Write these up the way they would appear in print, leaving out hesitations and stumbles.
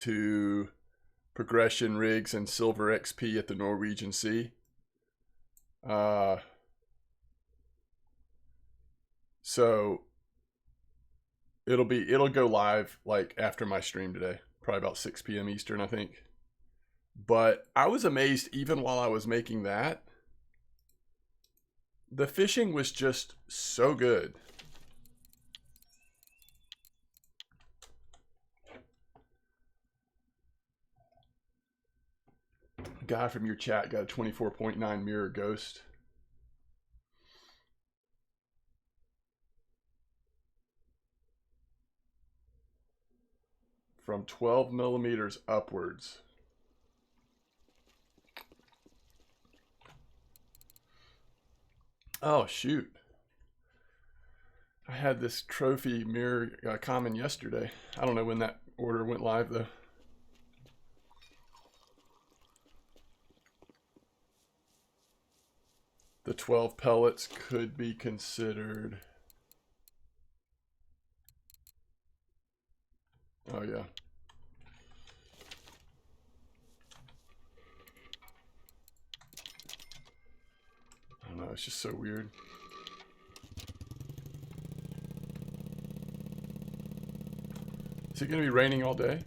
to progression rigs and silver XP at the Norwegian Sea. So it'll go live like after my stream today, probably about 6 p.m. Eastern, I think. But I was amazed even while I was making that. The fishing was just so good. Guy from your chat got a 24.9 mirror ghost. From 12 millimeters upwards. Oh, shoot. I had this trophy mirror common yesterday. I don't know when that order went live, though. The 12 pellets could be considered. Oh, yeah. I don't know, it's just so weird. Is it going to be raining all day?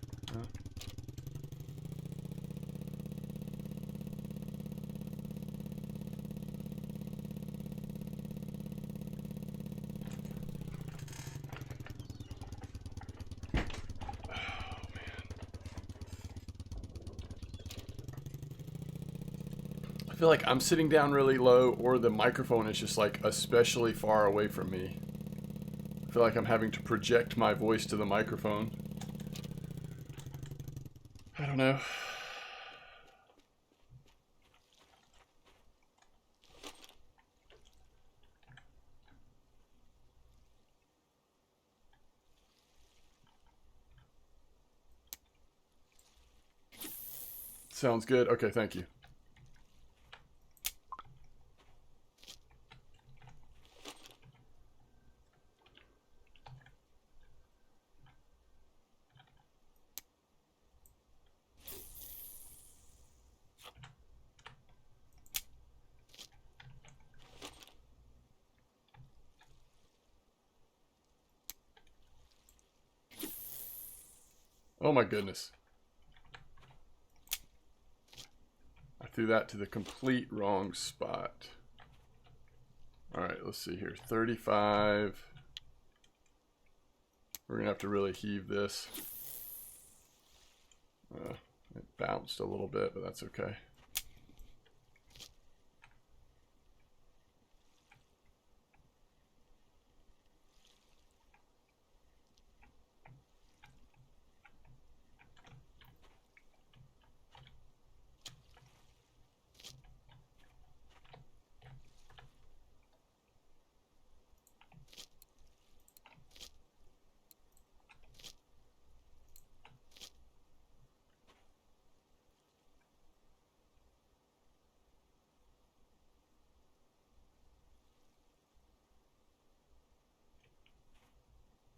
I feel like I'm sitting down really low, or the microphone is just like especially far away from me. I feel like I'm having to project my voice to the microphone. I don't know. Sounds good. Okay, thank you. Oh my goodness. I threw that to the complete wrong spot. Alright, let's see here. 35. We're going to have to really heave this. It bounced a little bit, but that's okay.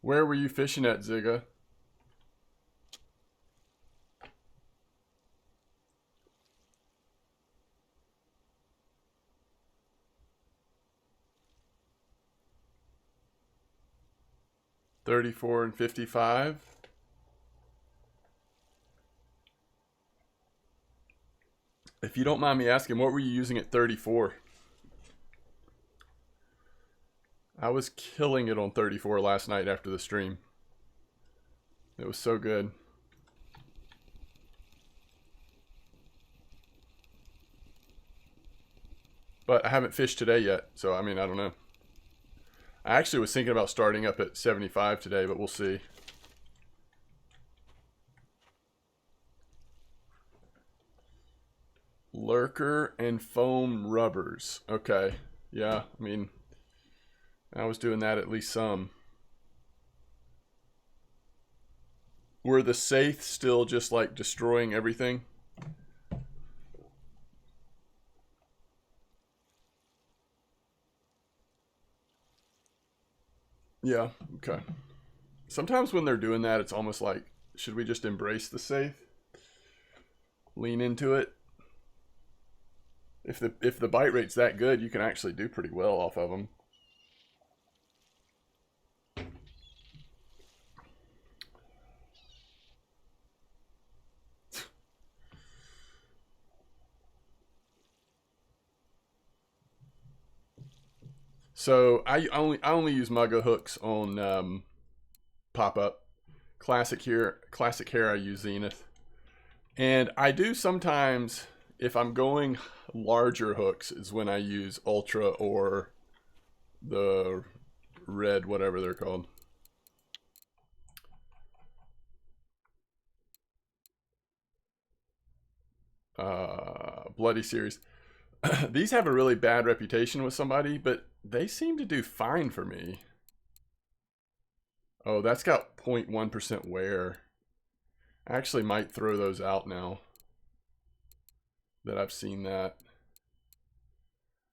Where were you fishing at, Zigga? $34 and $55. If you don't mind me asking, what were you using at 34? I was killing it on 34 last night after the stream. It was so good. But I haven't fished today yet, so I mean, I don't know. I actually was thinking about starting up at 75 today, but we'll see. Lurker and foam rubbers. Okay. Yeah, I mean, I was doing that at least some. Were the Saith still just like destroying everything? Yeah, okay. Sometimes when they're doing that, it's almost like should we just embrace the safe? Lean into it? If the bite rate's that good, you can actually do pretty well off of them. So I only use mugga hooks on pop up. Classic hair I use Zenith. And I do sometimes, if I'm going larger hooks, is when I use Ultra or the red, whatever they're called. Bloody Series. These have a really bad reputation with somebody, but they seem to do fine for me. Oh, that's got 0.1% wear. I actually might throw those out now that I've seen that.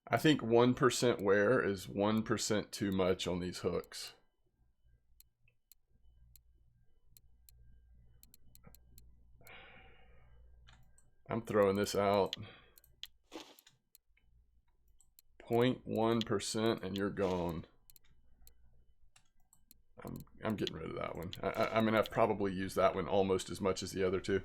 I think 1% wear is 1% too much on these hooks. I'm throwing this out. 0.1% and you're gone. I'm getting rid of that one. I mean, I've probably used that one almost as much as the other two.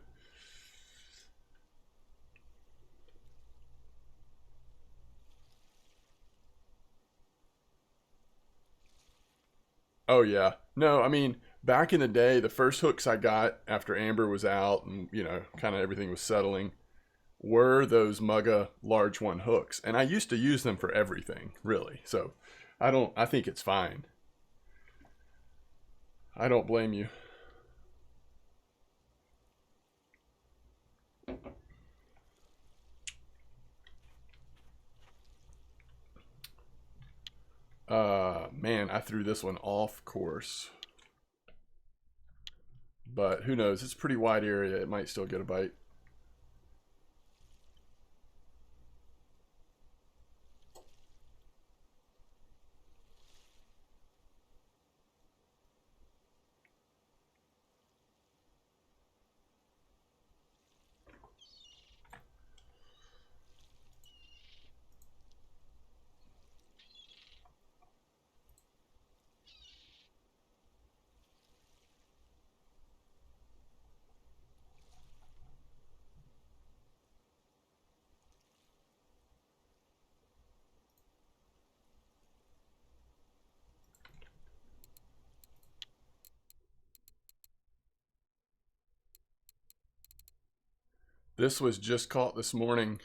Oh yeah. No, I mean, back in the day, the first hooks I got after Amber was out and, you know, kind of everything was settling were those Mugga large one hooks. And I used to use them for everything, really. So I think it's fine. I don't blame you. Man, I threw this one off course. But who knows? It's a pretty wide area. It might still get a bite. This was just caught this morning.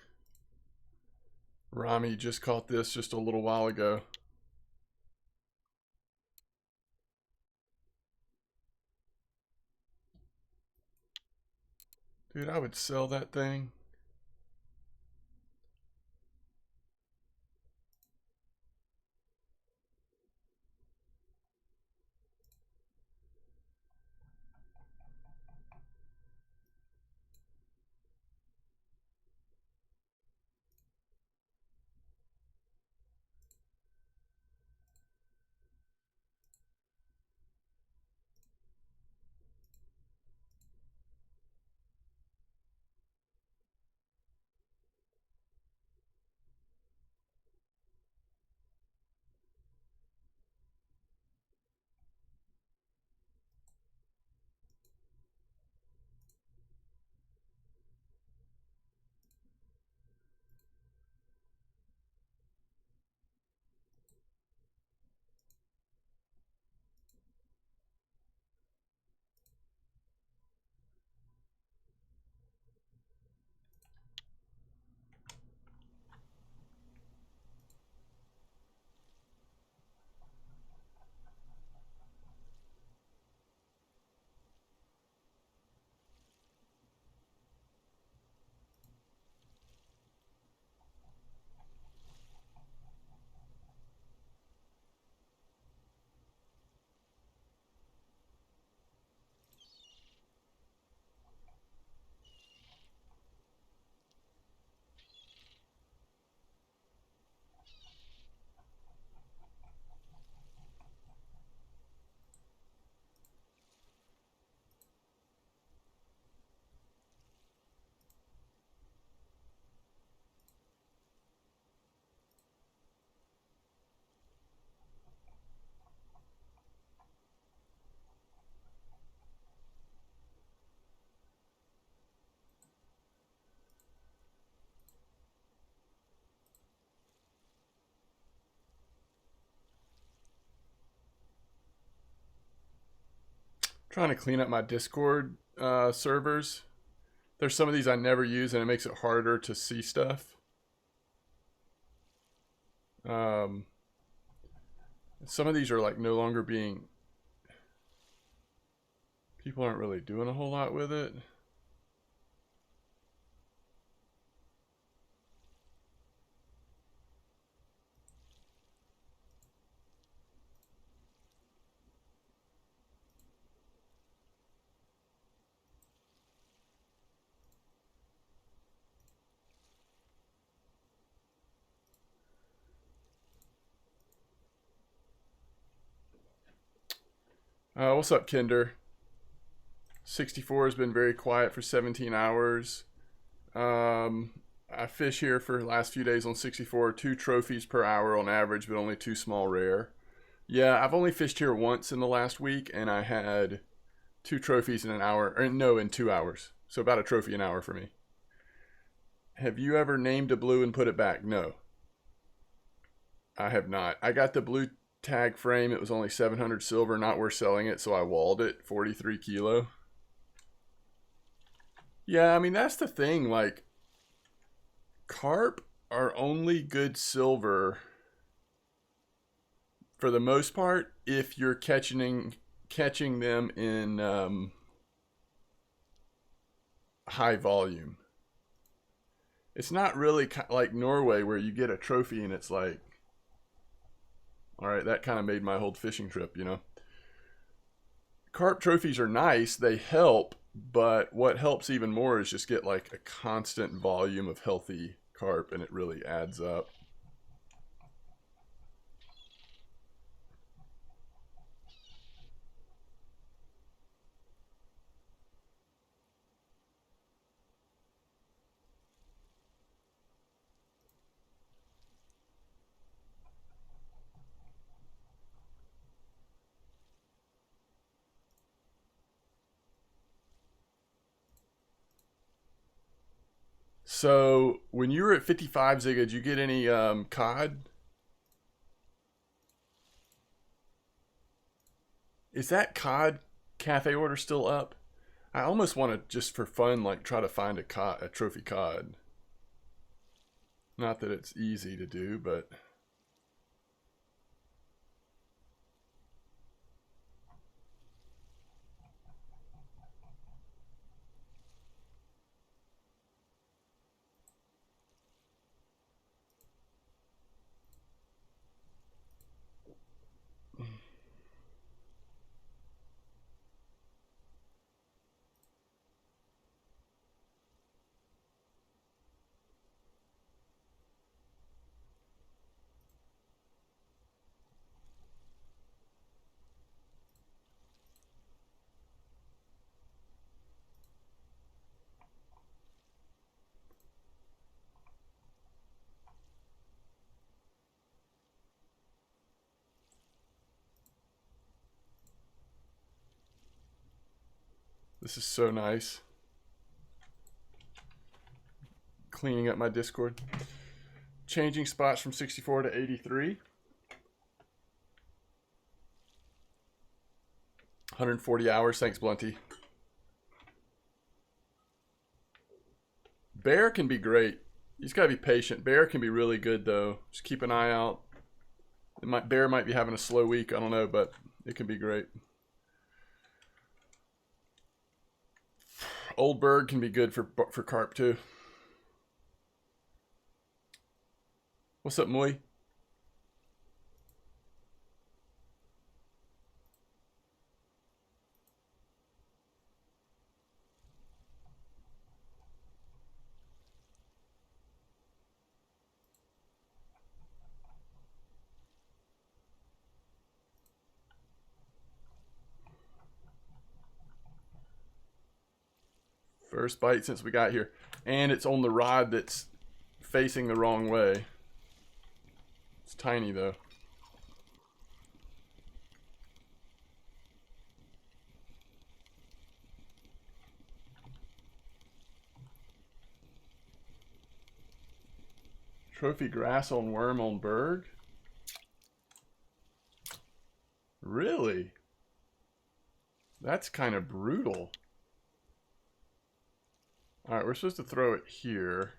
Rami just caught this just a little while ago. Dude, I would sell that thing. Trying to clean up my Discord servers. There's some of these I never use, and it makes it harder to see stuff. Some of these are like no longer being... People aren't really doing a whole lot with it. What's up, Kinder? 64 has been very quiet for 17 hours. I fish here for the last few days on 64, 2 trophies per hour on average, but only 2 small rare. Yeah, I've only fished here once in the last week, and I had 2 trophies in an hour, or no, in 2 hours. So about a trophy an hour for me. Have you ever named a blue and put it back? No. I have not. I got the blue tag frame. It was only 700 silver, not worth selling it, so I walled it, 43 kilo. Yeah, I mean, that's the thing, like, carp are only good silver, for the most part, if you're catching them in high volume. It's not really like Norway where you get a trophy and it's like, all right, that kind of made my whole fishing trip, you know. Carp trophies are nice, they help, but what helps even more is just get like a constant volume of healthy carp, and it really adds up. So when you were at 55, Zigga, did you get any cod? Is that cod cafe order still up? I almost want to, just for fun, like try to find a trophy cod. Not that it's easy to do, but... This is so nice. Cleaning up my Discord. Changing spots from 64 to 83. 140 hours. Thanks, Blunty. Bear can be great. You just gotta be patient. Bear can be really good, though. Just keep an eye out. Bear might be having a slow week. I don't know, but it can be great. Oldberg can be good for carp, too. What's up, Moy? First bite since we got here. And it's on the rod that's facing the wrong way. It's tiny, though. Trophy grass on worm on Burg? Really? That's kind of brutal. Alright, we're supposed to throw it here.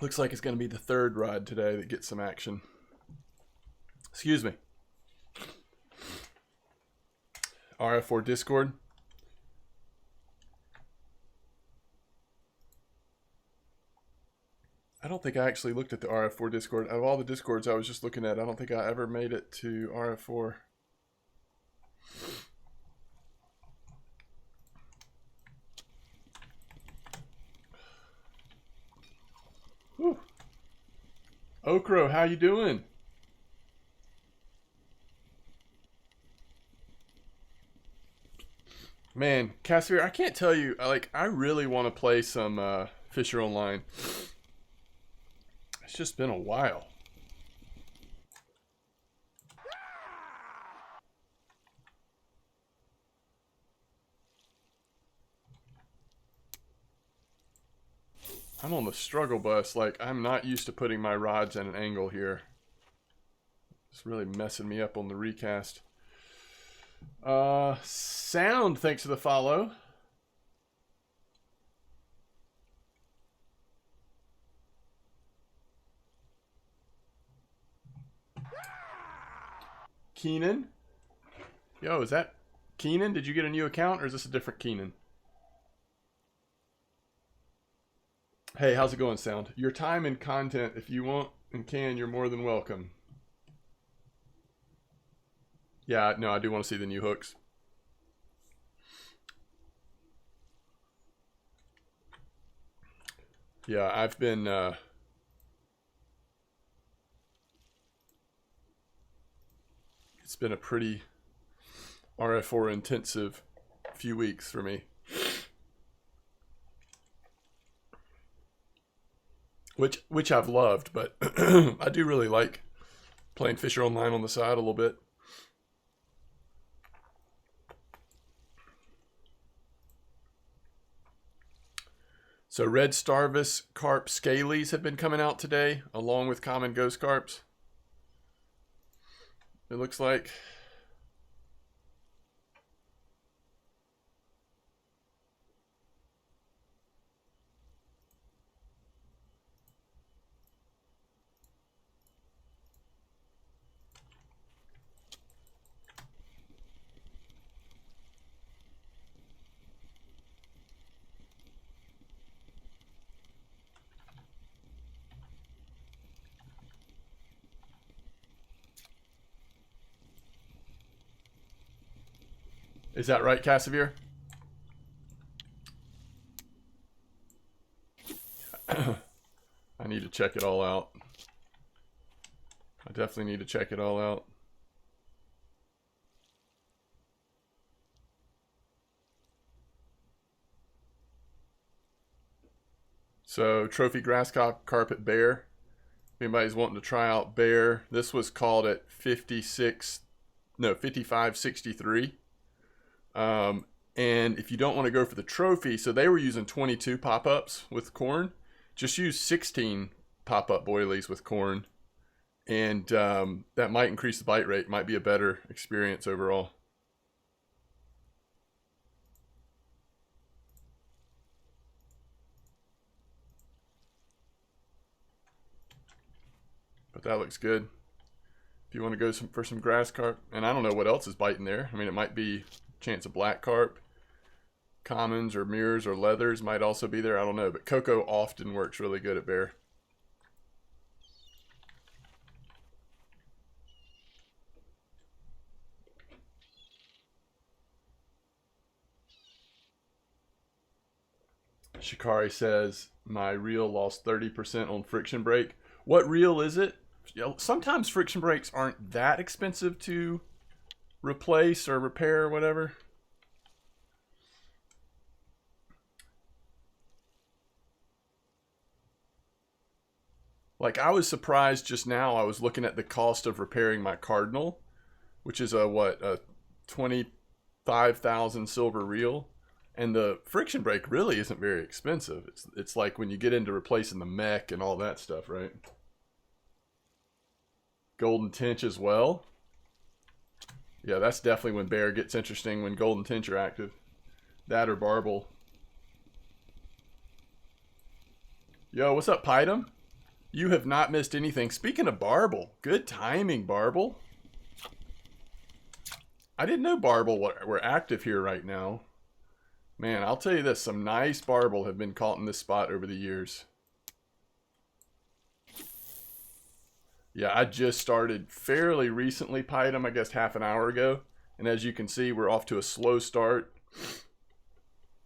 Looks like it's going to be the third rod today that gets some action. Excuse me. RF4 Discord. I don't think I actually looked at the RF4 Discord. Out of all the Discords I was just looking at, I don't think I ever made it to RF4. Whew. Okro, how you doing? Man, Casimir, I can't tell you, like, I really want to play some Fisher Online. It's just been a while. I'm on the struggle bus. Like, I'm not used to putting my rods at an angle here. It's really messing me up on the recast. Sound, thanks for the follow. Keenan. Yo, is that Keenan? Did you get a new account or is this a different Keenan? Hey, how's it going, Sound? Your time and content, if you want and can, you're more than welcome. Yeah, no, I do want to see the new hooks. Yeah, I've been it's been a pretty RF4 intensive few weeks for me. Which I've loved, but I do really like playing Fisher Online on the side a little bit. So red starvis carp scalies have been coming out today, along with common ghost carps. It looks like. Is that right, Casimir? I need to check it all out. I definitely need to check it all out. So, trophy grass carpet bear. If anybody's wanting to try out bear, this was called at 55.63. And if you don't want to go for the trophy, so they were using 22 pop-ups with corn. Just use 16 pop-up boilies with corn. And that might increase the bite rate. Might be a better experience overall. But that looks good. If you want to go for some grass carp, and I don't know what else is biting there. I mean, it might be chance of black carp. Commons or mirrors or leathers might also be there. I don't know, but cocoa often works really good at bear. Shikari says, my reel lost 30% on friction brake. What reel is it? You know, sometimes friction brakes aren't that expensive to replace or repair or whatever. Like, I was surprised just now. I was looking at the cost of repairing my Cardinal, which is a 25,000 silver reel. And the friction brake really isn't very expensive. It's like when you get into replacing the mech and all that stuff, right? Golden Tinch as well. Yeah, that's definitely when bear gets interesting, when Golden Tinch are active. That or Barbel. Yo, what's up, Pydum? You have not missed anything. Speaking of Barbel, good timing, Barbel. I didn't know Barbel were active here right now. Man, I'll tell you this, some nice Barbel have been caught in this spot over the years. Yeah, I just started fairly recently, Pydum, I guess half an hour ago. And as you can see, we're off to a slow start.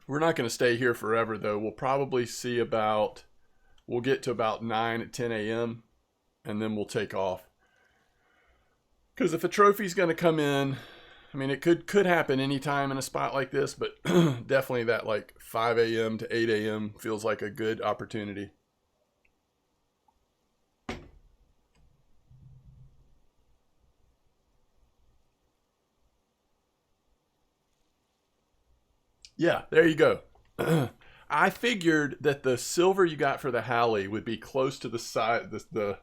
We're not going to stay here forever, though. We'll probably see about, we'll get to about 9 at 10 a.m. and then we'll take off. Because if a trophy's going to come in, I mean, it could happen anytime in a spot like this, but definitely that like 5 a.m. to 8 a.m. feels like a good opportunity. Yeah, there you go. I figured that the silver you got for the Halley would be close to the side, the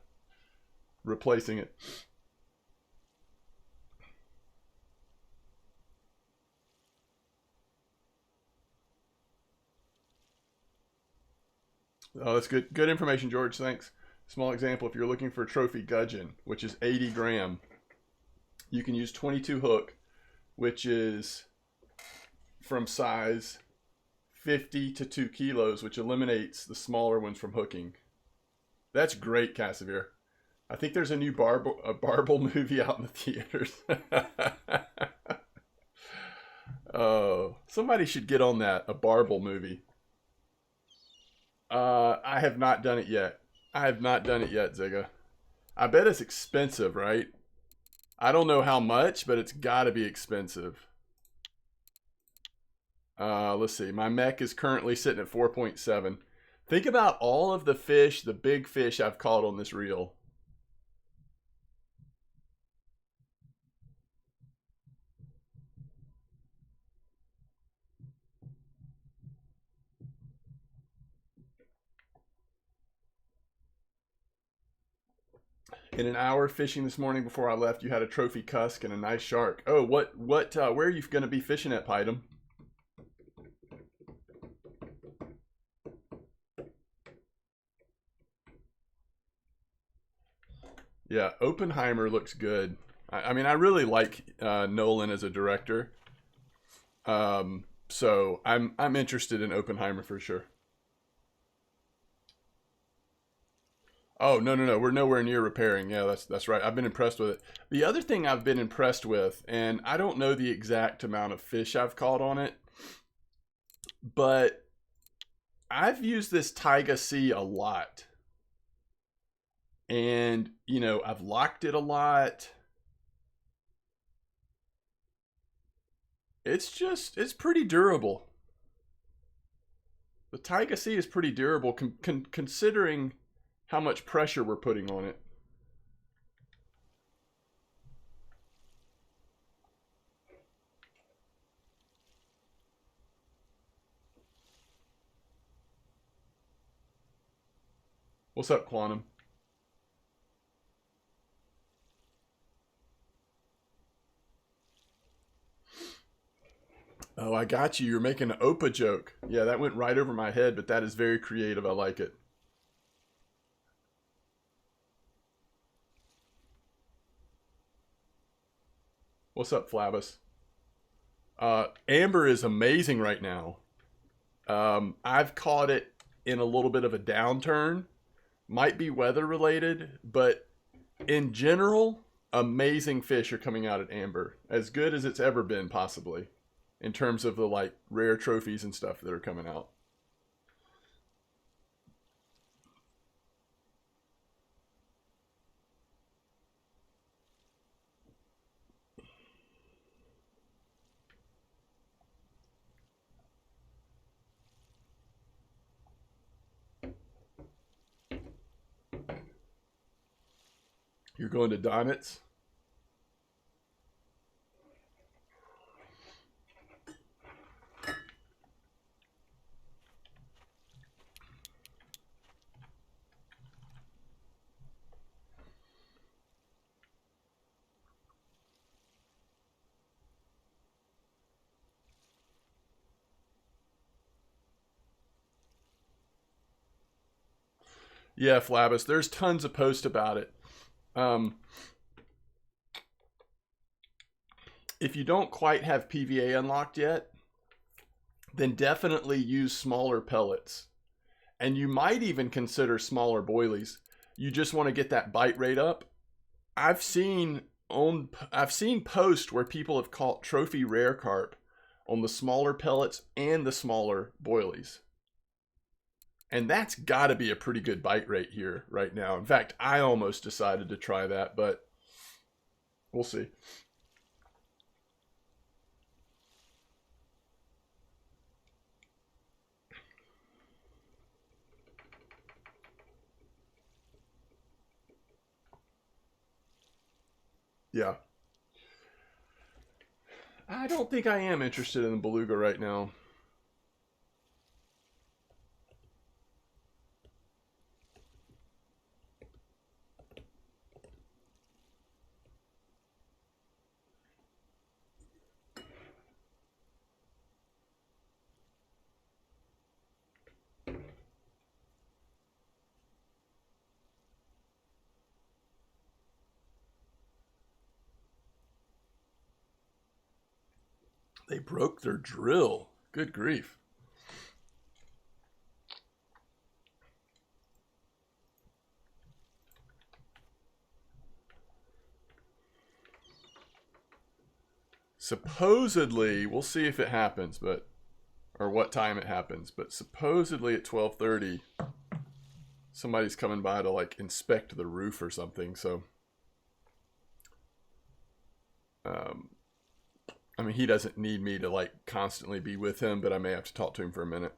replacing it. Oh, that's good. Good information, George. Thanks. Small example, if you're looking for a trophy gudgeon, which is 80 gram, you can use 22 hook, which is from size 50 to 2 kilos, which eliminates the smaller ones from hooking. That's great, Casimir. I think there's a new Barbel movie out in the theaters. Oh, somebody should get on that, a Barbel movie. I have not done it yet. I have not done it yet, Ziga. I bet it's expensive, right? I don't know how much, but it's got to be expensive. Let's see. My mech is currently sitting at 4.7. Think about all of the fish, the big fish I've caught on this reel. In an hour fishing this morning before I left, you had a trophy cusk and a nice shark. Oh, where are you going to be fishing at, Pydum? Yeah, Oppenheimer looks good. I mean, I really like Nolan as a director. So I'm interested in Oppenheimer for sure. Oh, no, no, no. We're nowhere near repairing. Yeah, that's right. I've been impressed with it. The other thing I've been impressed with, and I don't know the exact amount of fish I've caught on it, but I've used this Taiga Sea a lot. And, I've locked it a lot. It's pretty durable. The Taiga Sea is pretty durable considering how much pressure we're putting on it. What's up, Quantum? Oh, I got you. You're making an Opa joke. Yeah, that went right over my head, but that is very creative. I like it. What's up, Flabus? Amber is amazing right now. I've caught it in a little bit of a downturn. Might be weather related, but in general, amazing fish are coming out at Amber. As good as it's ever been, possibly, in terms of the like rare trophies and stuff that are coming out. You're going to Donitz? Yeah, Flabus. There's tons of posts about it. Um, if you don't quite have PVA unlocked yet, then definitely use smaller pellets. And you might even consider smaller boilies. You just want to get that bite rate up. I've seen posts where people have caught trophy rare carp on the smaller pellets and the smaller boilies. And that's got to be a pretty good bite rate here right now. In fact, I almost decided to try that, but we'll see. Yeah. I don't think I am interested in the beluga right now. They broke their drill. Good grief. Supposedly, we'll see if it happens, but or what time it happens, but supposedly at 12:30 somebody's coming by to like inspect the roof or something. So um I mean, he doesn't need me to like constantly be with him, but I may have to talk to him for a minute.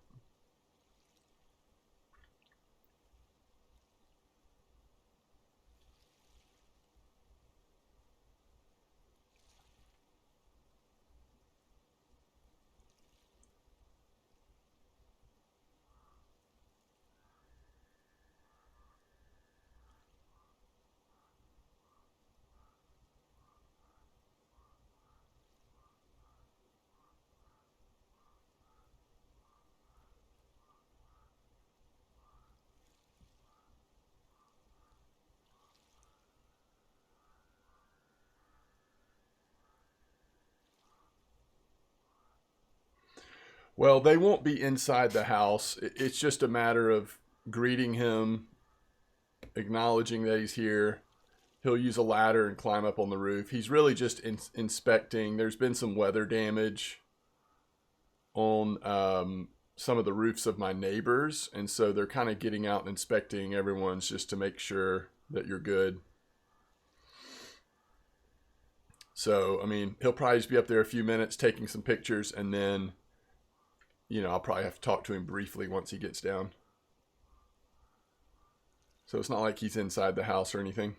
Well, they won't be inside the house. It's just a matter of greeting him acknowledging that he's here. He'll use a ladder and climb up on the roof. He's really just inspecting. There's been some weather damage on some of the roofs of my neighbors, and so they're kind of getting out and inspecting everyone's just to make sure that you're good. So, I mean, he'll probably just be up there a few minutes taking some pictures, and then, you know, I'll probably have to talk to him briefly once he gets down. So it's not like he's inside the house or anything.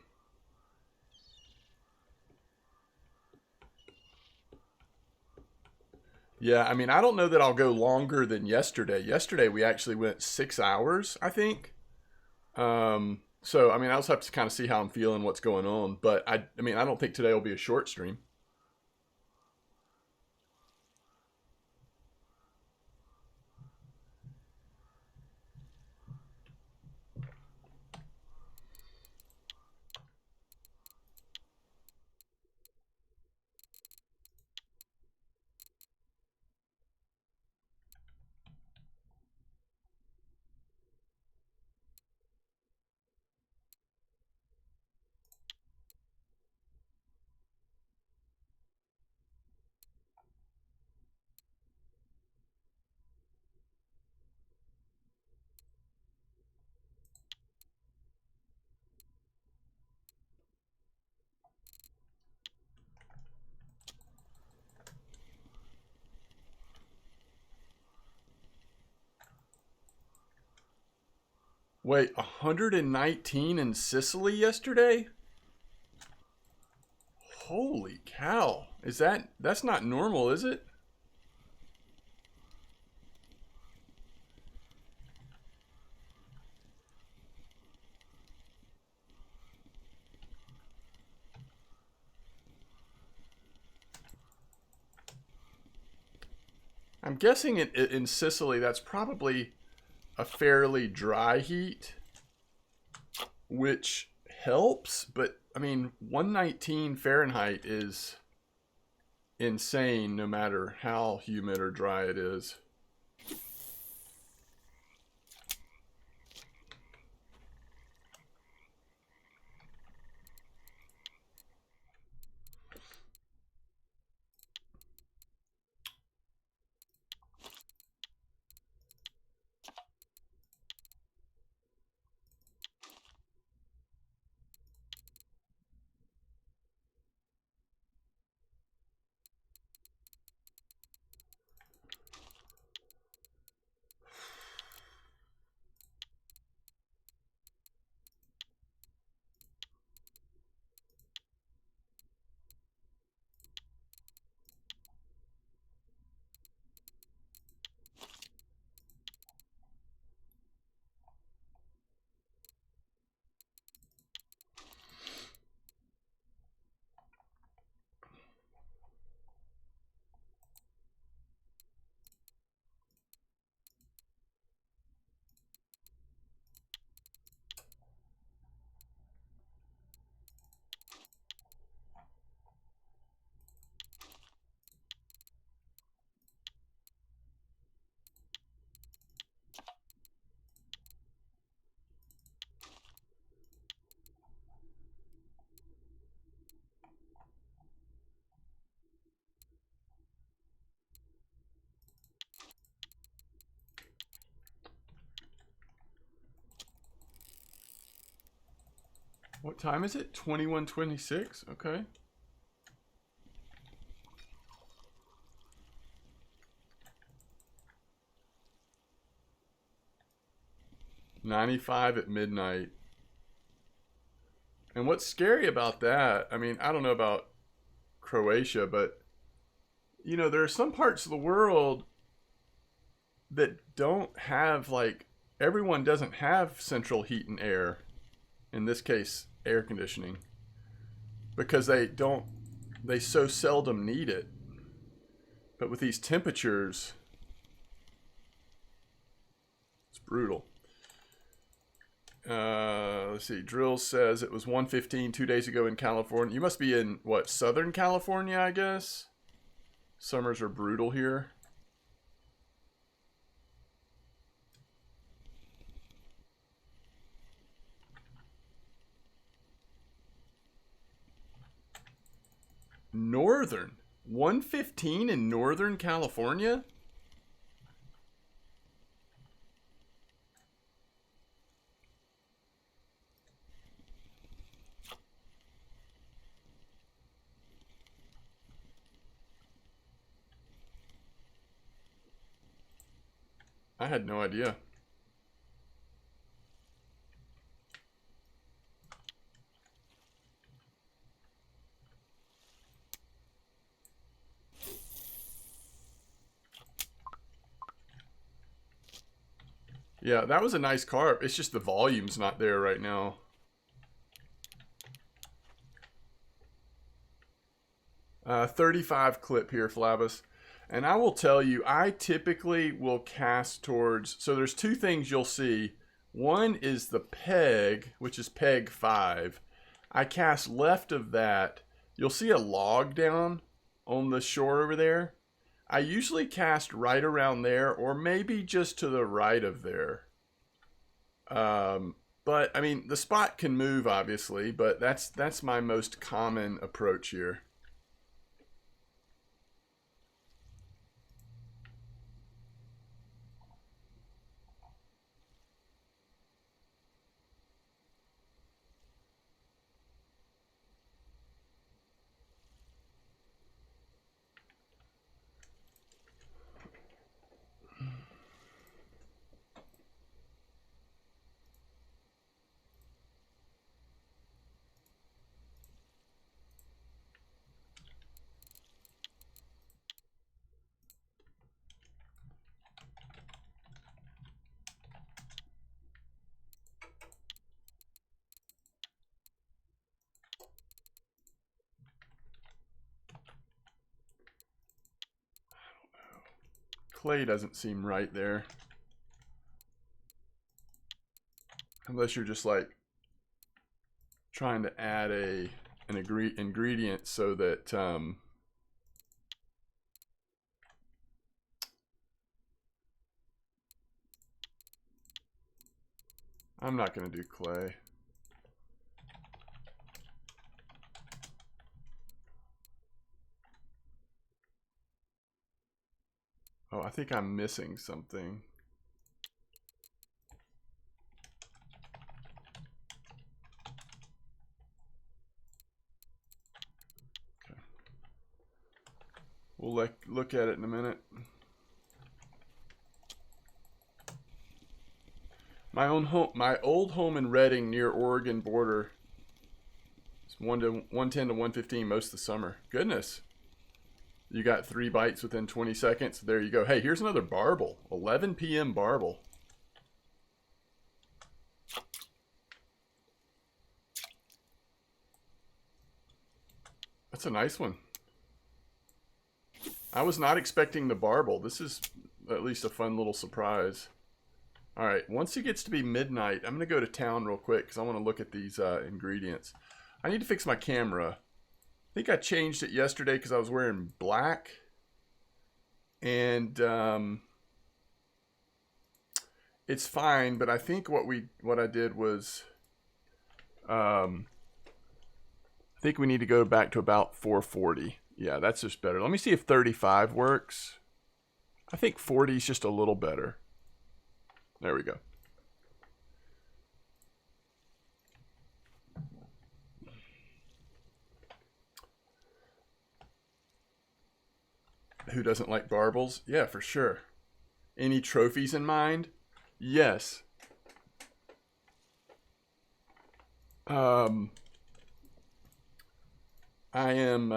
Yeah, I mean, I don't know that I'll go longer than yesterday. Yesterday we actually went 6 hours, I think. So I mean, I also have to kind of see how I'm feeling, what's going on. But I mean, I don't think today will be a short stream. Wait, 119 in Sicily yesterday? Holy cow. That's not normal, is it? I'm guessing in Sicily that's probably a fairly dry heat, which helps, but I mean, 119 Fahrenheit is insane no matter how humid or dry it is. What time is it? 21:26? Okay. $95 at midnight. And what's scary about that, I mean, I don't know about Croatia, but you know, there are some parts of the world that don't have, like, everyone doesn't have central heat and air. In this case, air conditioning, because they so seldom need it. But with these temperatures, it's brutal. Let's see. Drill says it was 1:15 2 days ago in California. You must be in, what, Southern California, I guess? Summers are brutal here. Northern. 115 in Northern California? I had no idea. Yeah, that was a nice carp. It's just the volume's not there right now. Uh, 35 clip here, Flavis. And I will tell you, I typically will cast towards... So there's two things you'll see. One is the peg, which is peg 5. I cast left of that. You'll see a log down on the shore over there. I usually cast right around there, or maybe just to the right of there. But I mean, the spot can move obviously, but that's my most common approach here. Clay doesn't seem right there. Unless you're just like trying to add an ingredient so that I'm not going to do clay. Oh, I think I'm missing something. Okay. We'll look at it in a minute. My old home in Reading near Oregon border. It's 110 to 115 most of the summer. Goodness. You got 3 bites within 20 seconds. There you go. Hey, here's another barbel. 11 p.m. barbel. That's a nice one. I was not expecting the barbel. This is at least a fun little surprise. All right, once it gets to be midnight, I'm going to go to town real quick because I want to look at these ingredients. I need to fix my camera. I think I changed it yesterday because I was wearing black. And it's fine, but I think what I did was I think we need to go back to about 440. Yeah, that's just better. Let me see if 35 works. I think 40 is just a little better. There we go. Who doesn't like barbels? Yeah, for sure. Any trophies in mind? Yes. I am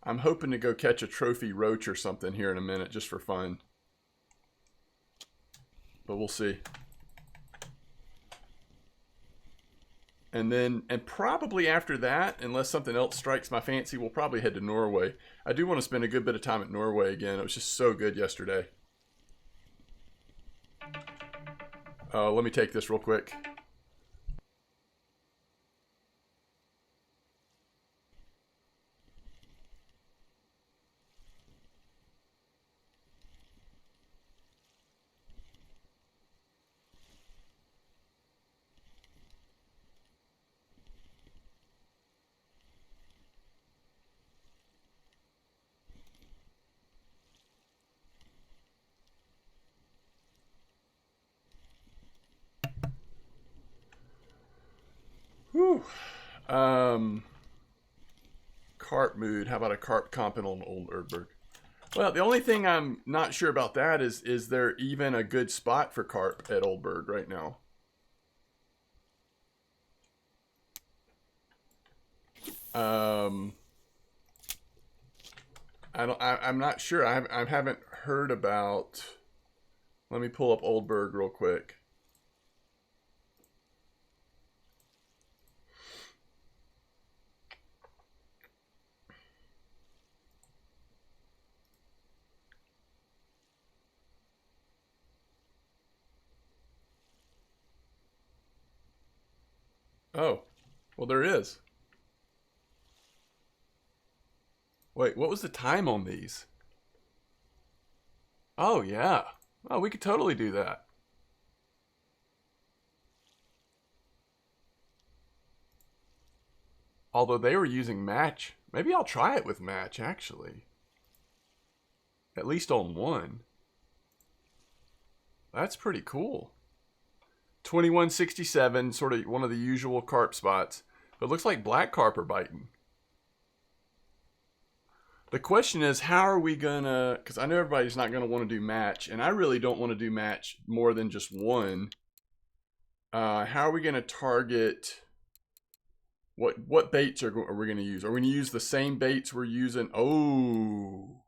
I'm hoping to go catch a trophy roach or something here in a minute just for fun. But we'll see. And probably after that, unless something else strikes my fancy, we'll probably head to Norway. I do want to spend a good bit of time at Norway again. It was just so good yesterday. Let me take this real quick. Um, carp mood. How about a carp comp on Oldberg? Well, the only thing I'm not sure about that is there even a good spot for carp at Oldberg right now? I'm not sure. I haven't heard about. Let me pull up Oldberg real quick. Oh, well, there is. Wait, what was the time on these? Oh, yeah. Oh, we could totally do that. Although they were using match. Maybe I'll try it with match, actually. At least on one. That's pretty cool. 2167, sort of one of the usual carp spots. But it looks like black carp are biting. The question is, how are we gonna, because I know everybody's not gonna want to do match, and I really don't want to do match more than just one. How are we gonna target, what baits are we gonna use? Are we gonna use the same baits we're using? Oh.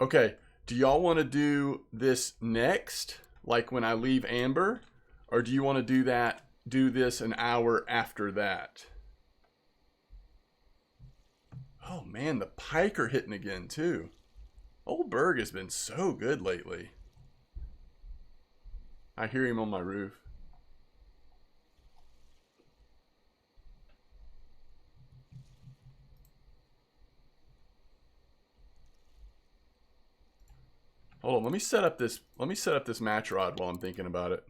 Okay, do y'all want to do this next, like when I leave Amber, or do you want to do this an hour after that? Oh man, the pike are hitting again too. Oldberg has been so good lately. I hear him on my roof. Hold on, let me set up this match rod while I'm thinking about it.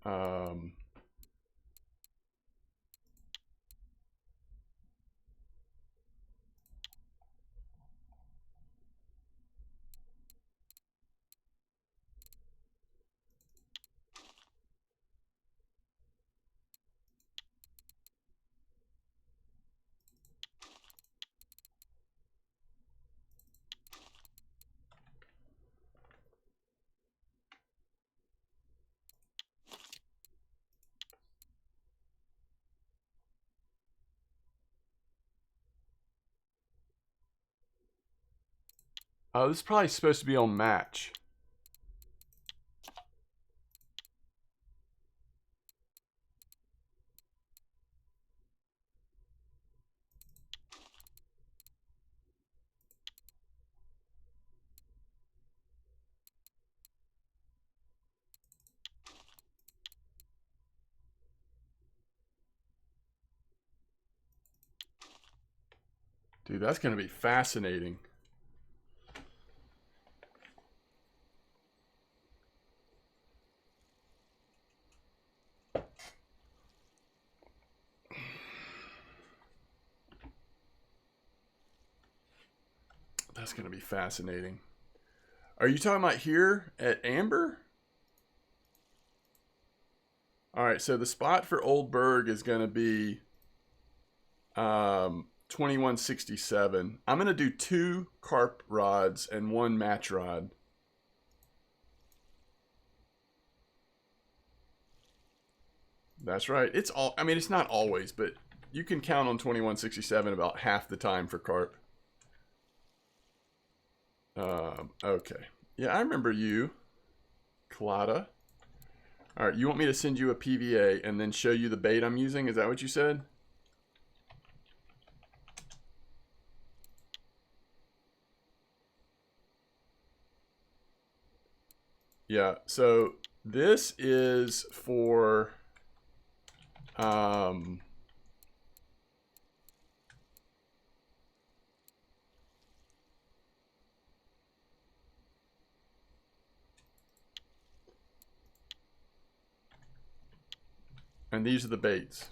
Um, oh, this is probably supposed to be on match. Dude, that's going to be fascinating. That's going to be fascinating. Are you talking about here at Amber? All right, so the spot for Oldberg is going to be 2167. I'm going to do 2 carp rods and 1 match rod. That's right. It's all, I mean, it's not always, but you can count on 2167 about half the time for carp. Okay. Yeah, I remember you, Claudia. All right, you want me to send you a PVA and then show you the bait I'm using? Is that what you said? Yeah, so this is for And these are the baits.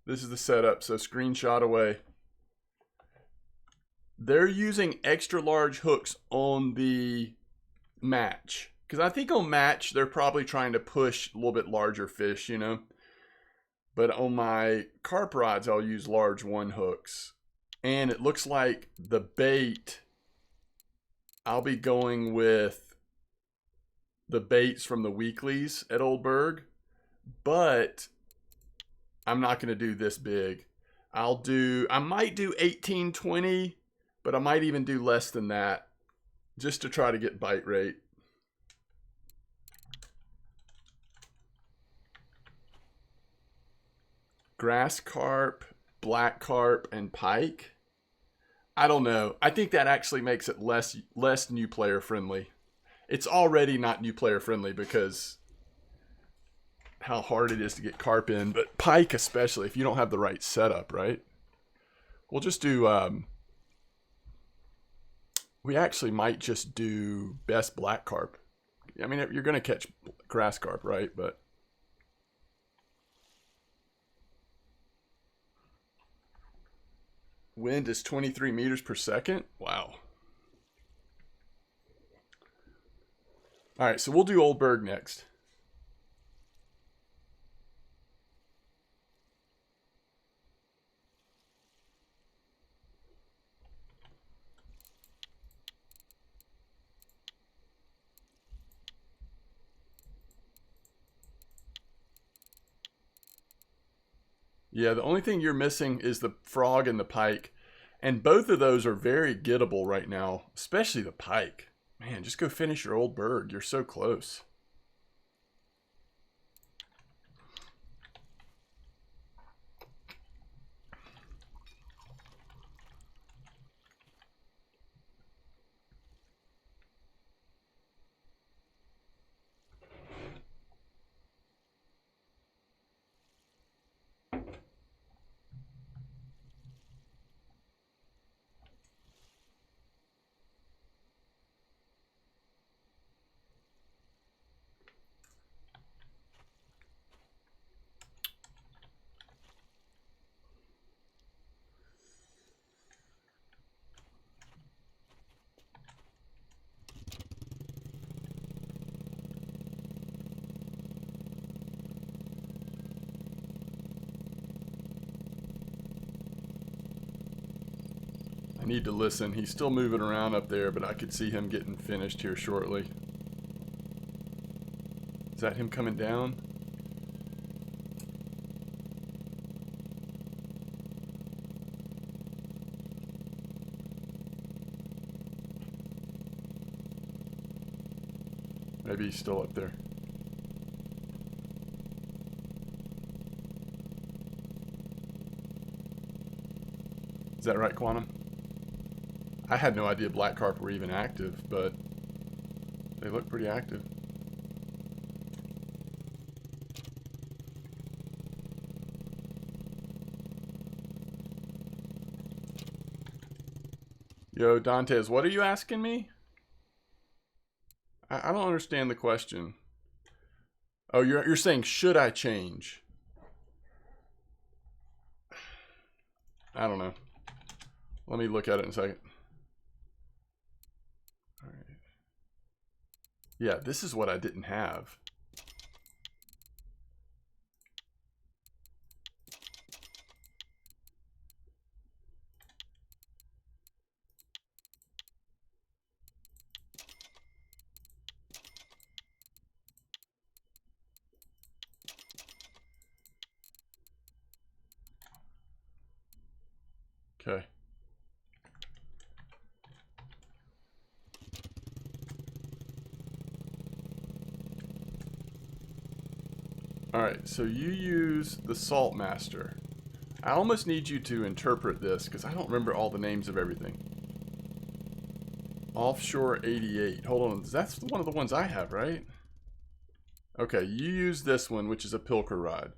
This is the setup, so screenshot away. They're using extra large hooks on the match. Because I think on match, they're probably trying to push a little bit larger fish, you know. But on my carp rods, I'll use large 1 hooks. And it looks like the bait, I'll be going with the baits from the weeklies at Oldberg. But I'm not going to do this big. I might do 18, 20, but I might even do less than that just to try to get bite rate. Grass carp, black carp, and pike. I don't know. I think that actually makes it less new player friendly. It's already not new player friendly because how hard it is to get carp in, but pike especially if you don't have the right setup, right? We'll just do we actually might just do best black carp. I mean, you're going to catch grass carp, right? But wind is 23 meters per second. Wow. All right, so we'll do Oldberg next. Yeah, the only thing you're missing is the frog and the pike. And both of those are very gettable right now, especially the pike. Man, just go finish your Oldberg. You're so close. I need to listen. He's still moving around up there, but I could see him getting finished here shortly. Is that him coming down? Maybe he's still up there. Is that right, Quantum? I had no idea black carp were even active, but they look pretty active. Yo, Dantes, what are you asking me? I don't understand the question. Oh, you're saying, should I change? I don't know. Let me look at it in a second. All right. Yeah, this is what I didn't have. Okay. Alright, so you use the Salt Master. I almost need you to interpret this because I don't remember all the names of everything. Offshore 88. Hold on, that's one of the ones I have, right? Okay, you use this one, which is a Pilker rod.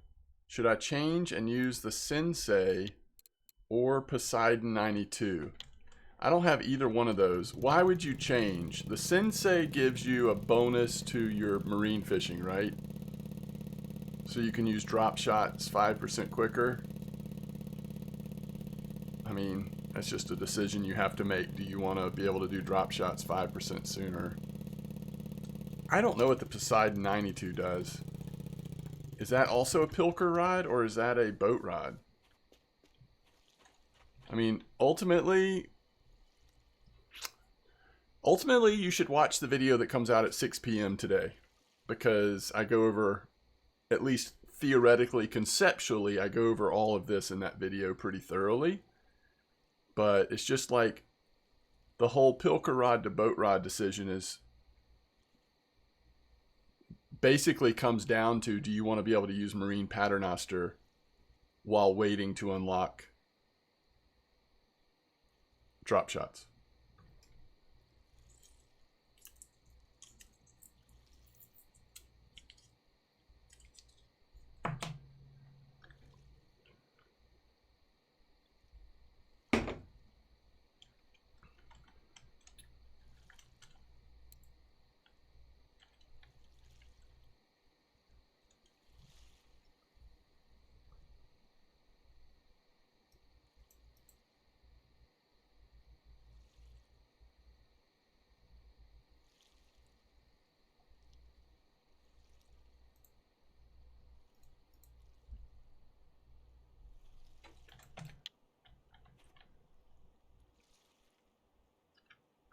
Should I change and use the Sensei or Poseidon 92? I don't have either one of those. Why would you change? The Sensei gives you a bonus to your marine fishing, right? So you can use drop shots 5% quicker. I mean, that's just a decision you have to make. Do you want to be able to do drop shots 5% sooner? I don't know what the Poseidon 92 does. Is that also a pilker rod, or is that a boat rod? I mean, ultimately, you should watch the video that comes out at 6 p.m. today, because I go over, at least theoretically, conceptually, I go over all of this in that video pretty thoroughly. But it's just like the whole pilker rod to boat rod decision is basically comes down to, do you want to be able to use marine paternoster while waiting to unlock drop shots?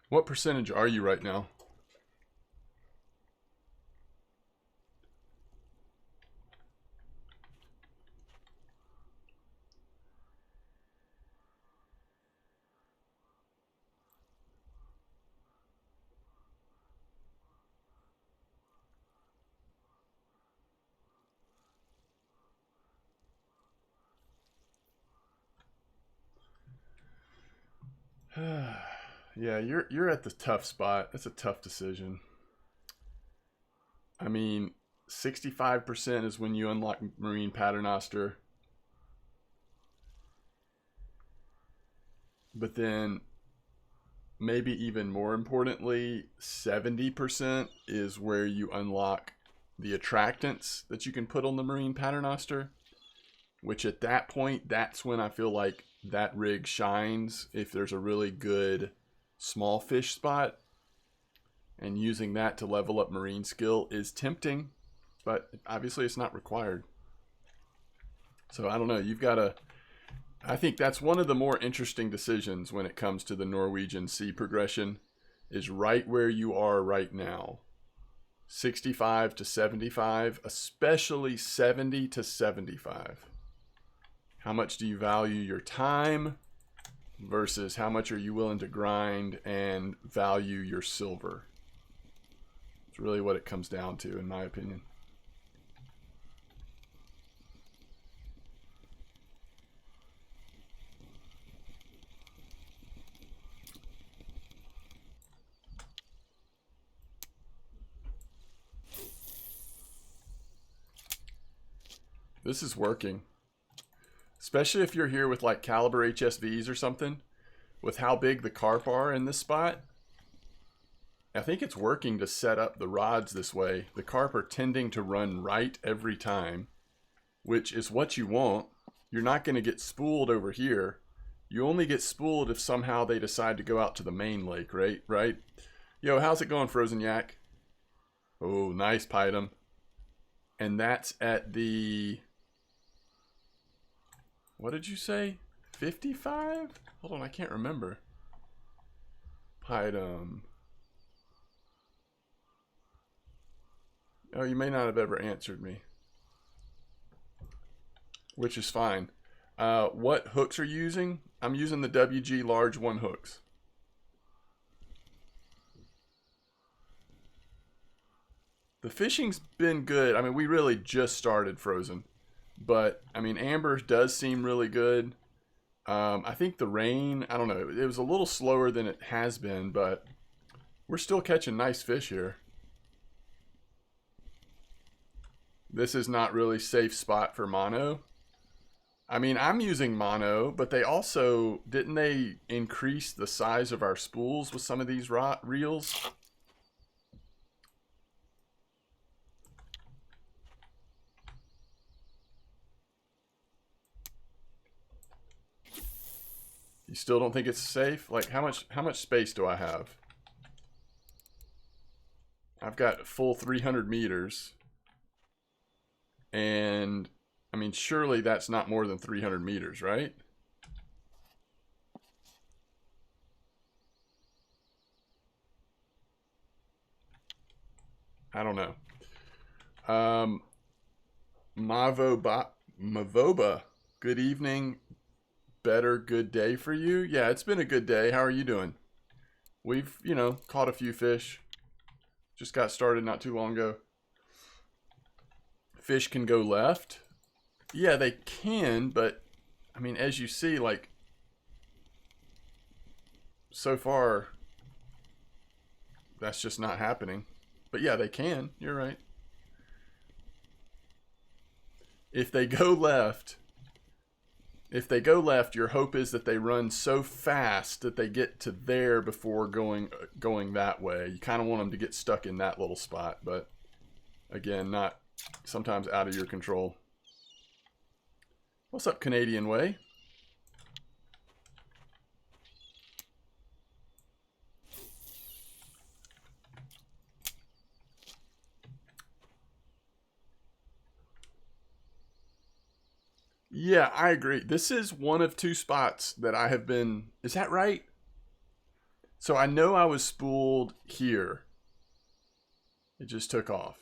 What percentage are you right now? Yeah, you're at the tough spot. That's a tough decision. I mean, 65% is when you unlock marine paternoster. But then, maybe even more importantly, 70% is where you unlock the attractants that you can put on the marine paternoster. Which at that point, that's when I feel like that rig shines, if there's a really good small fish spot. And using that to level up marine skill is tempting, but obviously it's not required. So I don't know, you've got to, I think that's one of the more interesting decisions when it comes to the Norwegian sea progression, is right where you are right now. 65 to 75, especially 70 to 75. How much do you value your time versus how much are you willing to grind and value your silver? It's really what it comes down to, in my opinion. This is working. Especially if you're here with like caliber HSVs or something. With how big the carp are in this spot, I think it's working to set up the rods this way. The carp are tending to run right every time, which is what you want. You're not going to get spooled over here. You only get spooled if somehow they decide to go out to the main lake, right? Yo, how's it going, Frozen Yak? Oh, nice, Python. And that's at the... What did you say? 55? Hold on, I can't remember. Python. Oh, you may not have ever answered me. Which is fine. What hooks are you using? I'm using the WG large 1 hooks. The fishing's been good. I mean, we really just started Frozen. But, I mean, amber does seem really good. I think the rain, I don't know, it was a little slower than it has been, but we're still catching nice fish here. This is not really safe spot for mono. I mean, I'm using mono, but they also, didn't they increase the size of our spools with some of these reels? You still don't think it's safe? Like, how much space do I have? I've got full 300 meters. And, I mean, surely that's not more than 300 meters, right? I don't know. Mavoba, good evening. Better good day for you. Yeah, it's been a good day. How are you doing? We've, caught a few fish. Just got started not too long ago. Fish can go left. Yeah, they can, but I mean, as you see, like, so far, that's just not happening. But yeah, they can. You're right. If they go left, your hope is that they run so fast that they get to there before going that way. You kind of want them to get stuck in that little spot, but again, not sometimes out of your control. What's up, Canadian Way? Yeah, I agree. This is one of two spots that I have been... Is that right? So I know I was spooled here. It just took off.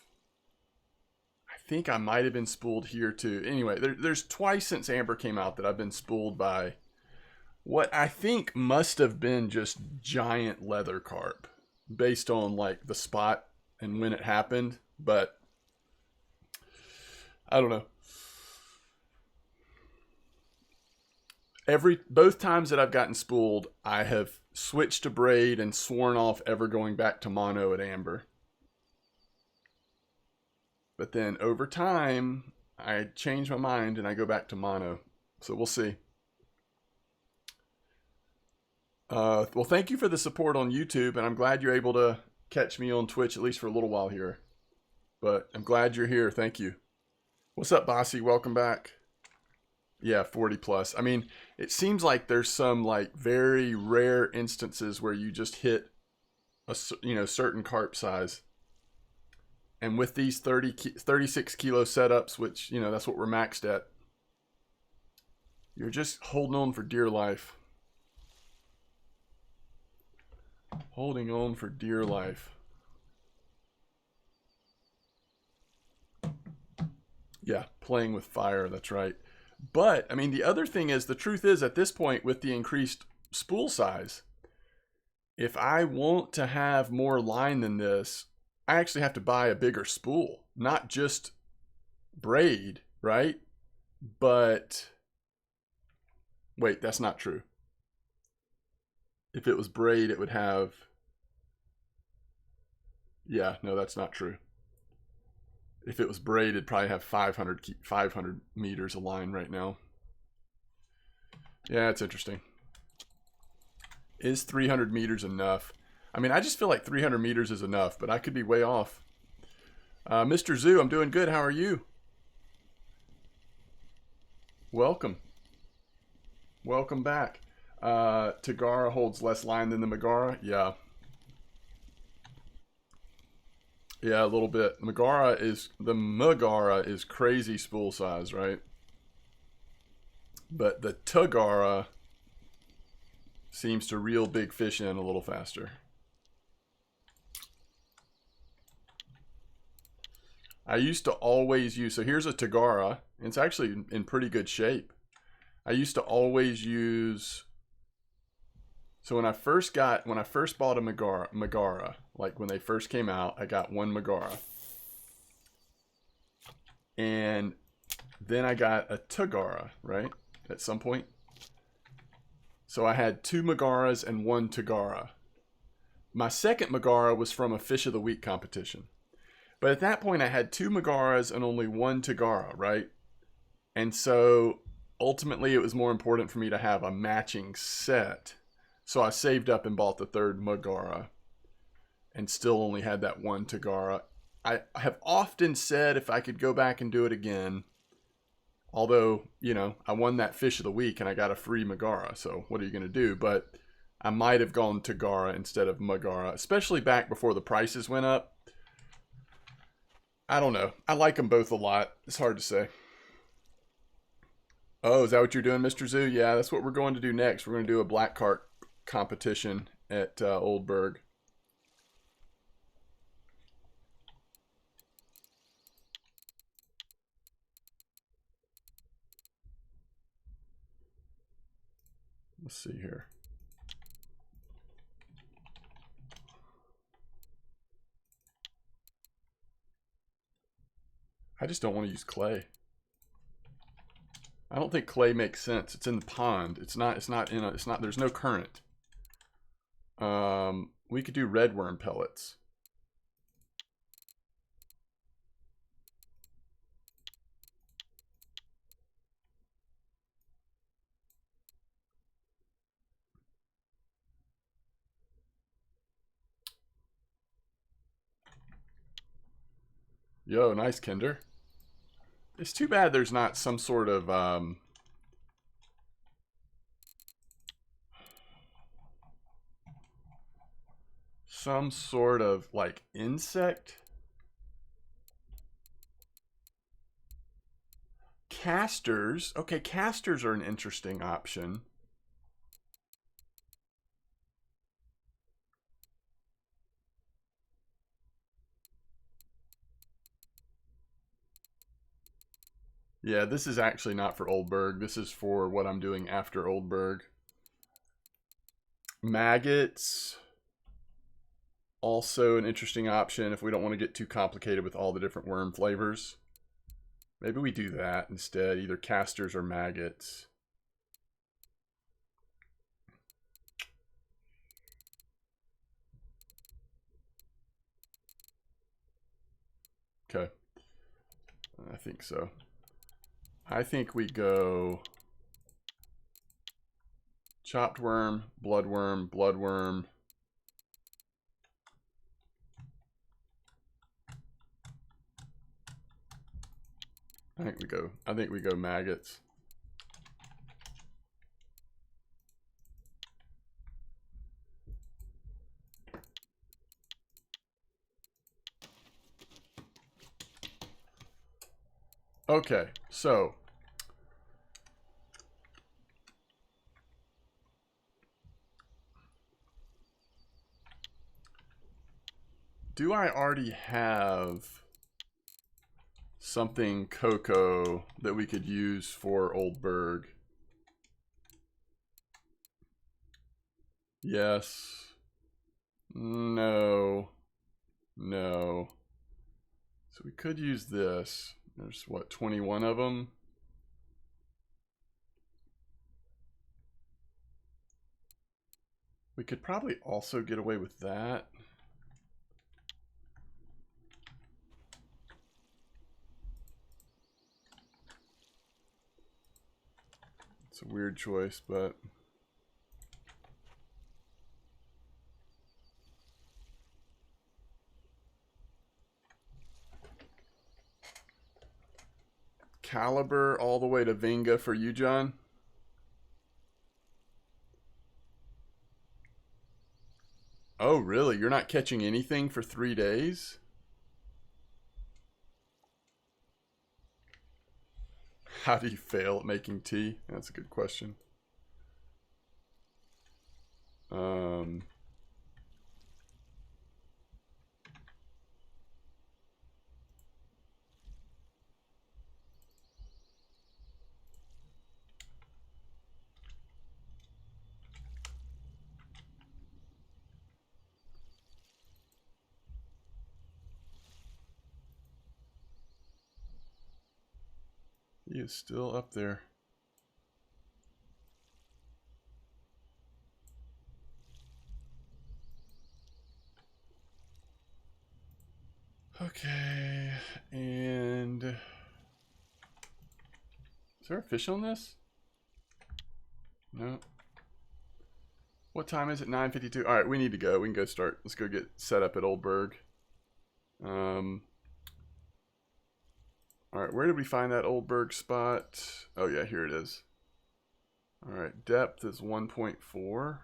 I think I might have been spooled here too. Anyway, there's twice since Amber came out that I've been spooled by what I think must have been just giant leather carp based on like the spot and when it happened. But I don't know. Both times that I've gotten spooled, I have switched to braid and sworn off ever going back to mono at Amber. But then over time, I change my mind and I go back to mono. So we'll see. Well, thank you for the support on YouTube, and I'm glad you're able to catch me on Twitch at least for a little while here. But I'm glad you're here. Thank you. What's up, Bossy? Welcome back. Yeah, 40 plus. I mean, it seems like there's some like very rare instances where you just hit a certain carp size. And with these 36 kilo setups, which, that's what we're maxed at, you're just holding on for dear life. Holding on for dear life. Yeah, playing with fire, that's right. But, I mean, the other thing is, the truth is, at this point, with the increased spool size, if I want to have more line than this, I actually have to buy a bigger spool. Not just braid, right? But, wait, that's not true. If it was braid, it would have... Yeah, no, that's not true. If it was braid, it'd probably have 500 meters of line right now. Yeah, it's interesting. Is 300 meters enough? I mean, I just feel like 300 meters is enough, but I could be way off. Mr. Zoo, I'm doing good. How are you? Welcome. Welcome back. Tagara holds less line than the Megara. Yeah. Yeah, a little bit. The Megara is crazy spool size, right? But the Tagara seems to reel big fish in a little faster. I used to always use, so here's a Tagara. It's actually in pretty good shape. I used to always use, so when I first bought a Megara, like when they first came out, I got one Megara. And then I got a Tagara, right? At some point. So I had two Megaras and one Tagara. My second Megara was from a Fish of the Week competition. But at that point I had two Megaras and only one Tagara, right? And so ultimately it was more important for me to have a matching set. So I saved up and bought the third Megara and still only had that one Tagara. I have often said if I could go back and do it again, Although, you know, I won that fish of the week and I got a free Megara. So what are you going to do? But I might have gone Tagara instead of Megara, especially back before the prices went up. I don't know. I like them both a lot. It's hard to say. Oh, is that what you're doing, Mr. Zoo? Yeah, that's what we're going to do next. We're going to do a black cart competition at Oldberg. Let's see here. I just don't want to use clay. I don't think clay makes sense. It's in the pond. It's not there's no current. We could do red worm pellets. Yo, nice Kinder. It's too bad there's not some sort of like insect. Casters. Okay, casters are an interesting option. Yeah, this is actually not for Oldberg. This is for what I'm doing after Oldberg. Maggots. Also an interesting option if we don't want to get too complicated with all the different worm flavors. Maybe we do that instead, either casters or maggots. Okay. I think so. I think we go chopped worm, bloodworm, bloodworm. I think we go maggots. Okay, so do I already have something cocoa that we could use for Oldberg? Yes. No. No. So we could use this. There's what, 21 of them? We could probably also get away with that. It's a weird choice, but Caliber all the way to Vinga for you, John. Oh, really? You're not catching anything for 3 days? How do you fail at making tea? That's a good question. He is still up there. Okay, and is there a fish on this? No. What time is it? 9:52. All right, we need to go. We can go start. Let's go get set up at Oldberg. All right, where did we find that Oldberg spot? Oh yeah, here it is. All right, depth is 1.4.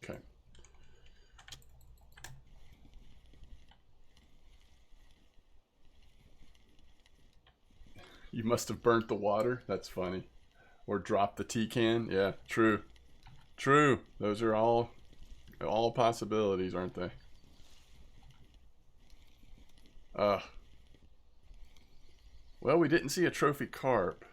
Okay. You must have burnt the water. That's funny. Or dropped the tea can. Yeah, true. True. Those are all possibilities, aren't they? Well, we didn't see a trophy carp.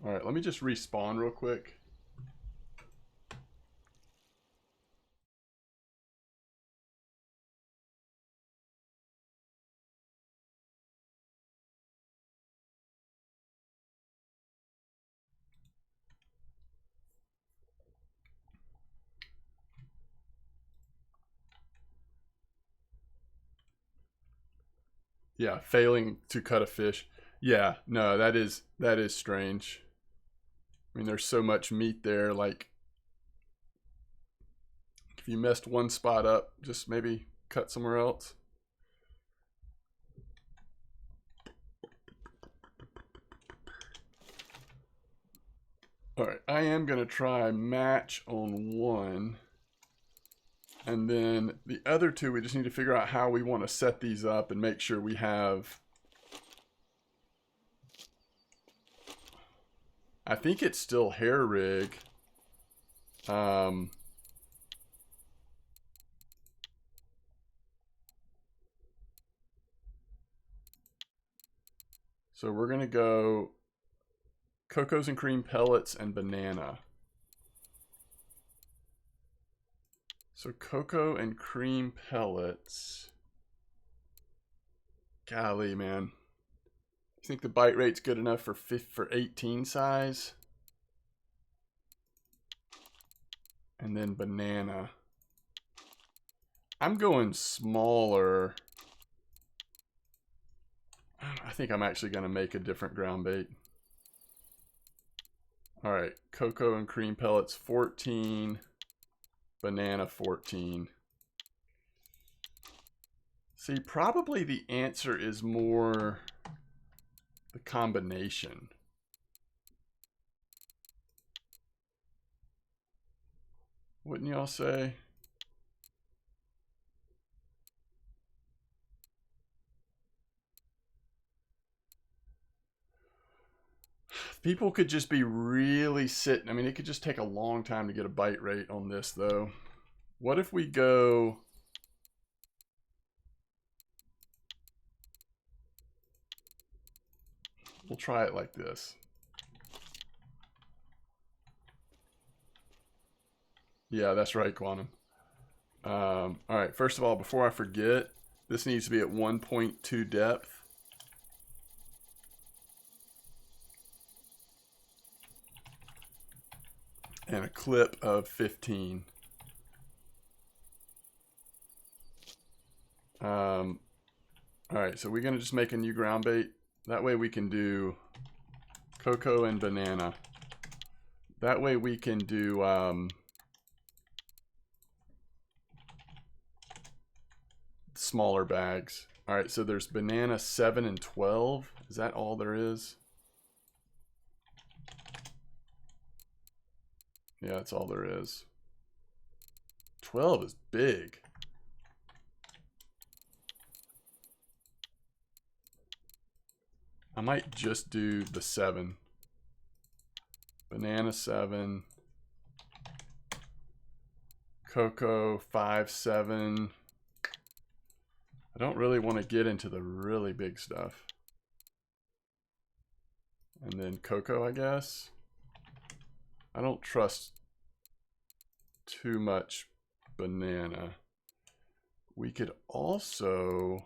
All right, let me just respawn real quick. Yeah, failing to cut a fish. Yeah, no, that is strange. I mean, there's so much meat there. Like, if you messed one spot up, just maybe cut somewhere else. All right, I am gonna try match on one. And then the other two, we just need to figure out how we want to set these up and make sure we have... I think it's still hair rig. So we're going to go cocos and cream pellets and banana. So cocoa and cream pellets. Golly, man. You think the bite rate's good enough for 18 size? And then banana. I'm going smaller. I think I'm actually going to make a different ground bait. All right, cocoa and cream pellets 14, banana 14. See, probably the answer is more the combination. Wouldn't y'all say? People could just be really sitting. I mean, it could just take a long time to get a bite rate on this, though. What if we go... We'll try it like this. Yeah, that's right, Quantum. All right, first of all, before I forget, this needs to be at 1.2 depth. And a clip of 15. All right, so we're going to just make a new ground bait. That way we can do cocoa and banana. That way we can do smaller bags. All right, so there's banana 7 and 12. Is that all there is? Yeah, that's all there is. 12 is big. I might just do the 7. Banana 7. Cocoa 5, 7. I don't really want to get into the really big stuff. And then cocoa, I guess. I don't trust too much banana. We could also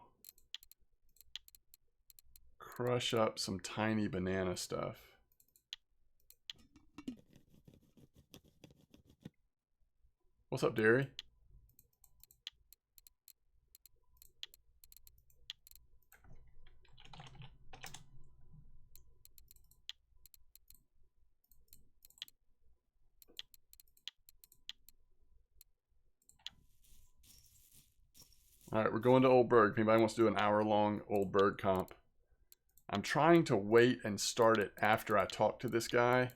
crush up some tiny banana stuff. What's up, Derry? All right, we're going to Oldberg. If anybody wants to do an hour-long Oldberg comp. I'm trying to wait and start it after I talk to this guy.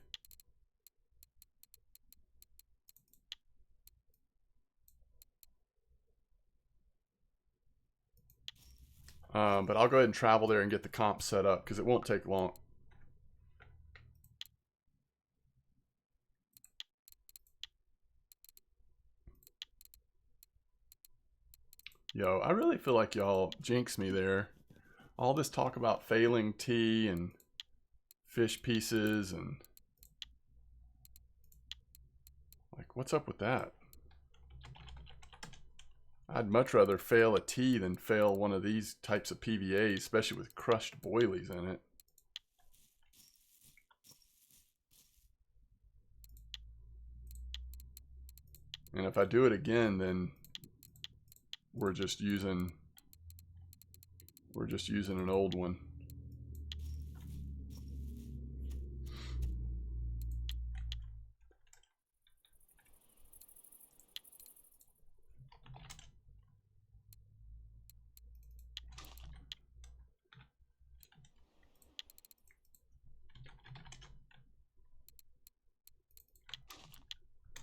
But I'll go ahead and travel there and get the comp set up because it won't take long. Yo, I really feel like y'all jinx me there. All this talk about failing tea and fish pieces and like, what's up with that? I'd much rather fail a tea than fail one of these types of PVAs, especially with crushed boilies in it. And if I do it again, then we're just using an old one.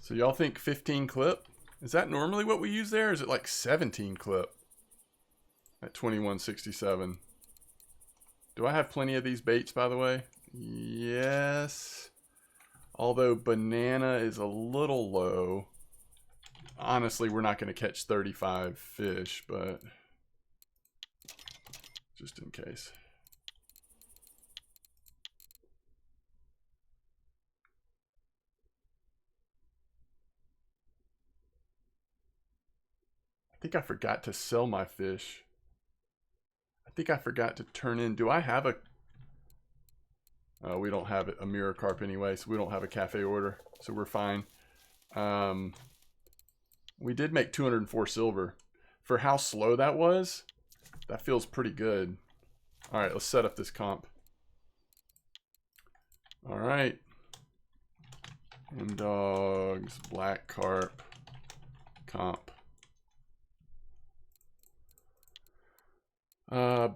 So y'all think 15 clip? Is that normally what we use there? Or is it like 17 clip at 2167? Do I have plenty of these baits, by the way? Yes. Although banana is a little low. Honestly, we're not going to catch 35 fish, but just in case. I think I forgot to sell my fish. I think I forgot to turn in. Do I have a... we don't have a mirror carp anyway, so we don't have a cafe order, so we're fine. We did make 204 silver. For how slow that was, that feels pretty good. All right, let's set up this comp. All right. And dogs, black carp, comp.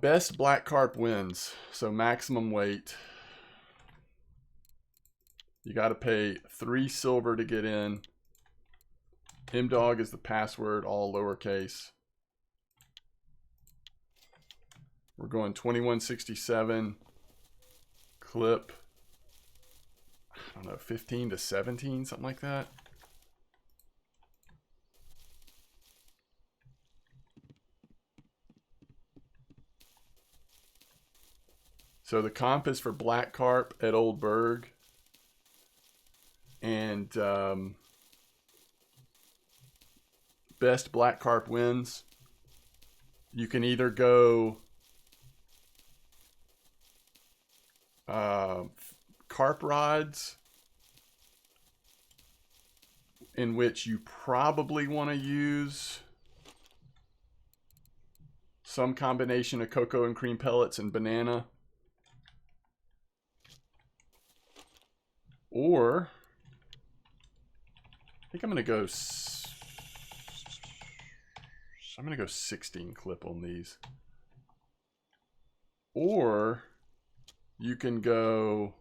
Best black carp wins. So maximum weight. You got to pay 3 silver to get in. Mdog is the password, all lowercase. We're going 2167 clip. I don't know, 15 to 17, something like that. So the comp is for black carp at Oldberg. And best black carp wins. You can either go carp rods, in which you probably want to use some combination of cocoa and cream pellets and banana. Or I think I'm going to go 16 clip on these. Or you can go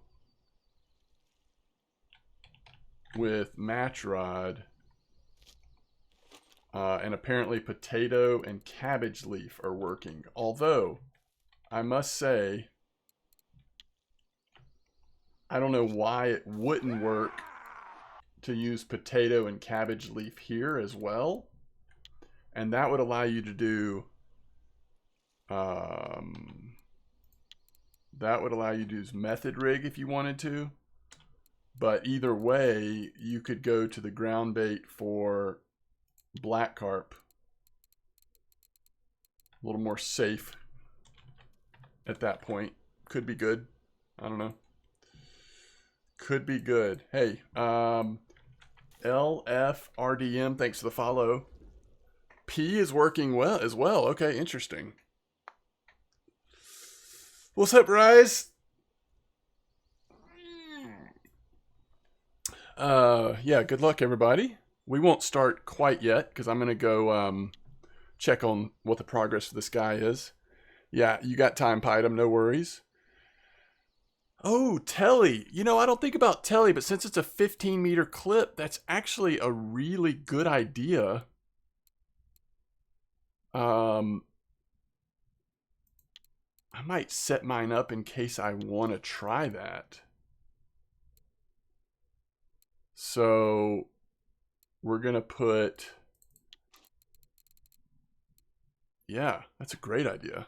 with match rod, and apparently potato and cabbage leaf are working. Although, I must say, I don't know why it wouldn't work to use potato and cabbage leaf here as well. And that would allow you to do, use method rig if you wanted to. But either way, you could go to the ground bait for black carp. A little more safe at that point. Could be good. I don't know. Could be good. Hey, LFRDM, thanks for the follow. P is working well as well. Okay, interesting. What's up, Rise? Yeah, good luck, everybody. We won't start quite yet because I'm going to go check on what the progress of this guy is. Yeah, you got time, Pydam, no worries. Oh, Telly. You know, I don't think about Telly, but since it's a 15-meter clip, that's actually a really good idea. I might set mine up in case I want to try that. So we're going to put, yeah, that's a great idea.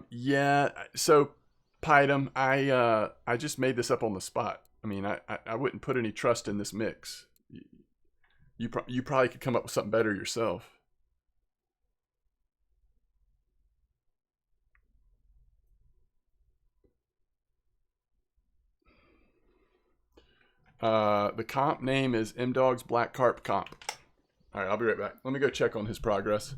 Yeah, so Pydam, I just made this up on the spot. I mean, I wouldn't put any trust in this mix. You probably could come up with something better yourself. The comp name is M-Dog's Black Carp Comp. All right, I'll be right back. Let me go check on his progress.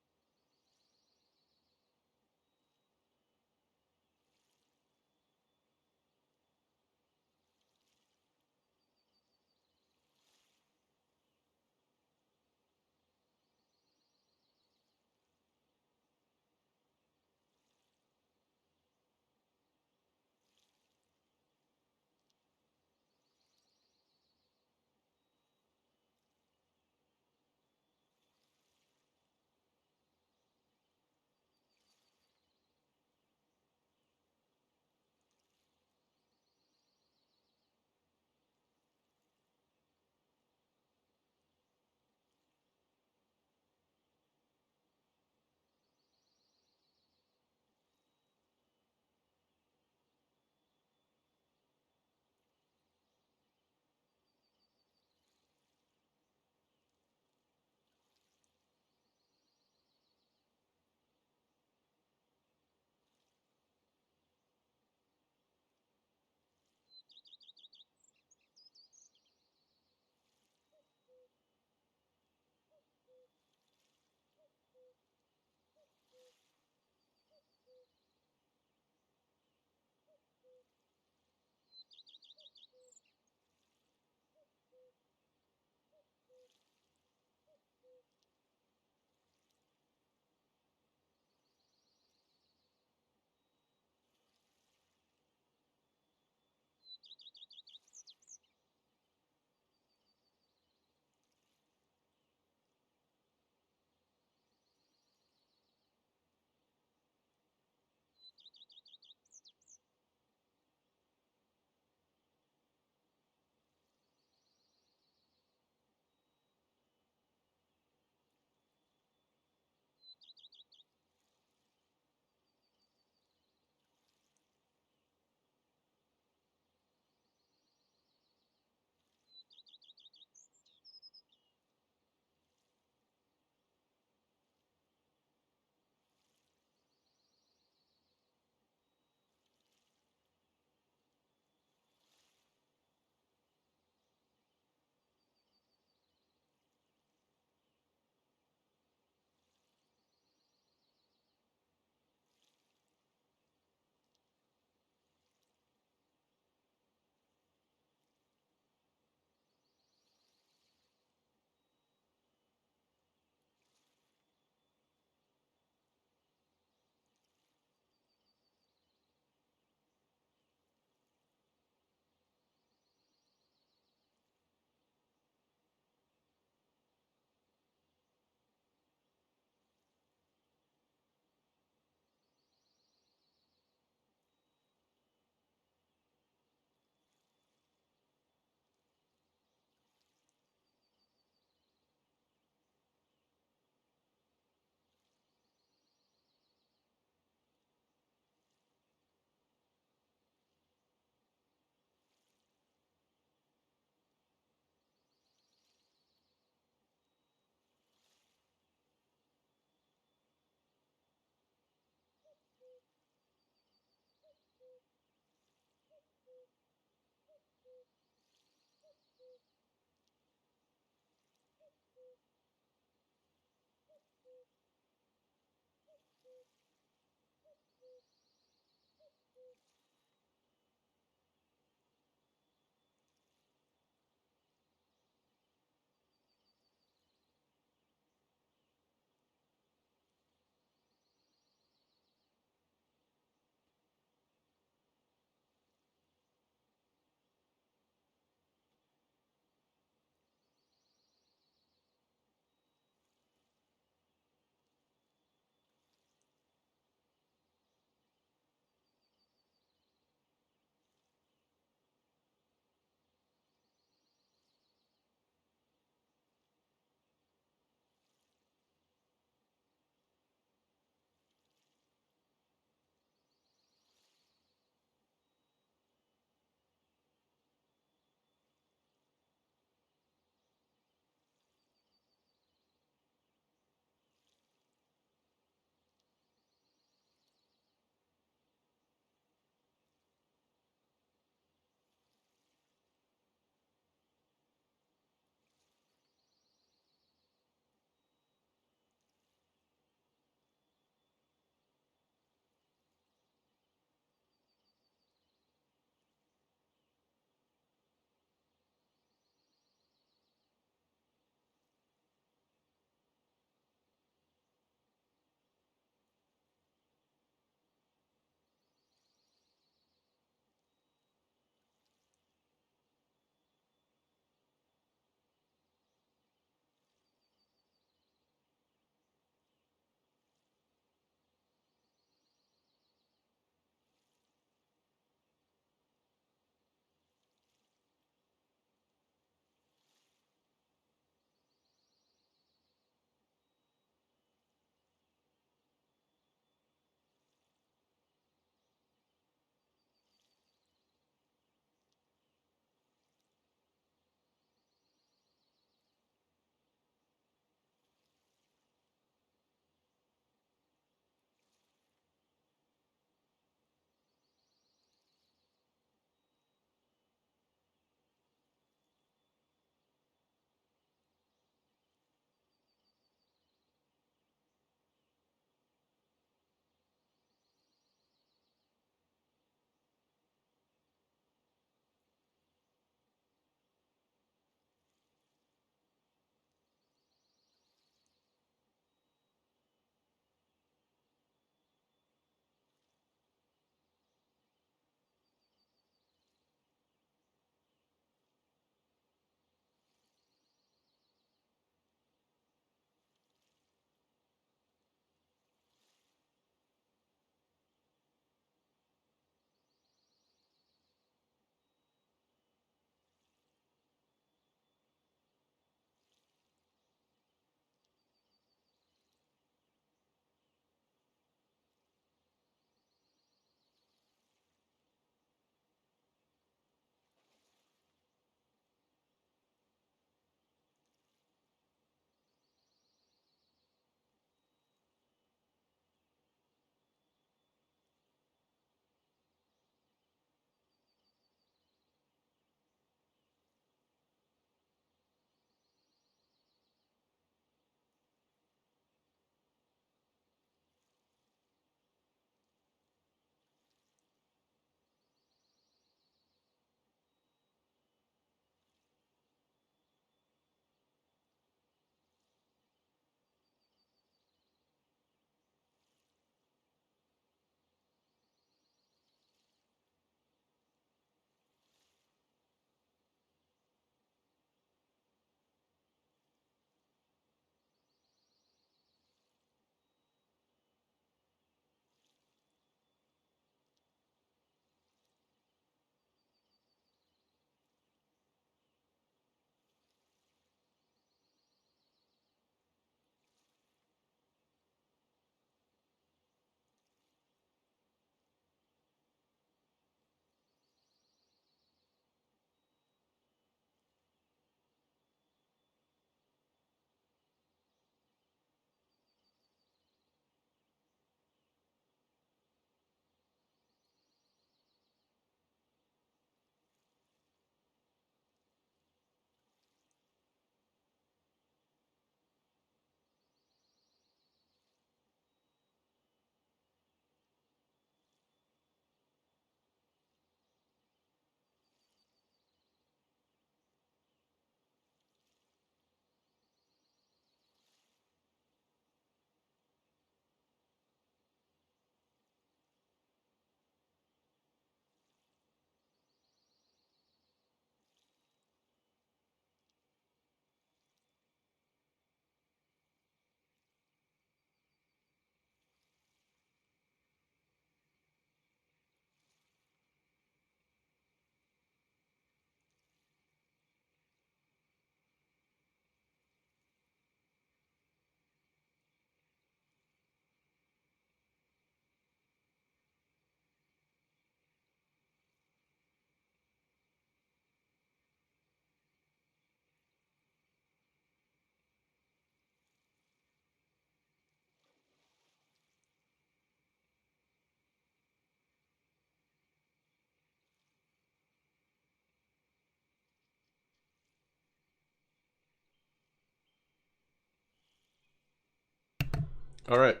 All right.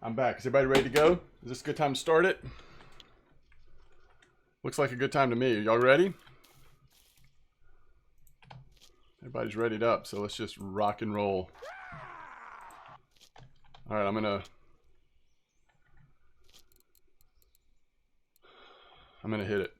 I'm back. Is everybody ready to go? Is this a good time to start it? Looks like a good time to me. Are y'all ready? Everybody's readied up, so let's just rock and roll. All right, I'm gonna hit it.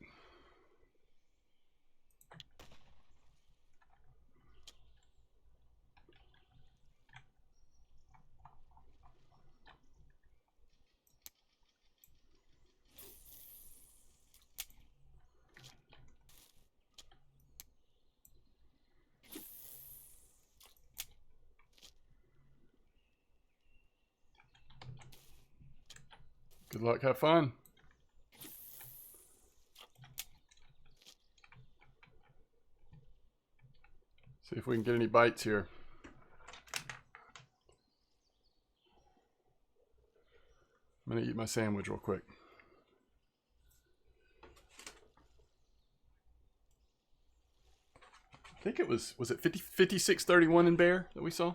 Good luck, have fun. See if we can get any bites here. I'm gonna eat my sandwich real quick. I think it was it 56-31 in bear that we saw?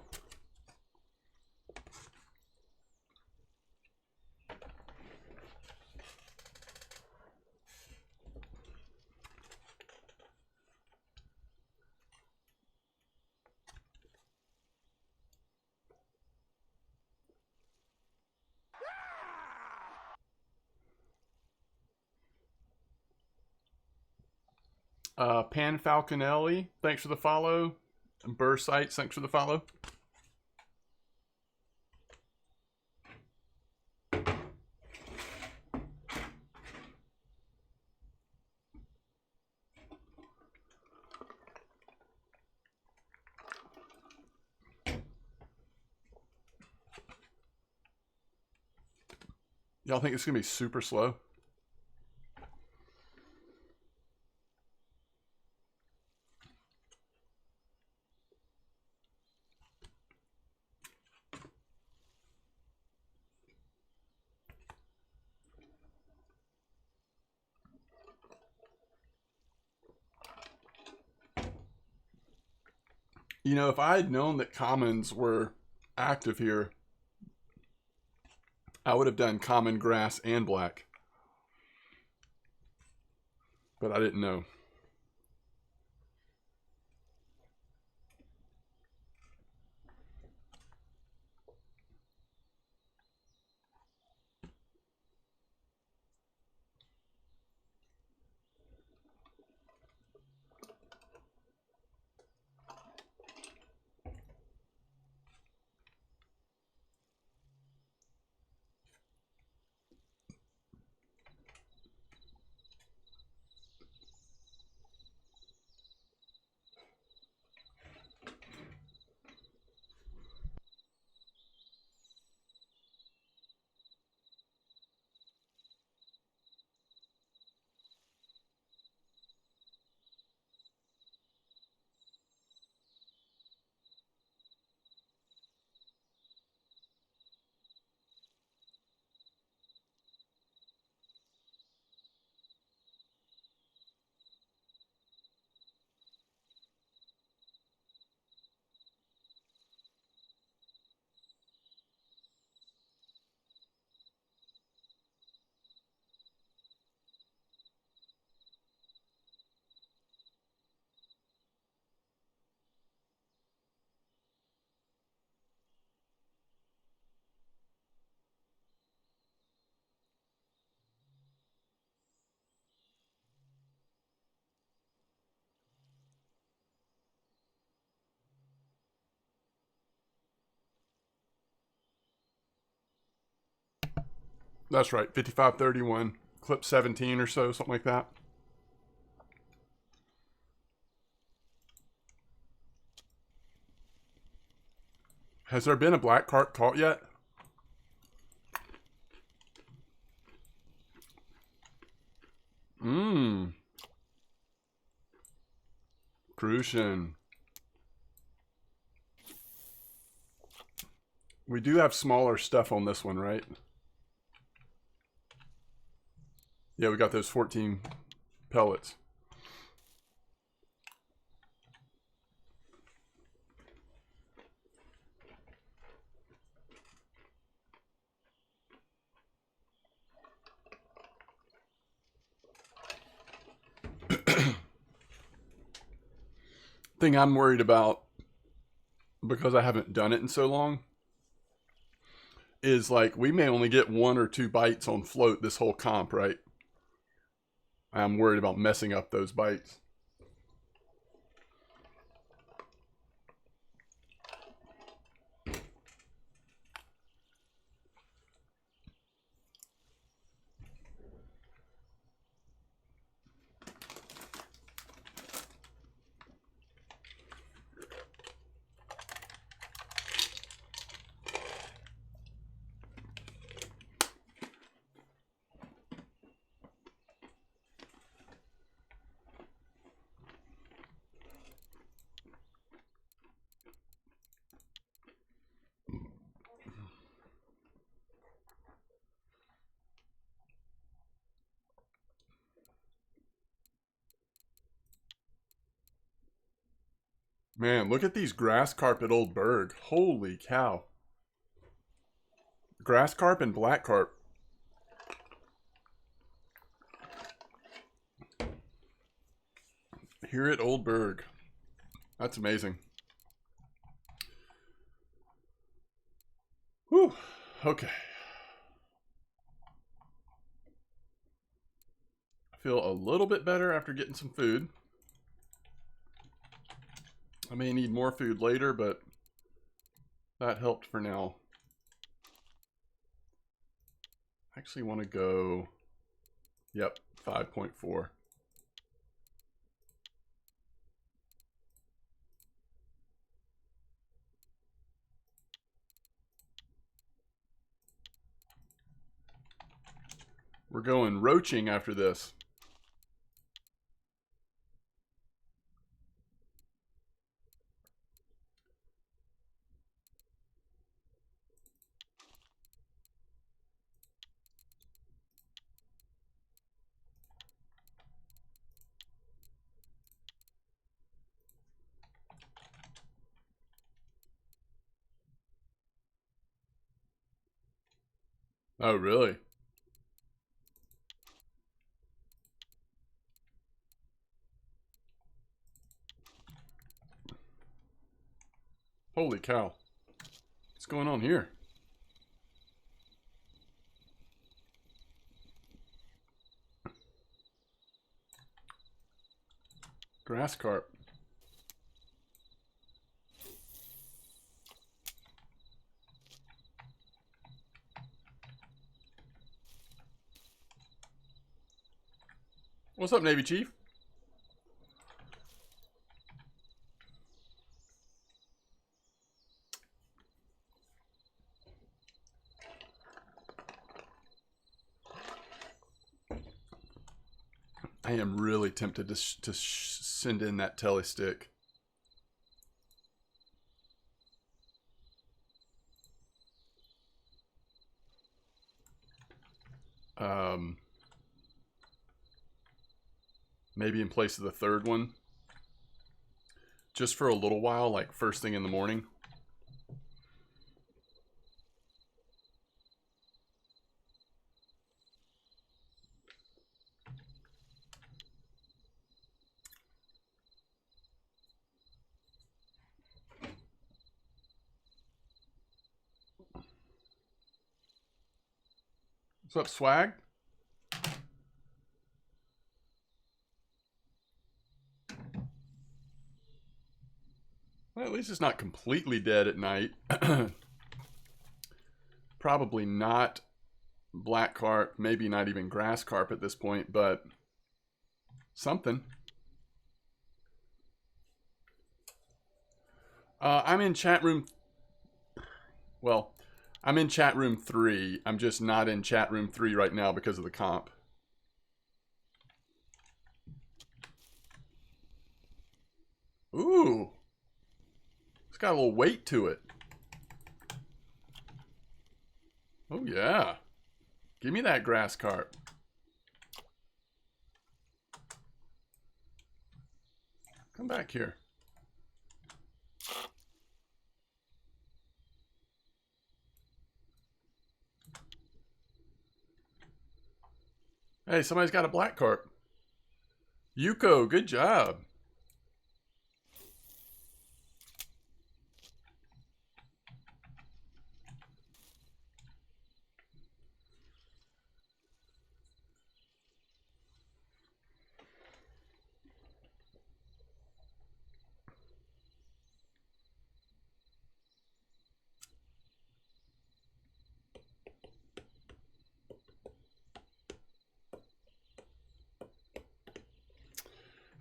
Pan Falconelli, thanks for the follow. And Burr Sites, thanks for the follow. Y'all think it's gonna be super slow? You know, if I had known that commons were active here, I would have done common, grass, and black. But I didn't know. That's right, 55-31. Clip 17 or so, something like that. Has there been a black carp caught yet? Crucian. We do have smaller stuff on this one, right? Yeah, we got those 14 pellets. thing I'm worried about, because I haven't done it in so long, is like we may only get 1 or 2 bites on float this whole comp, right? I'm worried about messing up those bites. Man, look at these grass carp at Oldberg. Holy cow. Grass carp and black carp. Here at Oldberg. That's amazing. Whew. Okay. I feel a little bit better after getting some food. I may need more food later, but that helped for now. I actually want to go, yep, 5.4. We're going roaching after this. Oh, really? Holy cow. What's going on here? Grass carp. What's up, Navy Chief? I am really tempted to send in that telly stick. Maybe in place of the third one. Just for a little while, like first thing in the morning. What's up, Swag? Well, at least it's not completely dead at night. Probably not black carp, maybe not even grass carp at this point, but something. I'm in chat room. Well, I'm in chat room 3. I'm just not in chat room 3 right now because of the comp. Ooh. It's got a little weight to it. Oh, yeah. Give me that grass carp. Come back here. Hey, somebody's got a black carp. Yuko, good job.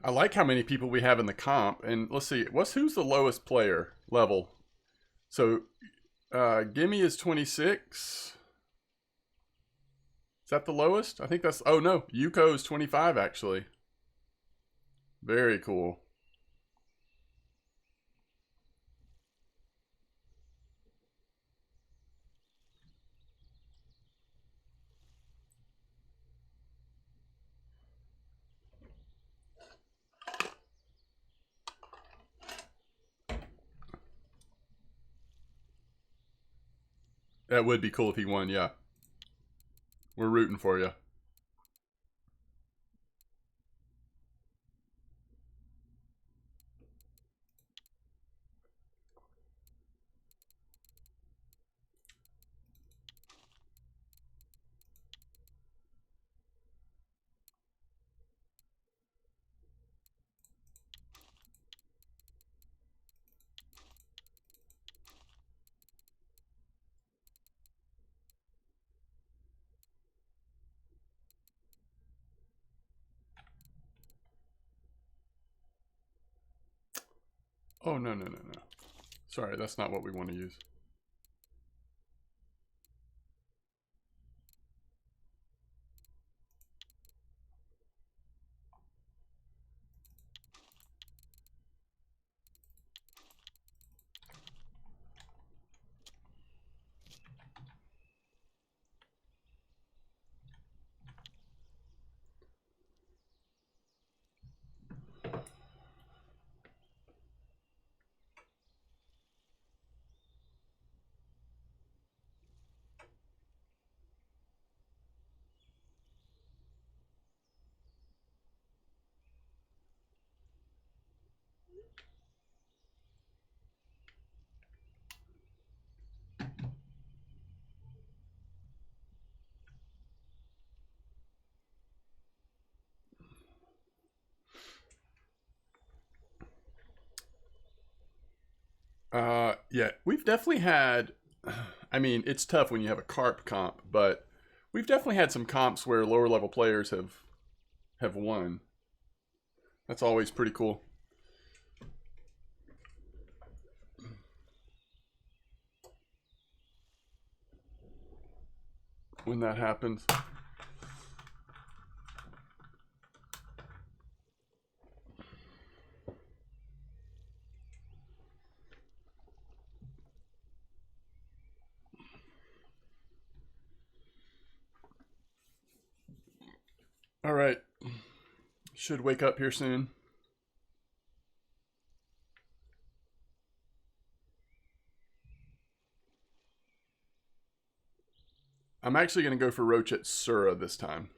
I like how many people we have in the comp. And let's see, who's the lowest player level? So, Gimme is 26. Is that the lowest? I think that's, oh no, Yuko is 25 actually. Very cool. That would be cool if he won, yeah. We're rooting for you. Oh, no, no, no, no. Sorry, that's not what we want to use. Yeah, we've definitely had, I mean, it's tough when you have a carp comp, but we've definitely had some comps where lower level players have won. That's always pretty cool. When that happens. All right. Should wake up here soon. I'm actually going to go for Roach at Sura this time.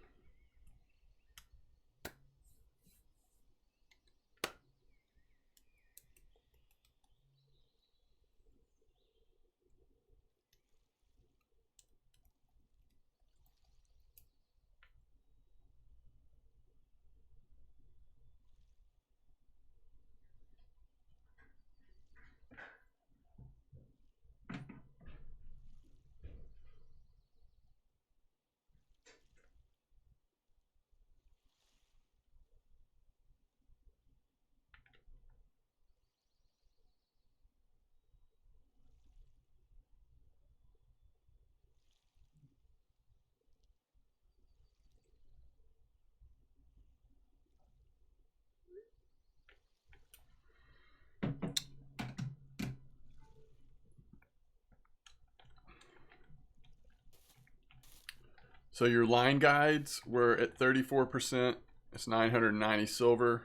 So your line guides were at 34%. It's 990 silver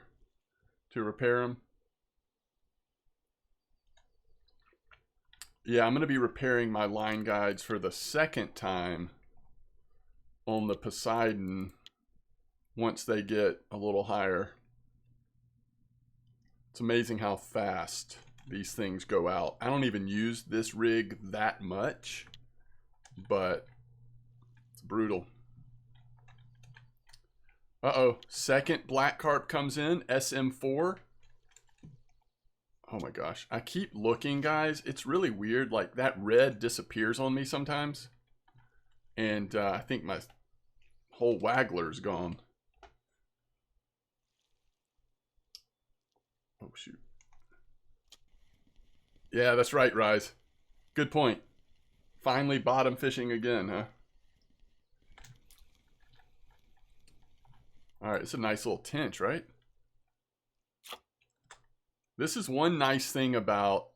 to repair them. Yeah, I'm going to be repairing my line guides for the second time on the Poseidon once they get a little higher. It's amazing how fast these things go out. I don't even use this rig that much, but brutal. Uh-oh. Second black carp comes in. SM4. Oh my gosh. I keep looking, guys. It's really weird. Like, that red disappears on me sometimes. And I think my whole waggler's gone. Oh, shoot. Yeah, that's right, Rise. Good point. Finally bottom fishing again, huh? All right, it's a nice little tench, right? This is one nice thing about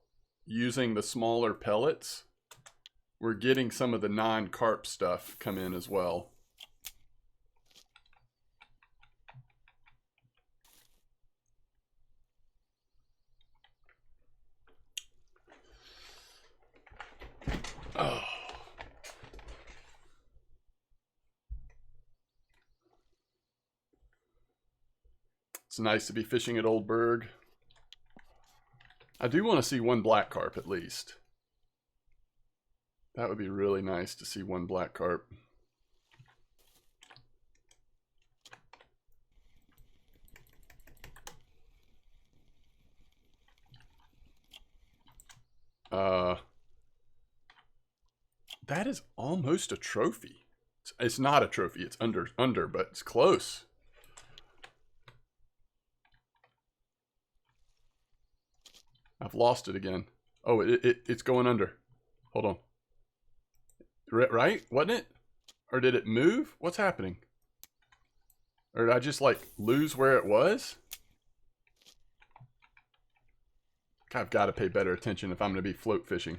using the smaller pellets. We're getting some of the non-carp stuff come in as well. Oh. It's nice to be fishing at Oldberg. I do want to see one black carp at least. That would be really nice to see one black carp. That is almost a trophy. It's not a trophy. It's under, but it's close. I've lost it again. Oh, it's going under. Hold on. Right? Wasn't it? Or did it move? What's happening? Or did I just like lose where it was? I've got to pay better attention if I'm going to be float fishing.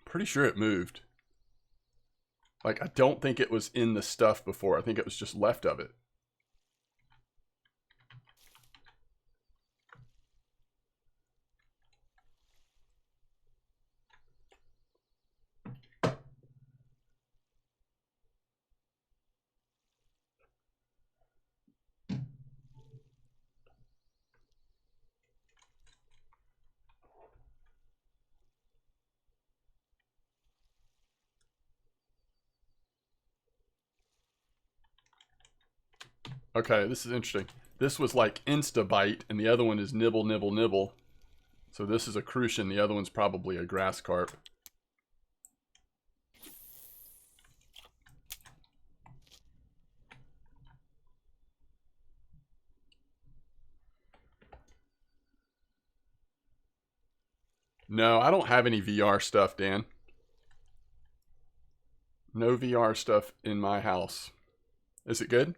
Pretty sure it moved. Like, I don't think it was in the stuff before. I think it was just left of it. Okay, this is interesting. This was like insta-bite, and the other one is nibble, nibble, nibble. So this is a crucian. The other one's probably a grass carp. No, I don't have any VR stuff, Dan. No VR stuff in my house. Is it good?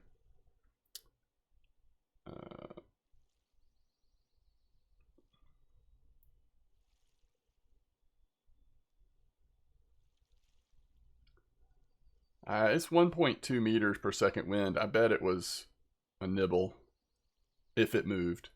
It's 1.2 meters per second wind. I bet it was a nibble if it moved.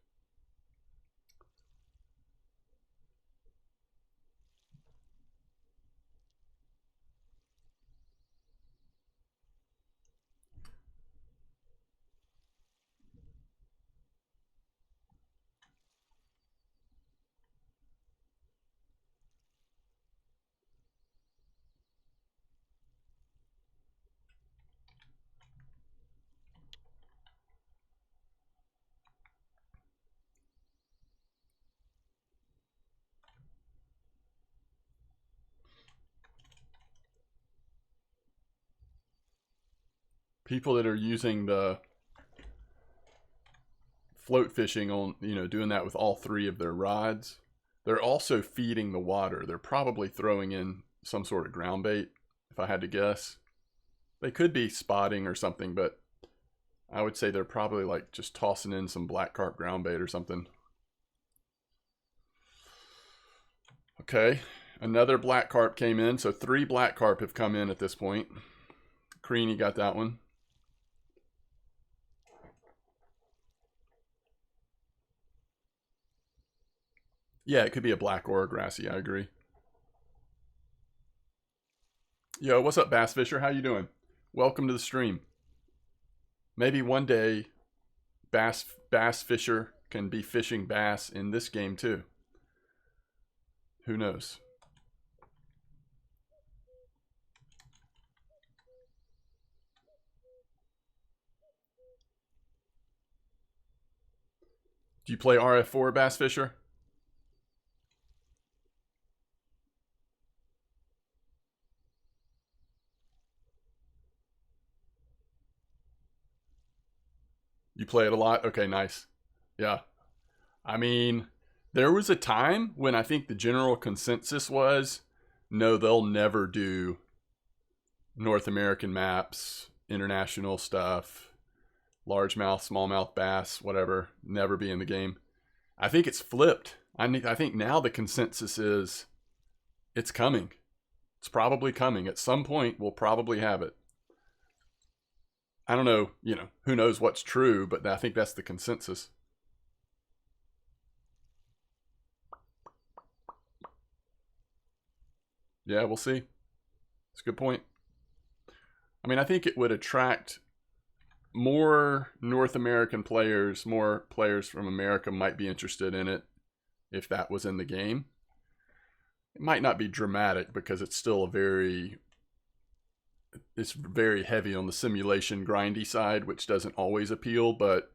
People that are using the float fishing on, doing that with all three of their rods, they're also feeding the water. They're probably throwing in some sort of ground bait, if I had to guess. They could be spotting or something, but I would say they're probably like just tossing in some black carp ground bait or something. Okay, another black carp came in. So 3 black carp have come in at this point. Creany got that one. Yeah, it could be a black or a grassy. I agree. Yo, what's up, Bass Fisher? How you doing? Welcome to the stream. Maybe one day Bass Fisher can be fishing bass in this game too. Who knows? Do you play RF4, Bass Fisher? You play it a lot? Okay, nice. Yeah. I mean, there was a time when I think the general consensus was no, they'll never do North American maps, international stuff, largemouth, smallmouth bass, whatever, never be in the game. I think it's flipped. I think now the consensus is it's coming. It's probably coming. At some point, we'll probably have it. I don't know, who knows what's true, but I think that's the consensus. Yeah, we'll see. It's a good point. I mean, I think it would attract more North American players, more players from America might be interested in it if that was in the game. It might not be dramatic because it's still it's very heavy on the simulation grindy side, which doesn't always appeal, but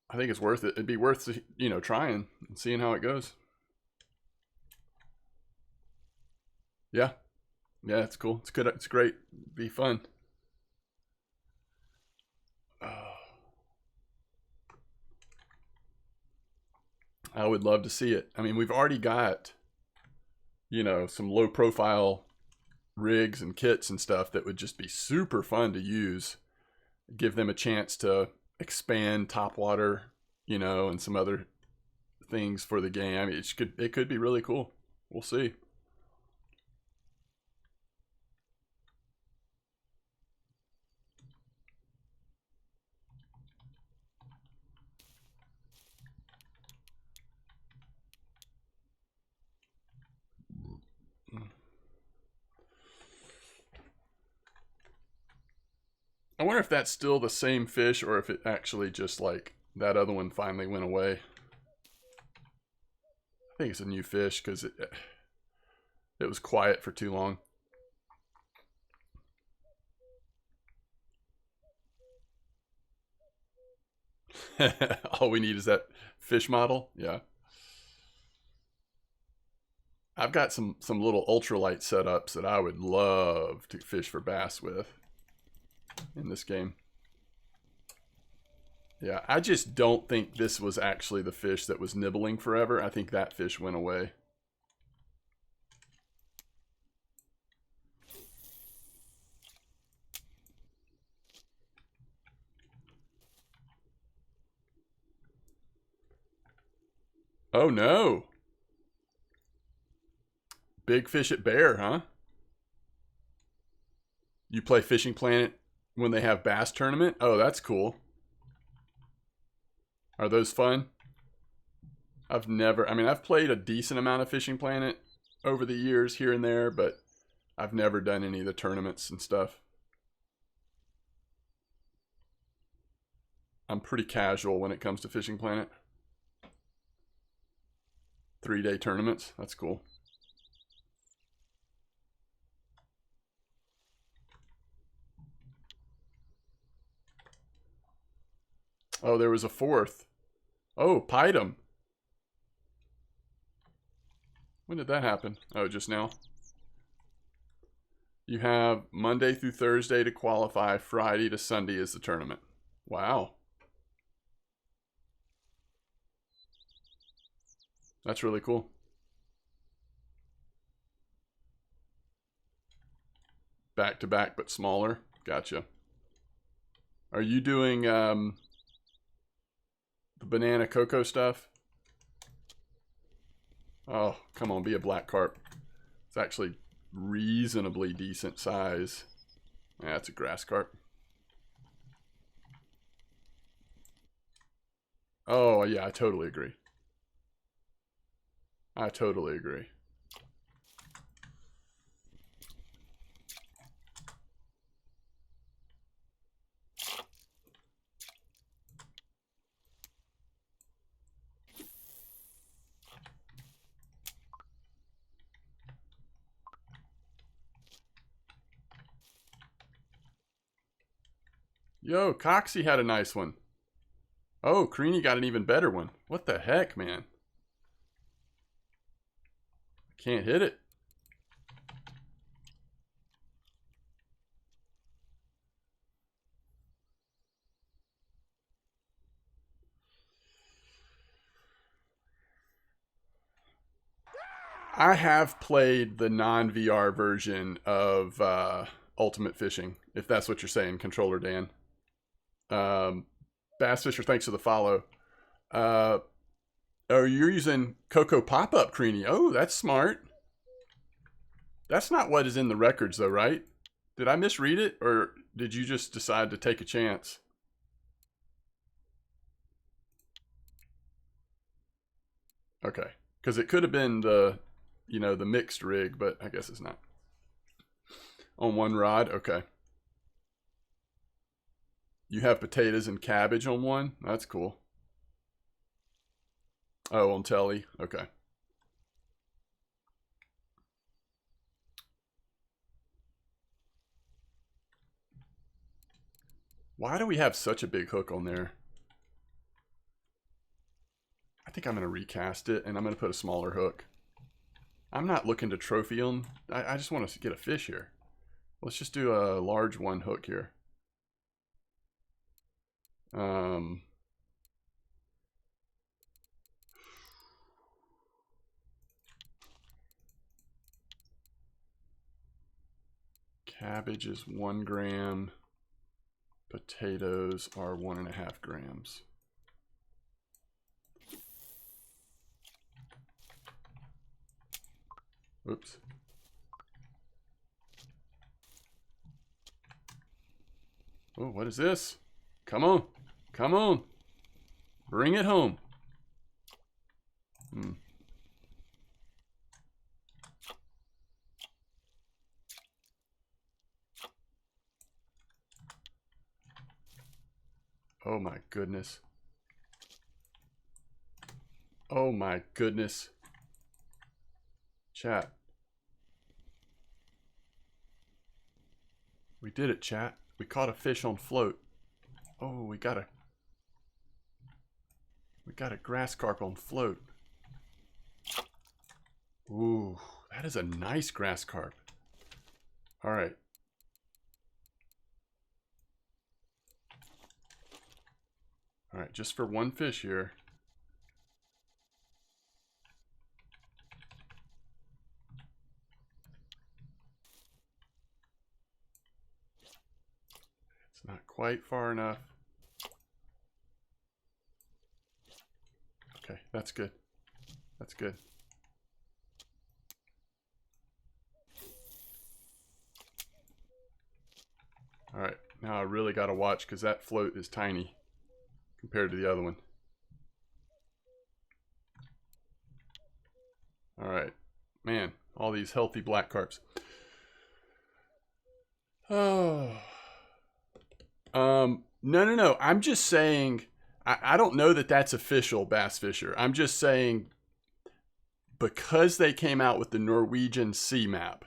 I think it's worth it. It'd be worth, trying and seeing how it goes. Yeah. Yeah, it's cool. It's good. It's great. Be fun. I would love to see it. I mean, we've already got, some low profile rigs and kits and stuff that would just be super fun to use. Give them a chance to expand topwater, and some other things for the game. I mean, it could be really cool. We'll see. I wonder if that's still the same fish or if it actually just like that other one finally went away. I think it's a new fish because it was quiet for too long. All we need is that fish model. Yeah. I've got some little ultralight setups that I would love to fish for bass with in this game. Yeah, I just don't think this was actually the fish that was nibbling forever. I think that fish went away. Oh no. Big fish at Bear, huh? You play Fishing Planet when they have bass tournament? Oh, that's cool. Are those fun? I've played a decent amount of Fishing Planet over the years here and there, but I've never done any of the tournaments and stuff. I'm pretty casual when it comes to Fishing Planet. 3-day tournaments. That's cool. Oh, there was a fourth. Oh, pied him. When did that happen? Oh, just now. You have Monday through Thursday to qualify. Friday to Sunday is the tournament. Wow. That's really cool. Back to back, but smaller. Gotcha. Are you doing the banana cocoa stuff? Oh, come on, be a black carp. It's actually reasonably decent size. Yeah, it's a grass carp. Oh, yeah, I totally agree. I totally agree. Yo, Coxie had a nice one. Oh, Creany got an even better one. What the heck, man? Can't hit it. I have played the non-VR version of Ultimate Fishing, if that's what you're saying, Controller Dan. Bass Fisher, thanks for the follow. Oh, you're using Coco Pop-Up, Creanie. Oh, that's smart. That's not what is in the records, though, right? Did I misread it, or did you just decide to take a chance? Okay, because it could have been the, the mixed rig, but I guess it's not. On one rod, okay. You have potatoes and cabbage on one? That's cool. Oh, on telly, okay. Why do we have such a big hook on there? I think I'm going to recast it, and I'm going to put a smaller hook. I'm not looking to trophy them. I just want to get a fish here. Let's just do a large one hook here. Cabbage is 1 gram. Potatoes are 1.5 grams. Oops. Oh, what is this? Come on. Come on. Bring it home. Oh my goodness. Oh my goodness. Chat. We did it, chat. We caught a fish on float. Oh, we got a grass carp on float. Ooh, that is a nice grass carp. All right. All right, just for one fish here. It's not quite far enough. Okay, that's good. That's good. All right, now I really got to watch because that float is tiny compared to the other one. All right, man, all these healthy black carps. Oh, no. I'm just saying, I don't know that that's official, Bass Fisher. I'm just saying because they came out with the Norwegian sea map,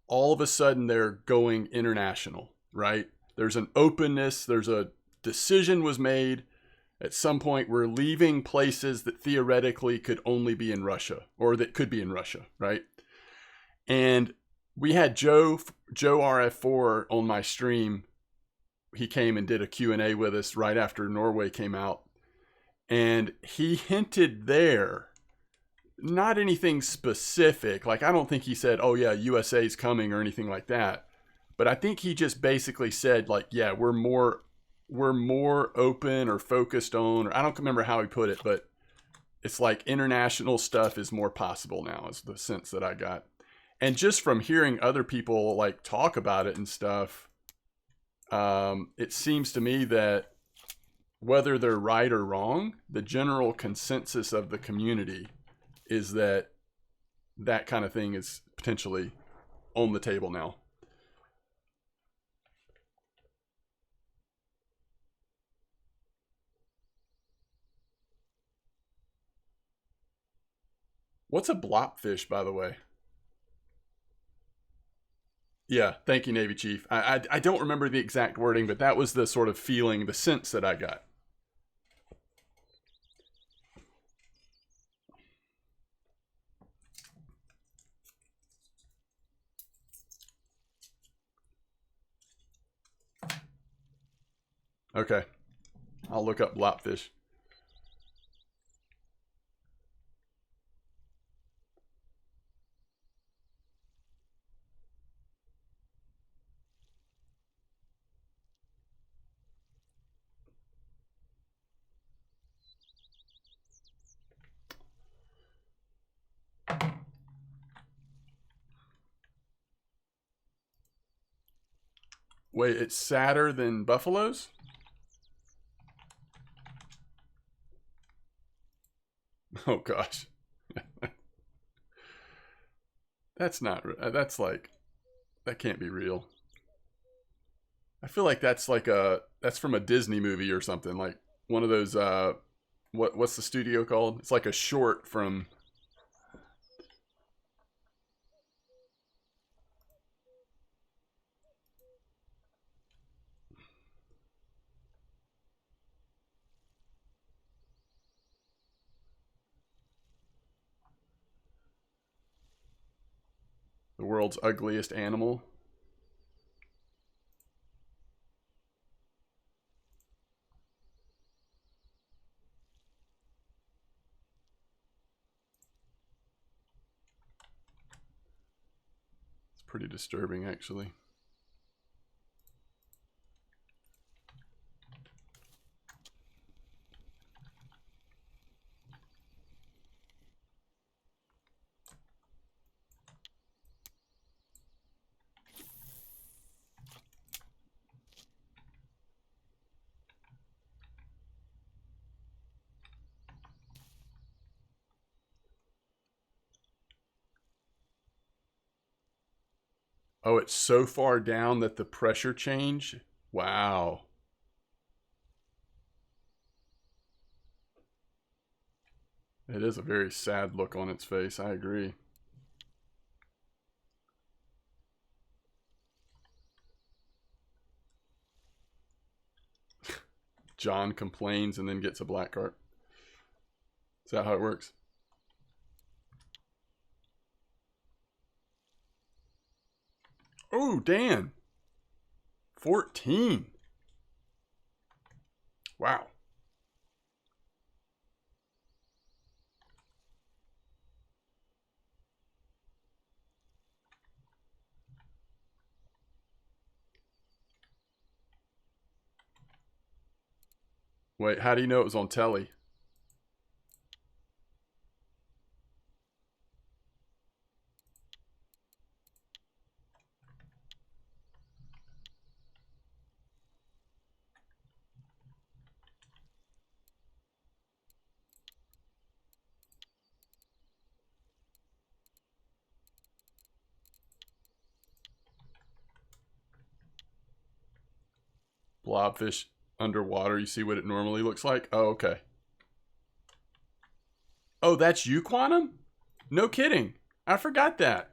all of a sudden they're going international, right? There's an openness, there's a decision was made. At some point, we're leaving places that theoretically could only be in Russia, or that could be in Russia, right? And we had Joe RF4 on my stream. He came and did a Q&A with us right after Norway came out. And he hinted there, not anything specific. Like, I don't think he said, oh yeah, USA's coming or anything like that. But I think he just basically said, like, yeah, we're more open or focused on, or I don't remember how he put it, but it's like international stuff is more possible now, is the sense that I got. And just from hearing other people like talk about it and stuff, it seems to me that whether they're right or wrong, the general consensus of the community is that that kind of thing is potentially on the table now. What's a blopfish, by the way? Yeah, thank you, Navy Chief. I don't remember the exact wording, but that was the sort of feeling, the sense that I got. Okay, I'll look up blopfish. Wait, it's sadder than buffaloes? Oh gosh. That's not, that's like, that can't be real. I feel like that's like that's from a Disney movie or something. Like one of those, what's the studio called? It's like a short from, the world's ugliest animal. It's pretty disturbing, actually. Oh, it's so far down that the pressure change? Wow. It is a very sad look on its face. I agree. John complains and then gets a black card. Is that how it works? Oh, Dan. 14. Wow. Wait, how do you know it was on telly? Blobfish underwater. You see what it normally looks like? Oh, okay. Oh, that's you, Quantum? No kidding. I forgot that.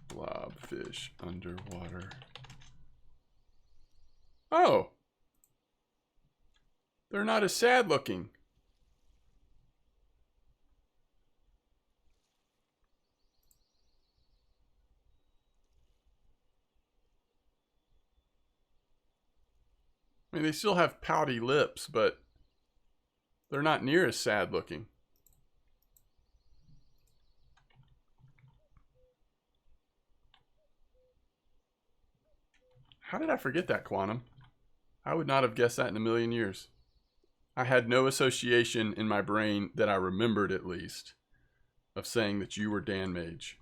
Blobfish underwater. Oh. They're not as sad looking. I mean, they still have pouty lips, but they're not near as sad looking. How did I forget that, Quantum? I would not have guessed that in a million years. I had no association in my brain that I remembered, at least, of saying that you were Dan Mage.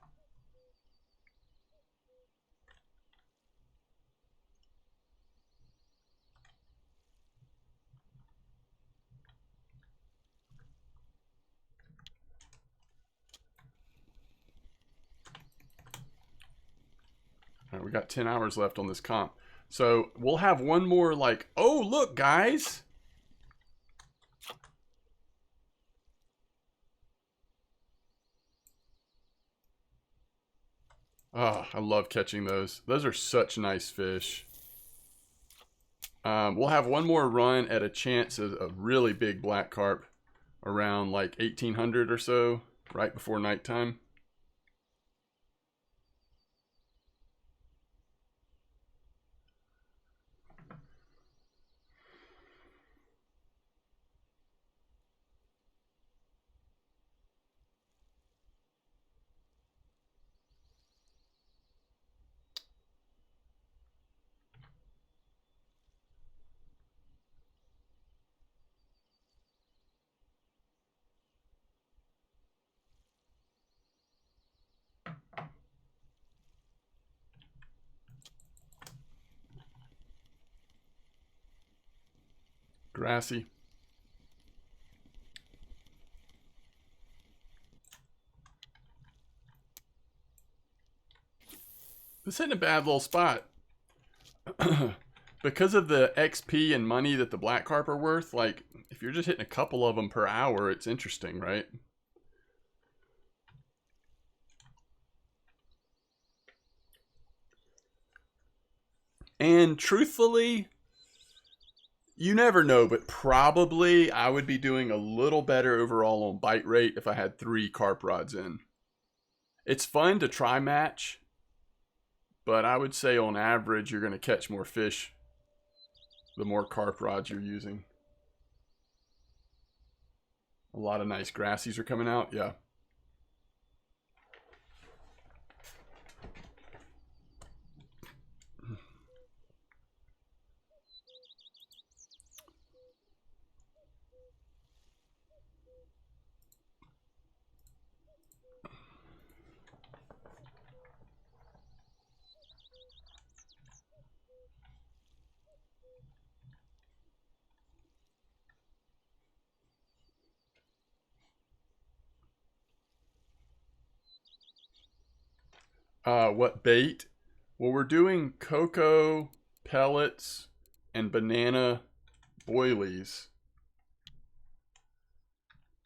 All right, we got 10 hours left on this comp. So we'll have one more like, oh, look, guys. Oh, I love catching those. Those are such nice fish. We'll have one more run at a chance of a really big black carp around like 1800 or so, right before nighttime. grassy. This isn't a bad little spot. Because of the XP and money that the black carp are worth, like, if you're just hitting a couple of them per hour, it's interesting, right? And truthfully, you never know, but probably I would be doing a little better overall on bite rate if I had 3 carp rods in. It's fun to try match, but I would say on average you're going to catch more fish the more carp rods you're using. A lot of nice grassies are coming out, yeah. What bait? Well, we're doing cocoa pellets and banana boilies.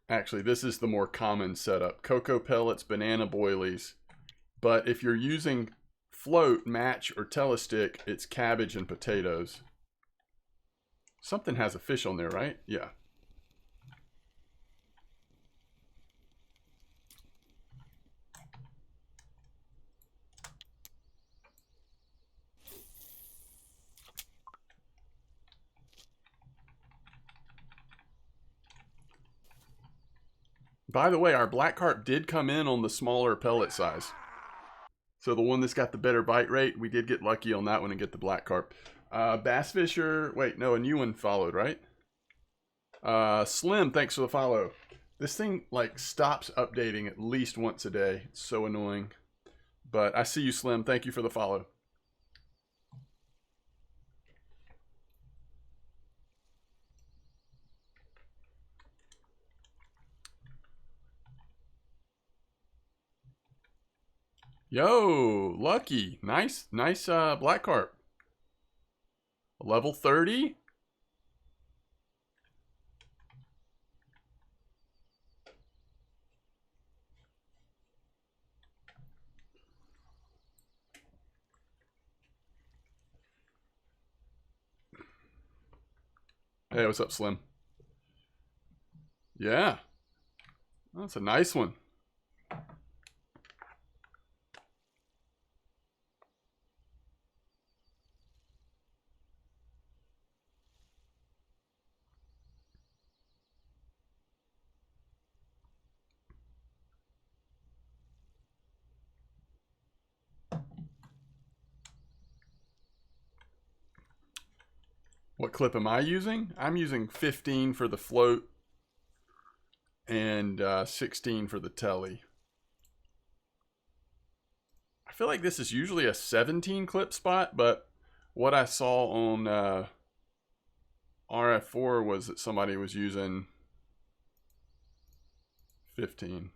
Actually, this is the more common setup. Cocoa pellets, banana boilies. But if you're using float, match, or telestick, it's cabbage and potatoes. Something has a fish on there, right? Yeah. By the way, our black carp did come in on the smaller pellet size. So the one that's got the better bite rate, we did get lucky on that one and get the black carp. Bass Fisher, wait, no, a new one followed, right? Slim, thanks for the follow. This thing like stops updating at least once a day. It's so annoying. But I see you, Slim. Thank you for the follow. Yo, Lucky. Nice black carp. Level 30. Hey, what's up, Slim? Yeah. That's a nice one. What clip am I using? I'm using 15 for the float and 16 for the telly. I feel like this is usually a 17 clip spot, but what I saw on RF4 was that somebody was using 15.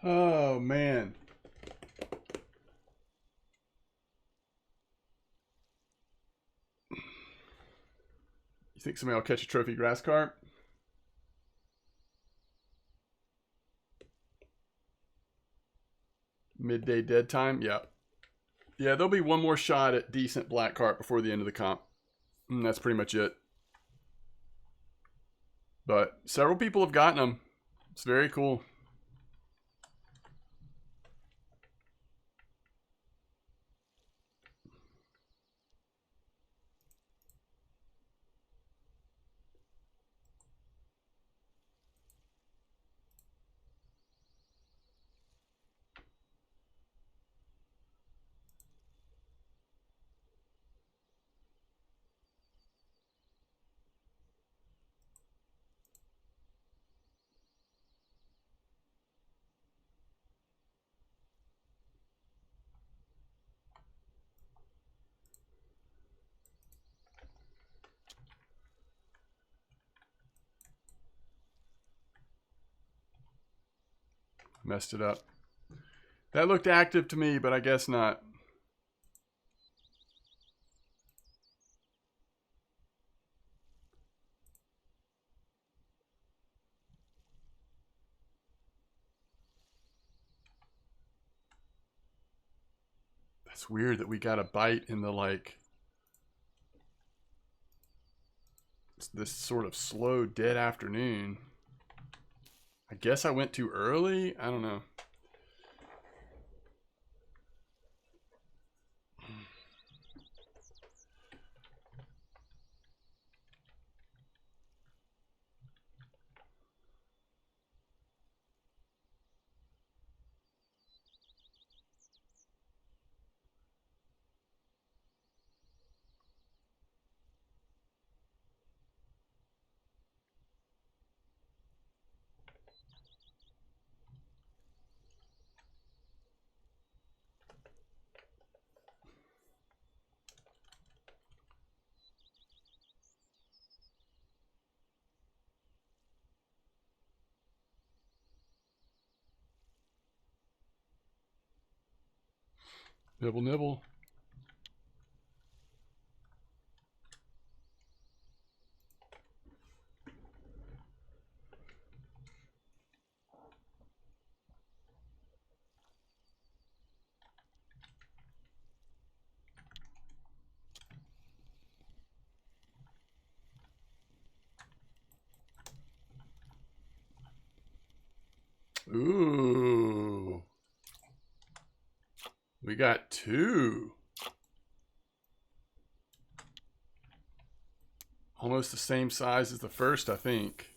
Oh, man. You think somebody will catch a trophy grass carp? Midday dead time? Yeah. Yeah, there'll be one more shot at decent black carp before the end of the comp. And that's pretty much it. But several people have gotten them. It's very cool. Messed it up. That looked active to me, but I guess not. That's weird that we got a bite in the, like, this sort of slow, dead afternoon. I guess I went too early? I don't know. Nibble, nibble. Ooh. We got two. Almost the same size as the first, I think.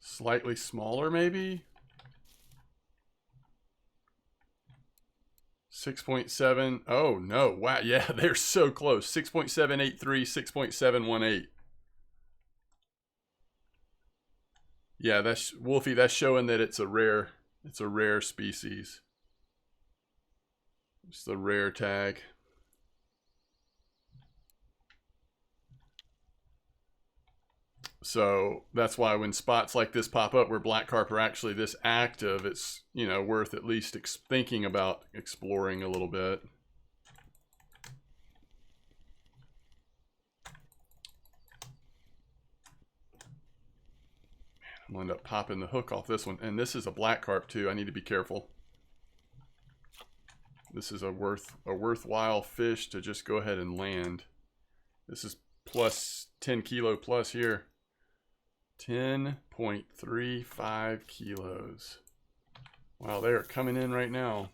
Slightly smaller, maybe? 6.7. Oh, no. Wow. Yeah, they're so close. 6.783, 6.718. Yeah, that's Wolfie, that's showing that it's a rare species. It's the rare tag. So that's why when spots like this pop up where black carp are actually this active, it's, you know, worth at least thinking about exploring a little bit. Man, I'm gonna end up popping the hook off this one. And this is a black carp too. I need to be careful. This is a worthwhile fish to just go ahead and land. This is plus 10 kilo plus here. 10.35 kilos. Wow, they're coming in right now.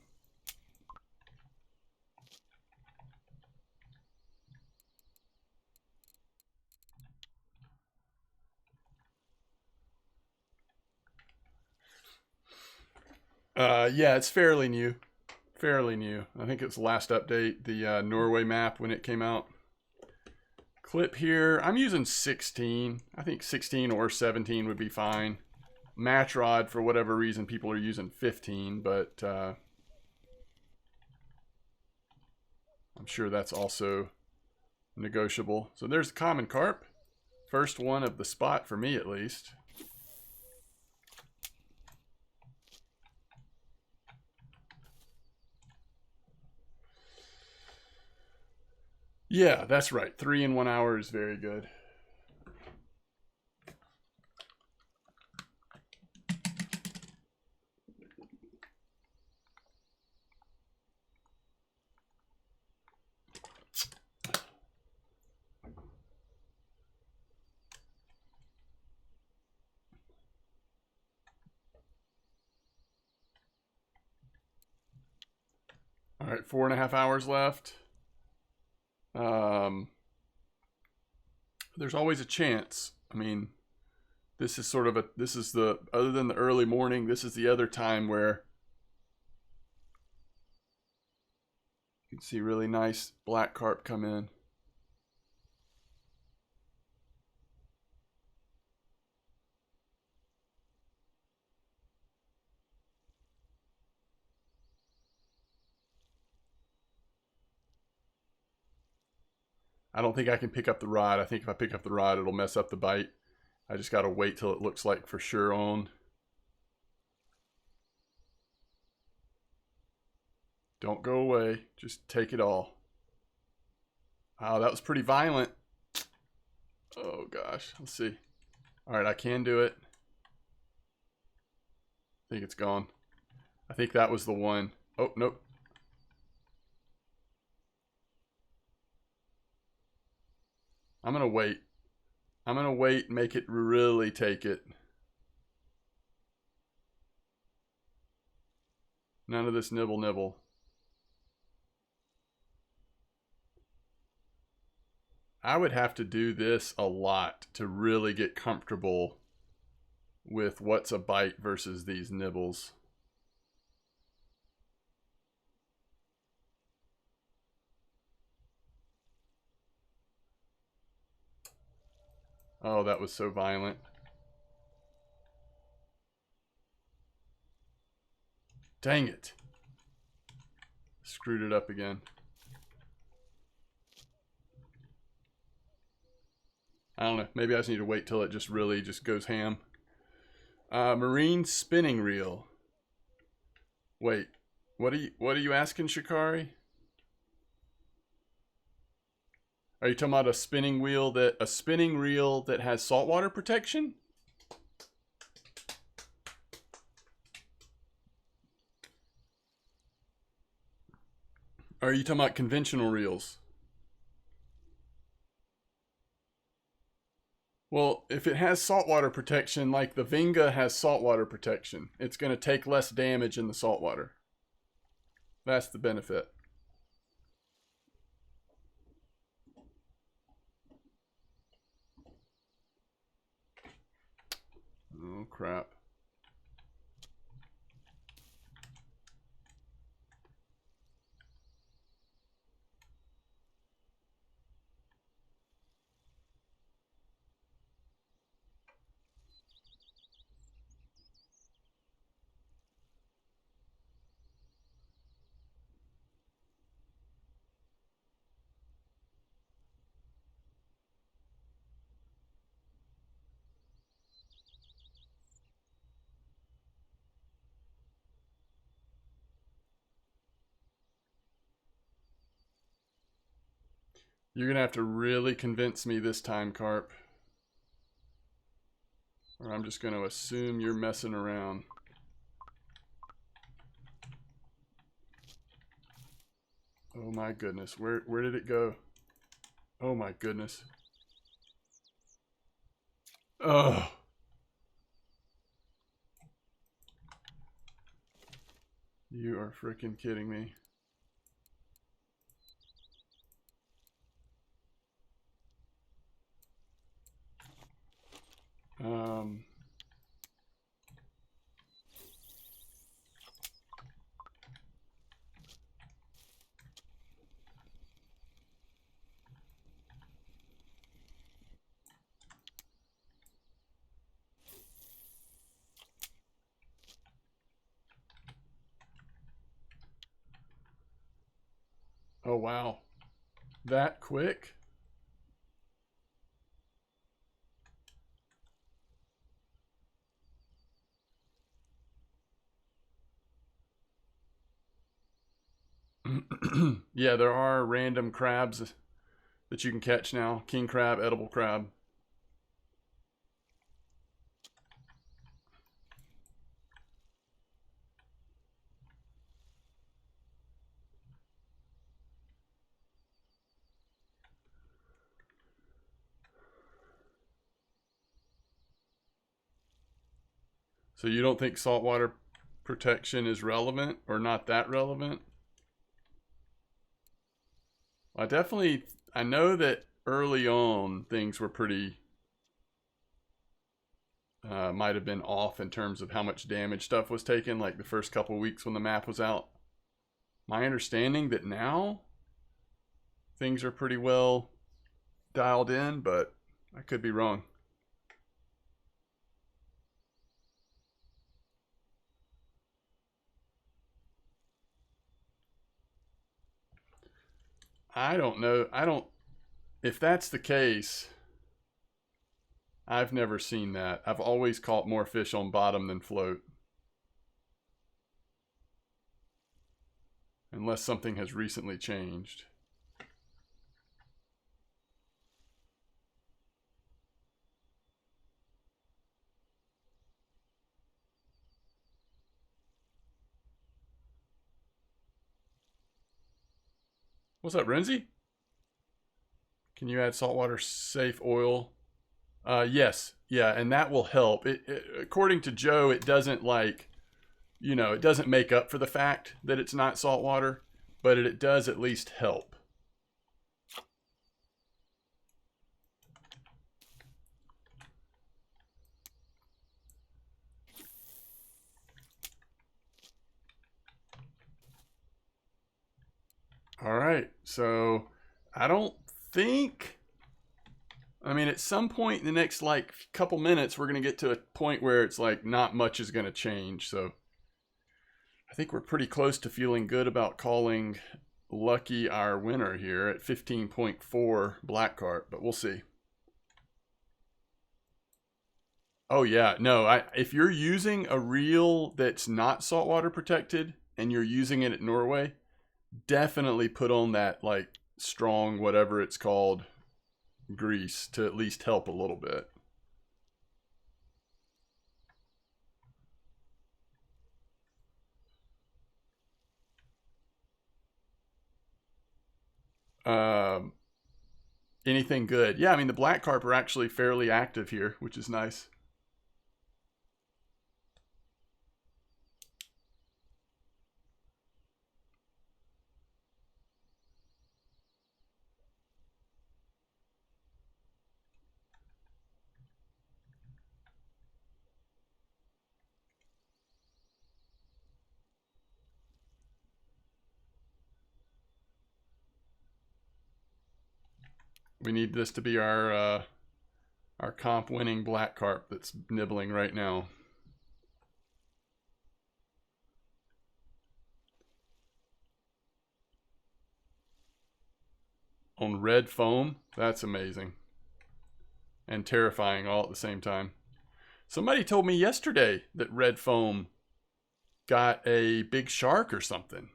Yeah, it's fairly new. Fairly new. I think it's the last update, the Norway map when it came out. Clip here, I'm using 16. I think 16 or 17 would be fine. Match rod, for whatever reason, people are using 15, but I'm sure that's also negotiable. So there's the common carp. First one of the spot for me, at least. Yeah, that's right. 3 in 1 hour is very good. All right, 4.5 hours left. There's always a chance. I mean, this is sort of this is the, other than the early morning, this is the other time where you can see really nice black carp come in. I don't think I can pick up the rod. I think if I pick up the rod, it'll mess up the bite. I just got to wait till it looks like for sure on. Don't go away. Just take it all. Wow, that was pretty violent. Oh gosh, let's see. All right, I can do it. I think it's gone. I think that was the one. Oh, nope. I'm gonna wait. I'm gonna wait, make it really take it. None of this nibble nibble. I would have to do this a lot to really get comfortable with what's a bite versus these nibbles. Oh, that was so violent. Dang it. Screwed it up again. I don't know. Maybe I just need to wait till it just really just goes ham. Marine spinning reel. Wait, what are you asking, Shikari? Are you talking about a spinning reel that has saltwater protection? Or are you talking about conventional reels? Well, if it has saltwater protection, like the Vinga has saltwater protection, it's going to take less damage in the saltwater. That's the benefit. Oh, crap. You're going to have to really convince me this time, Carp. Or I'm just going to assume you're messing around. Oh my goodness. Where did it go? Oh my goodness. Oh. You are freaking kidding me. Oh wow. That quick? Yeah, there are random crabs that you can catch now. King crab, edible crab. So you don't think saltwater protection is relevant or not that relevant? I know that early on things were pretty, might have been off in terms of how much damage stuff was taken, like the first couple weeks when the map was out. My understanding that now things are pretty well dialed in, but I could be wrong. I don't know. If that's the case, I've never seen that. I've always caught more fish on bottom than float. Unless something has recently changed. What's up, Renzi? Can you add saltwater safe oil? Yes. Yeah, and that will help. According to Joe, it doesn't it doesn't make up for the fact that it's not saltwater, but it does at least help. All right, so I don't think, I mean, at some point in the next like couple minutes, we're going to get to a point where it's like not much is going to change. So I think we're pretty close to feeling good about calling Lucky our winner here at 15.4 black carp, but we'll see. Oh yeah, no, if you're using a reel that's not saltwater protected and you're using it at Norway, definitely put on that like strong whatever it's called grease to at least help a little bit. Um, anything good? Yeah, I mean the black carp are actually fairly active here, which is nice. We need this to be our comp winning black carp that's nibbling right now. On red foam, that's amazing. And terrifying all at the same time. Somebody told me yesterday that red foam got a big shark or something.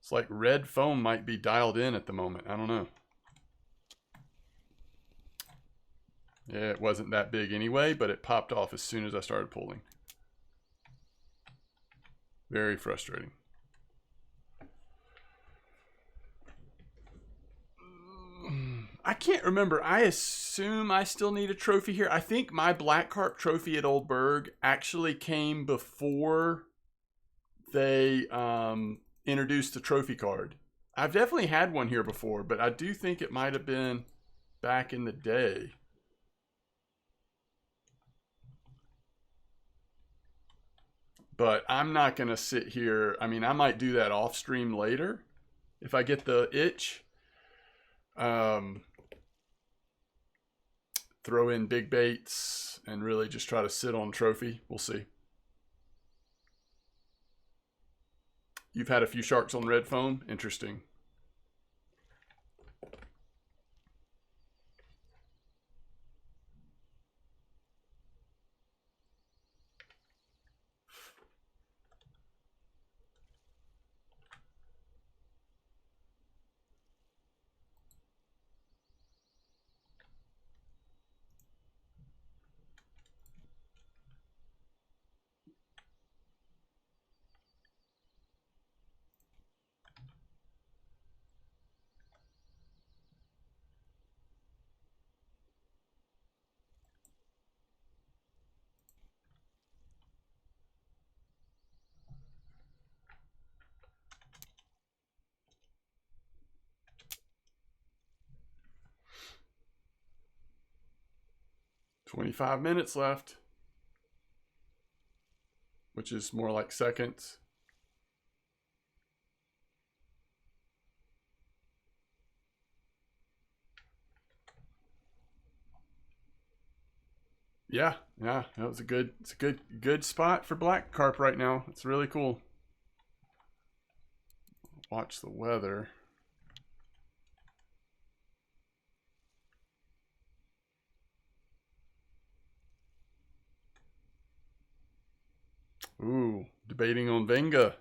It's like red foam might be dialed in at the moment. I don't know. Yeah, it wasn't that big anyway, but it popped off as soon as I started pulling. Very frustrating. I can't remember. I assume I still need a trophy here. I think my black carp trophy at Oldberg actually came before they introduced the trophy card. I've definitely had one here before, but I do think it might have been back in the day. But I'm not going to sit here. I mean, I might do that off stream later if I get the itch. Throw in big baits and really just try to sit on trophy. We'll see. You've had a few sharks on red foam? Interesting. 25 minutes left, which is more like seconds. Yeah, that was it's a good spot for black carp right now. It's really cool. Watch the weather. Ooh, debating on Venga.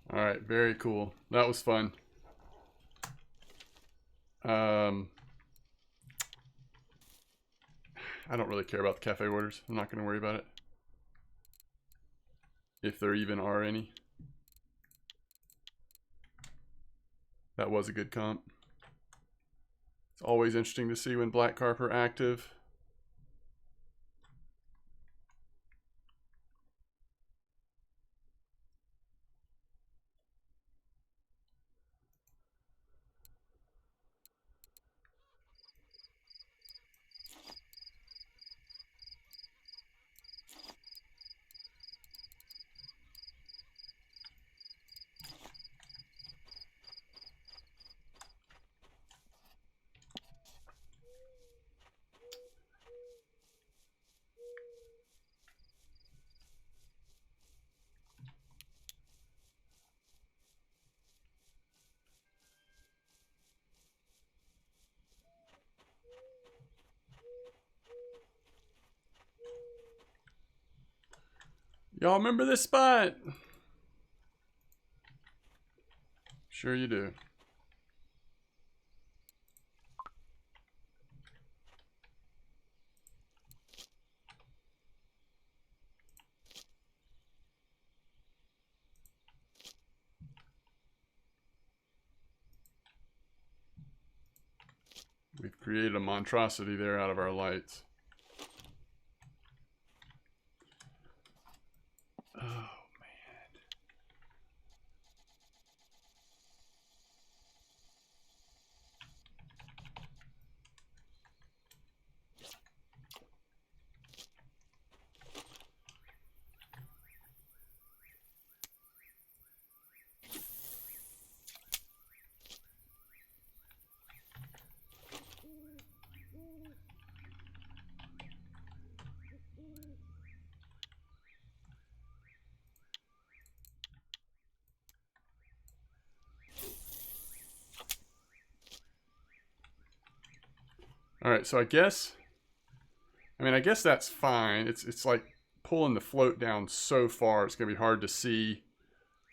All right, very cool. That was fun. I don't really care about the cafe orders. I'm not going to worry about it. If there even are any. That was a good comp. It's always interesting to see when black carp are active. Y'all remember this spot? Sure you do. We've created a monstrosity there out of our lights. Oh, man. All right, so I guess that's fine. It's like pulling the float down so far, it's gonna be hard to see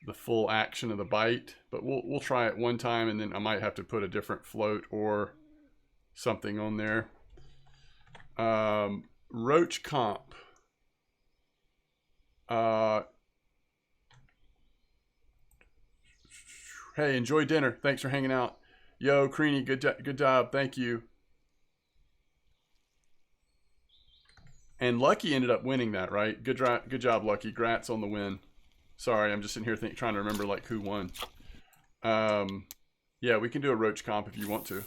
the full action of the bite. But we'll try it one time, and then I might have to put a different float or something on there. Roach comp. Hey, enjoy dinner. Thanks for hanging out. Yo, Creanie, good job. Thank you. And Lucky ended up winning that, right? Good job, Lucky. Grats on the win. Sorry, I'm just sitting here trying to remember like who won. Yeah, we can do a Roach comp if you want to.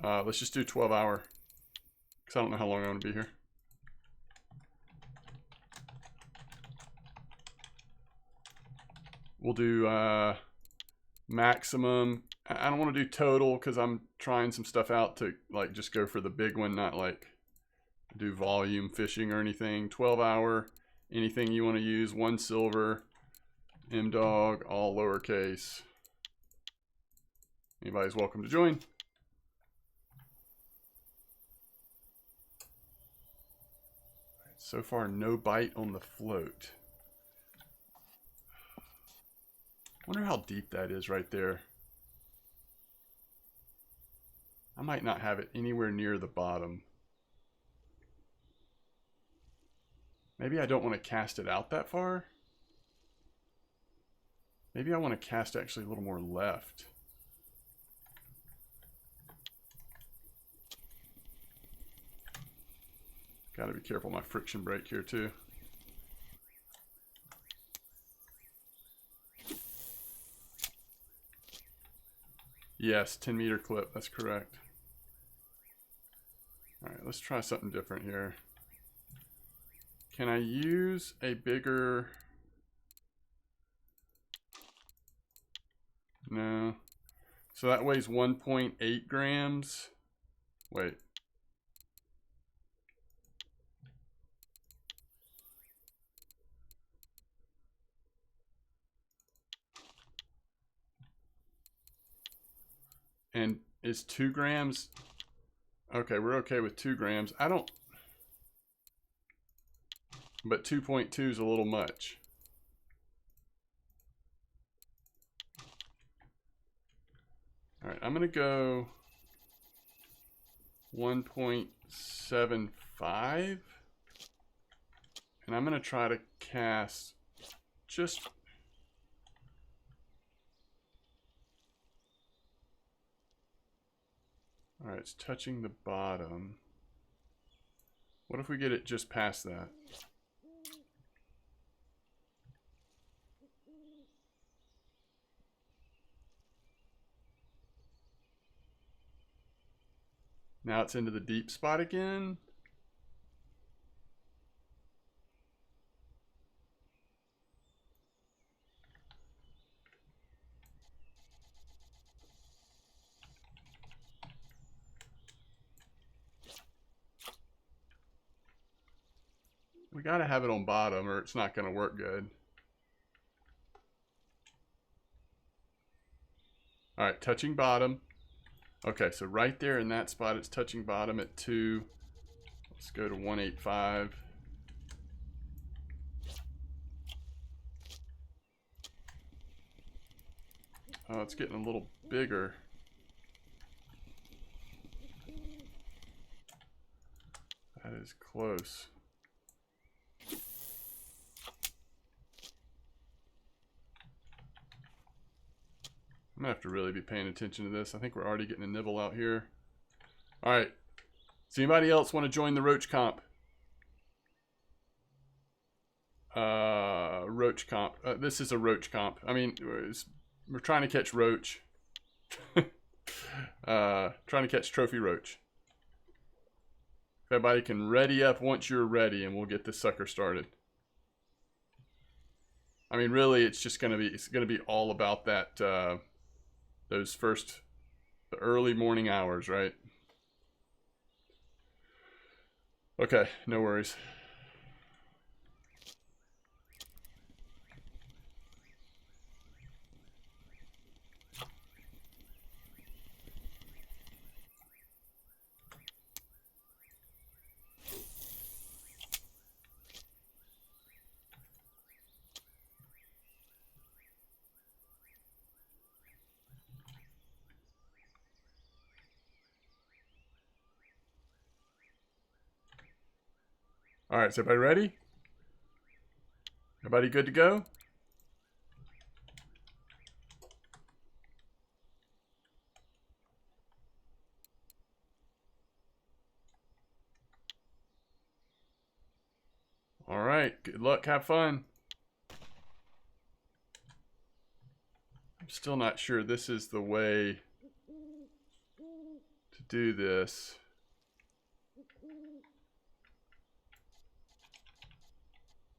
Let's just do 12 hour. Because I don't know how long I'm going to be here. We'll do maximum. I don't want to do total because I'm trying some stuff out to like just go for the big one, not like do volume fishing or anything. 12 hour, anything you want to use. 1 silver, M-Dog, all lowercase. Anybody's welcome to join. So far, no bite on the float. Wonder how deep that is right there. I might not have it anywhere near the bottom. Maybe I don't want to cast it out that far. Maybe I want to cast actually a little more left. Gotta be careful my friction brake here too. Yes, 10-meter clip, that's correct. Alright, let's try something different here. Can I use a bigger... No. So that weighs 1.8 grams. Wait. And is 2 grams... Okay, we're okay with 2 grams. I don't... But 2.2 is a little much. Alright, I'm going to go 1.75. And I'm going to try to cast just... Alright, it's touching the bottom. What if we get it just past that? Now it's into the deep spot again. We gotta have it on bottom or it's not gonna work good. Alright, touching bottom. Okay, so right there in that spot, it's touching bottom at 2. Let's go to 1.85. Oh, it's getting a little bigger. That is close. I'm gonna have to really be paying attention to this. I think we're already getting a nibble out here. All right. Does anybody else want to join the Roach comp? Roach comp. This is a Roach comp. I mean, we're trying to catch Roach. Trying to catch Trophy Roach. Everybody can ready up once you're ready, and we'll get this sucker started. I mean, really, it's just gonna be all about that. The early morning hours, right? Okay, no worries. All right, is everybody ready? Everybody good to go? All right, good luck, have fun. I'm still not sure this is the way to do this.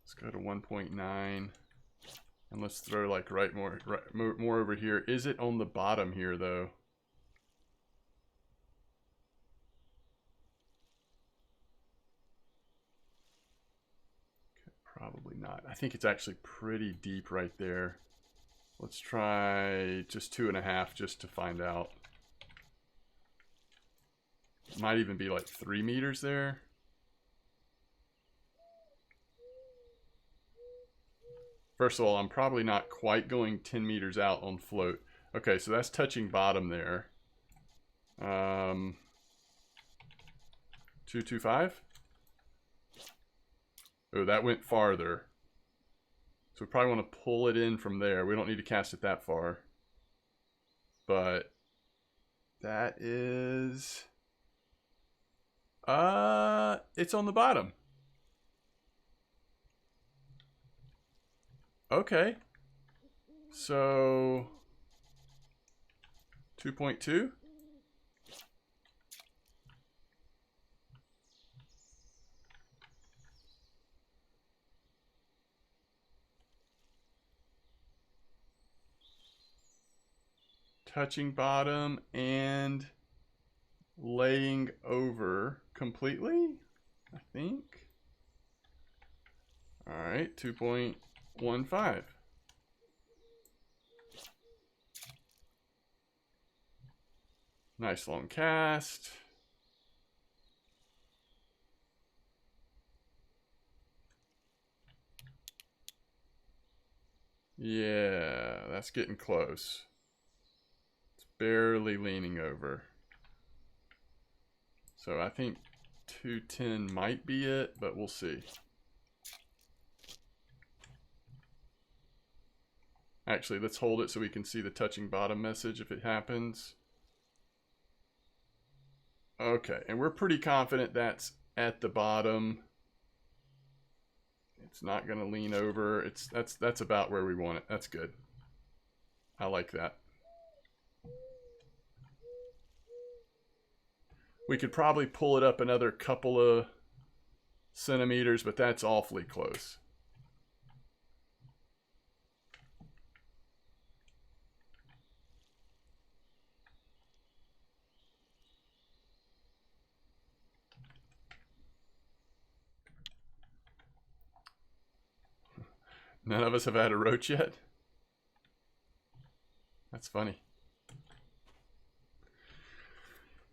Let's go to 1.9 and let's throw like more over here. Is it on the bottom here though? Okay, probably not. I think it's actually pretty deep right there. Let's try just 2.5 just to find out. Might even be like 3 meters there. First of all, I'm probably not quite going 10 meters out on float. Okay, so that's touching bottom there. 225. Oh, that went farther. So we probably want to pull it in from there. We don't need to cast it that far. But that is... it's on the bottom. Okay. So 2.2. Touching bottom and laying over completely, I think. All right, 2.15. Nice long cast. Yeah, that's getting close. It's barely leaning over. So I think 210 might be it, but we'll see. Actually, let's hold it so we can see the touching bottom message if it happens. Okay, and we're pretty confident that's at the bottom. It's not going to lean over. That's about where we want it. That's good. I like that. We could probably pull it up another couple of centimeters, but that's awfully close. None of us have had a roach yet? That's funny.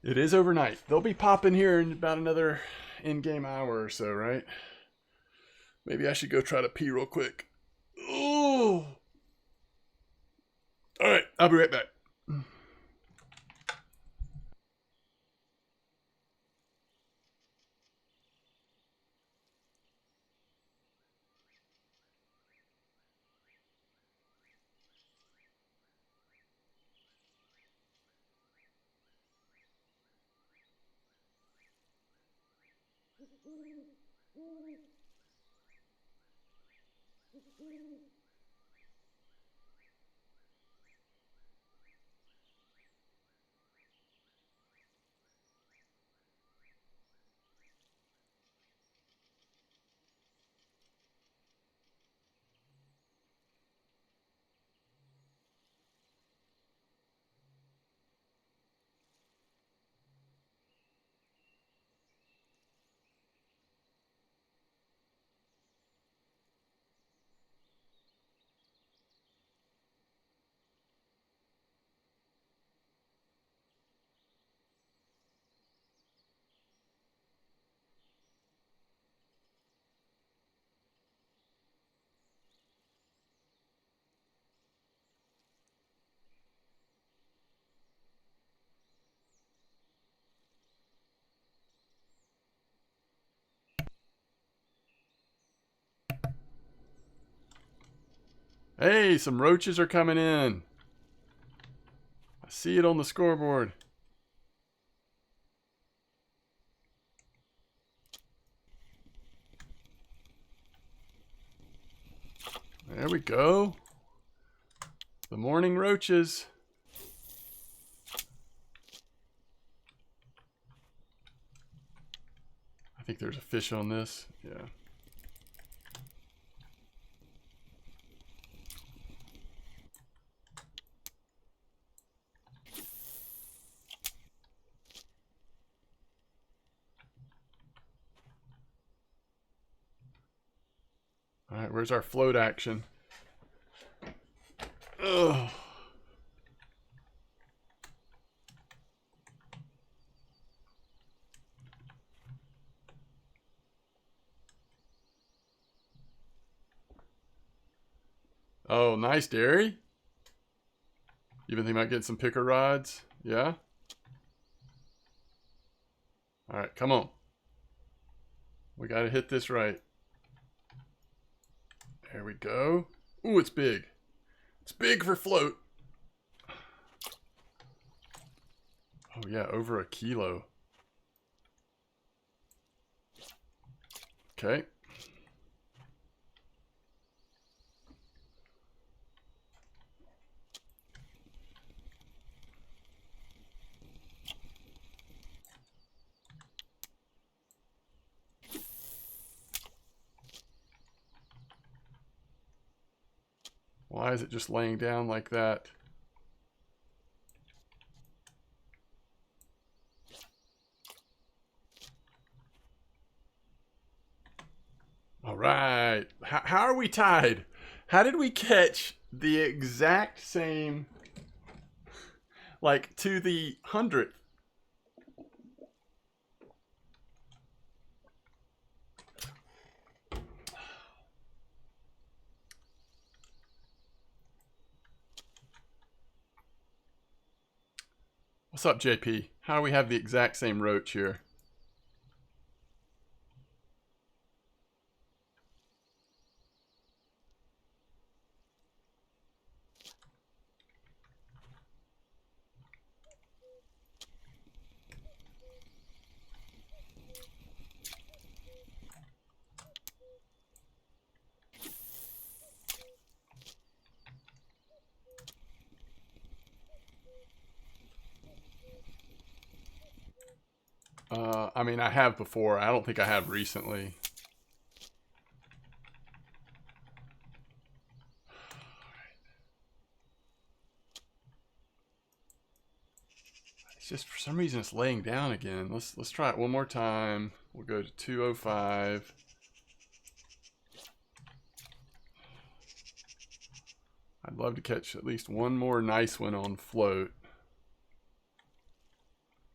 It is overnight. They'll be popping here in about another in-game hour or so, right? Maybe I should go try to pee real quick. Ooh. All right, I'll be right back. Hey, some roaches are coming in. I see it on the scoreboard. There we go. The morning roaches. I think there's a fish on this. Yeah. All right, where's our float action? Ugh. Ugh. Oh, nice, Derry. You been thinking about getting some picker rods? Yeah? Alright, come on. We gotta hit this right. There we go. Ooh, it's big. It's big for float. Oh yeah, over a kilo. Okay. Why is it just laying down like that? All right. How are we tied? How did we catch the exact same, like to the 100th? What's up, JP? How do we have the exact same roach here? I mean, I have before. I don't think I have recently. It's just for some reason it's laying down again. Let's try it one more time. We'll go to 205. I'd love to catch at least one more nice one on float.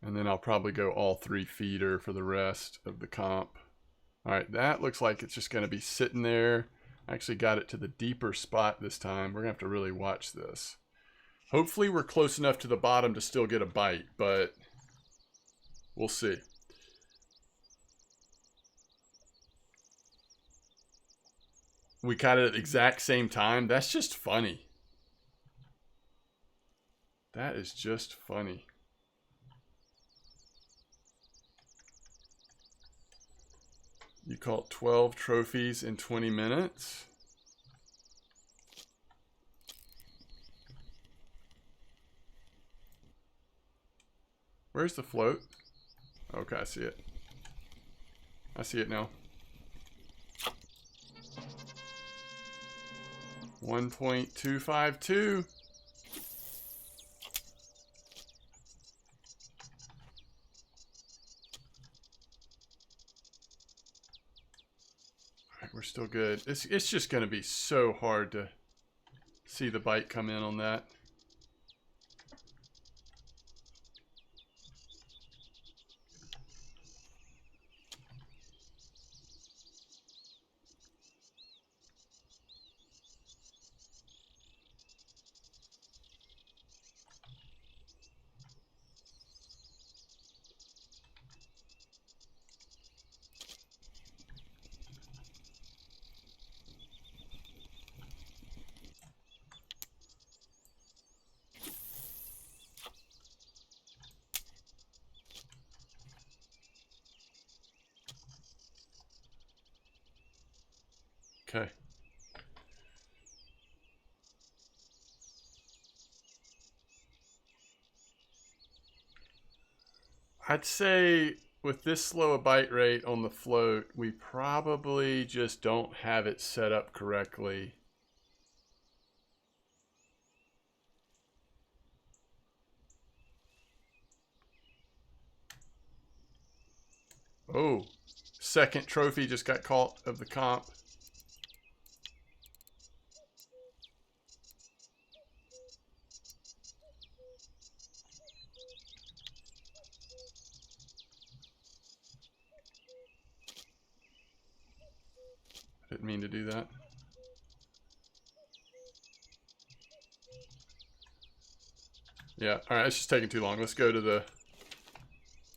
And then I'll probably go all 3 feeder for the rest of the comp. All right, that looks like it's just going to be sitting there. I actually got it to the deeper spot this time. We're going to have to really watch this. Hopefully we're close enough to the bottom to still get a bite, but we'll see. We caught it at the exact same time. That's just funny. That is just funny. You caught 12 trophies in 20 minutes. Where's the float? Okay, I see it. I see it now. 1.252. We're still good. It's just going to be so hard to see the bite come in on that. Okay. I'd say with this slow a bite rate on the float, we probably just don't have it set up correctly. Oh, second trophy just got caught of the comp. mean to do that. Yeah, alright, it's just taking too long. Let's go to the...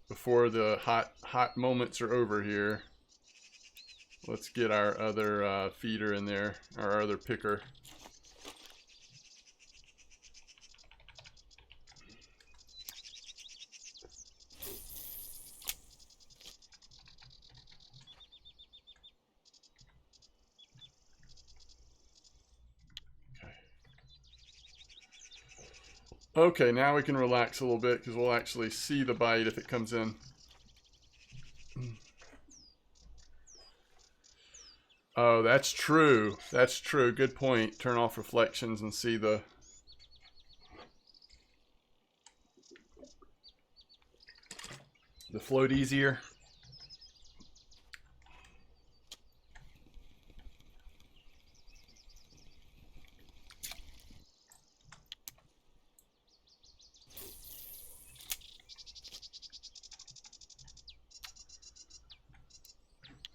Before the hot moments are over here, let's get our other feeder in there, our other picker. Okay, now we can relax a little bit because we'll actually see the bite if it comes in. Oh, that's true. That's true. Good point. Turn off reflections and see the... float easier.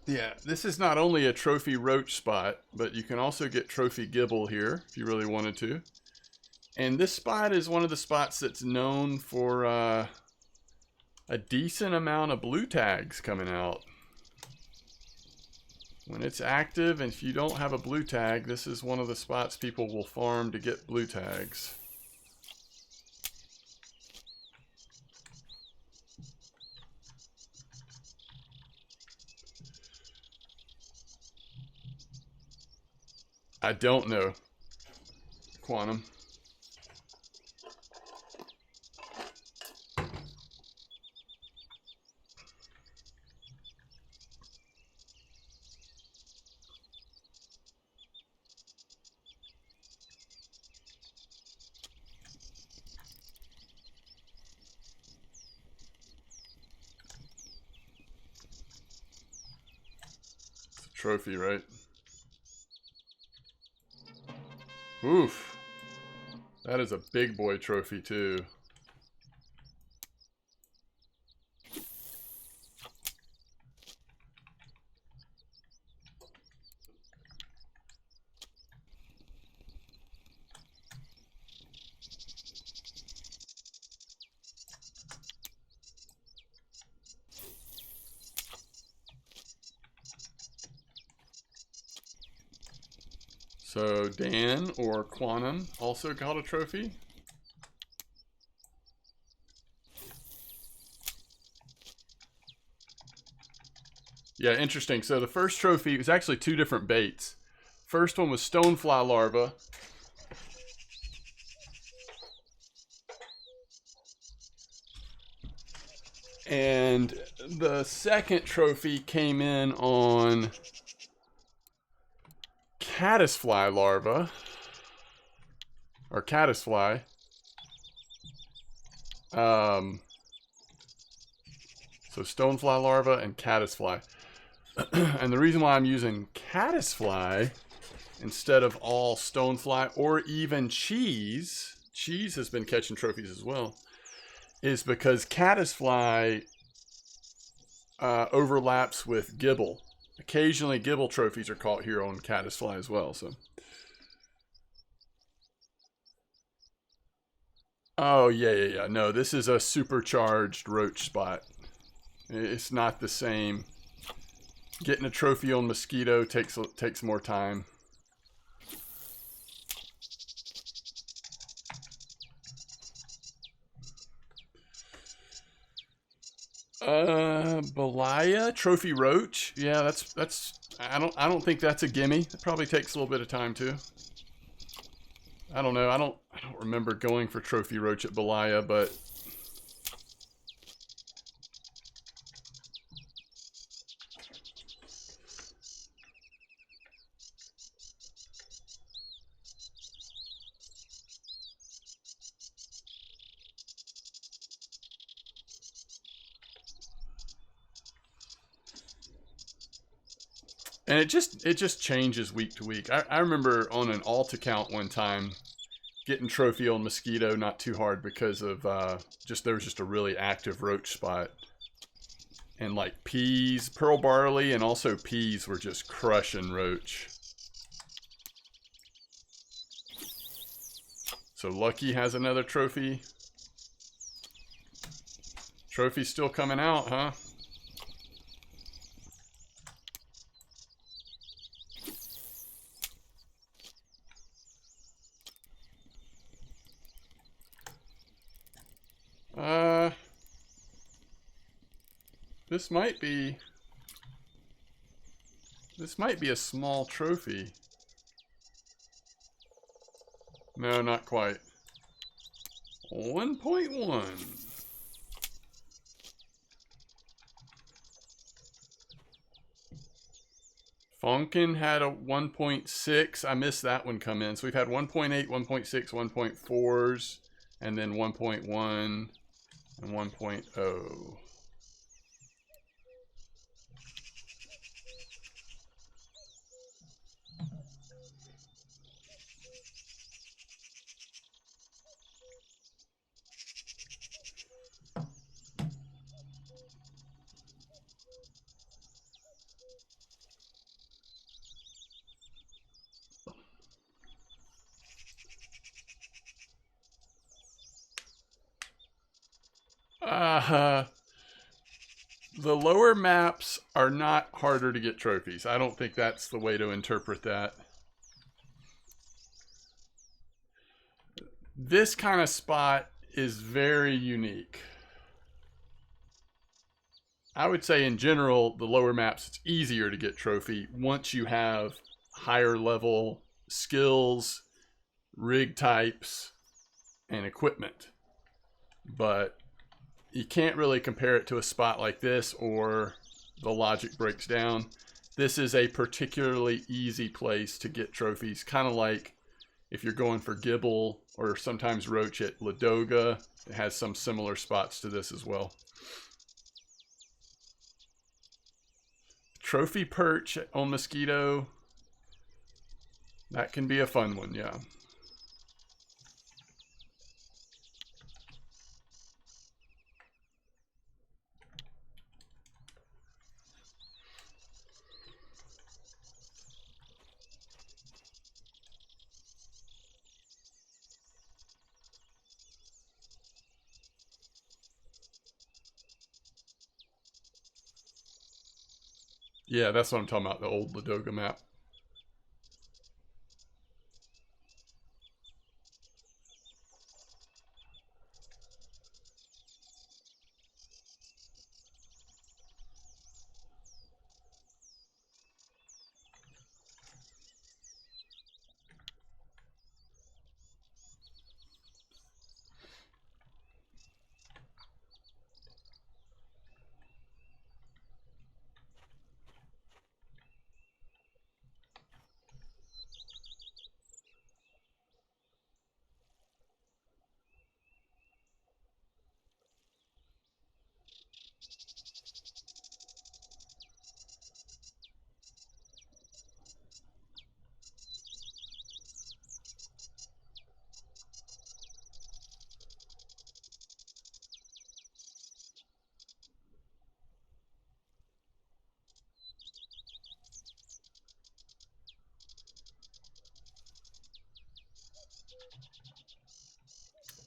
Yeah, this is not only a trophy roach spot, but you can also get trophy gibble here if you really wanted to. And this spot is one of the spots that's known for a decent amount of blue tags coming out. When it's active, and if you don't have a blue tag, this is one of the spots people will farm to get blue tags. I don't know. Quantum. It's a trophy, right? Oof. That is a big boy trophy too. So Dan or Quantum also got a trophy. Yeah, interesting. So the first trophy was actually two different baits. First one was stonefly larva. And the second trophy came in on caddisfly larva, or caddisfly. So stonefly larva and caddisfly. And the reason why I'm using caddisfly instead of all stonefly or even cheese has been catching trophies as well, is because caddisfly overlaps with gibble. Occasionally, gibble trophies are caught here on caddisfly as well. So, oh yeah. No, this is a supercharged roach spot. It's not the same. Getting a trophy on mosquito takes more time. Belaya trophy roach. Yeah, that's I don't think that's a gimme. It probably takes a little bit of time too. I don't know. I don't remember going for trophy roach at Belaya, but and it just changes week to week. I remember on an alt account one time getting trophy on mosquito not too hard because of there was just a really active roach spot. and like peas, pearl barley, and also peas were just crushing Roach. So Lucky has another trophy. Trophy's still coming out, huh? This might be a small trophy. No, not quite. 1.1. Fonkin had a 1.6. I missed that one come in. So we've had 1.8, 1.6, 1.4s, and then 1.1 and 1.0. The lower maps are not harder to get trophies. I don't think that's the way to interpret that. This kind of spot is very unique. I would say in general, the lower maps, it's easier to get trophy once you have higher level skills, rig types, and equipment. But you can't really compare it to a spot like this or the logic breaks down. This is a particularly easy place to get trophies, kind of like if you're going for Gibble or sometimes Roach at Ladoga. It has some similar spots to this as well. Trophy perch on Mosquito. That can be a fun one, yeah. Yeah, that's what I'm talking about, the old Ladoga map.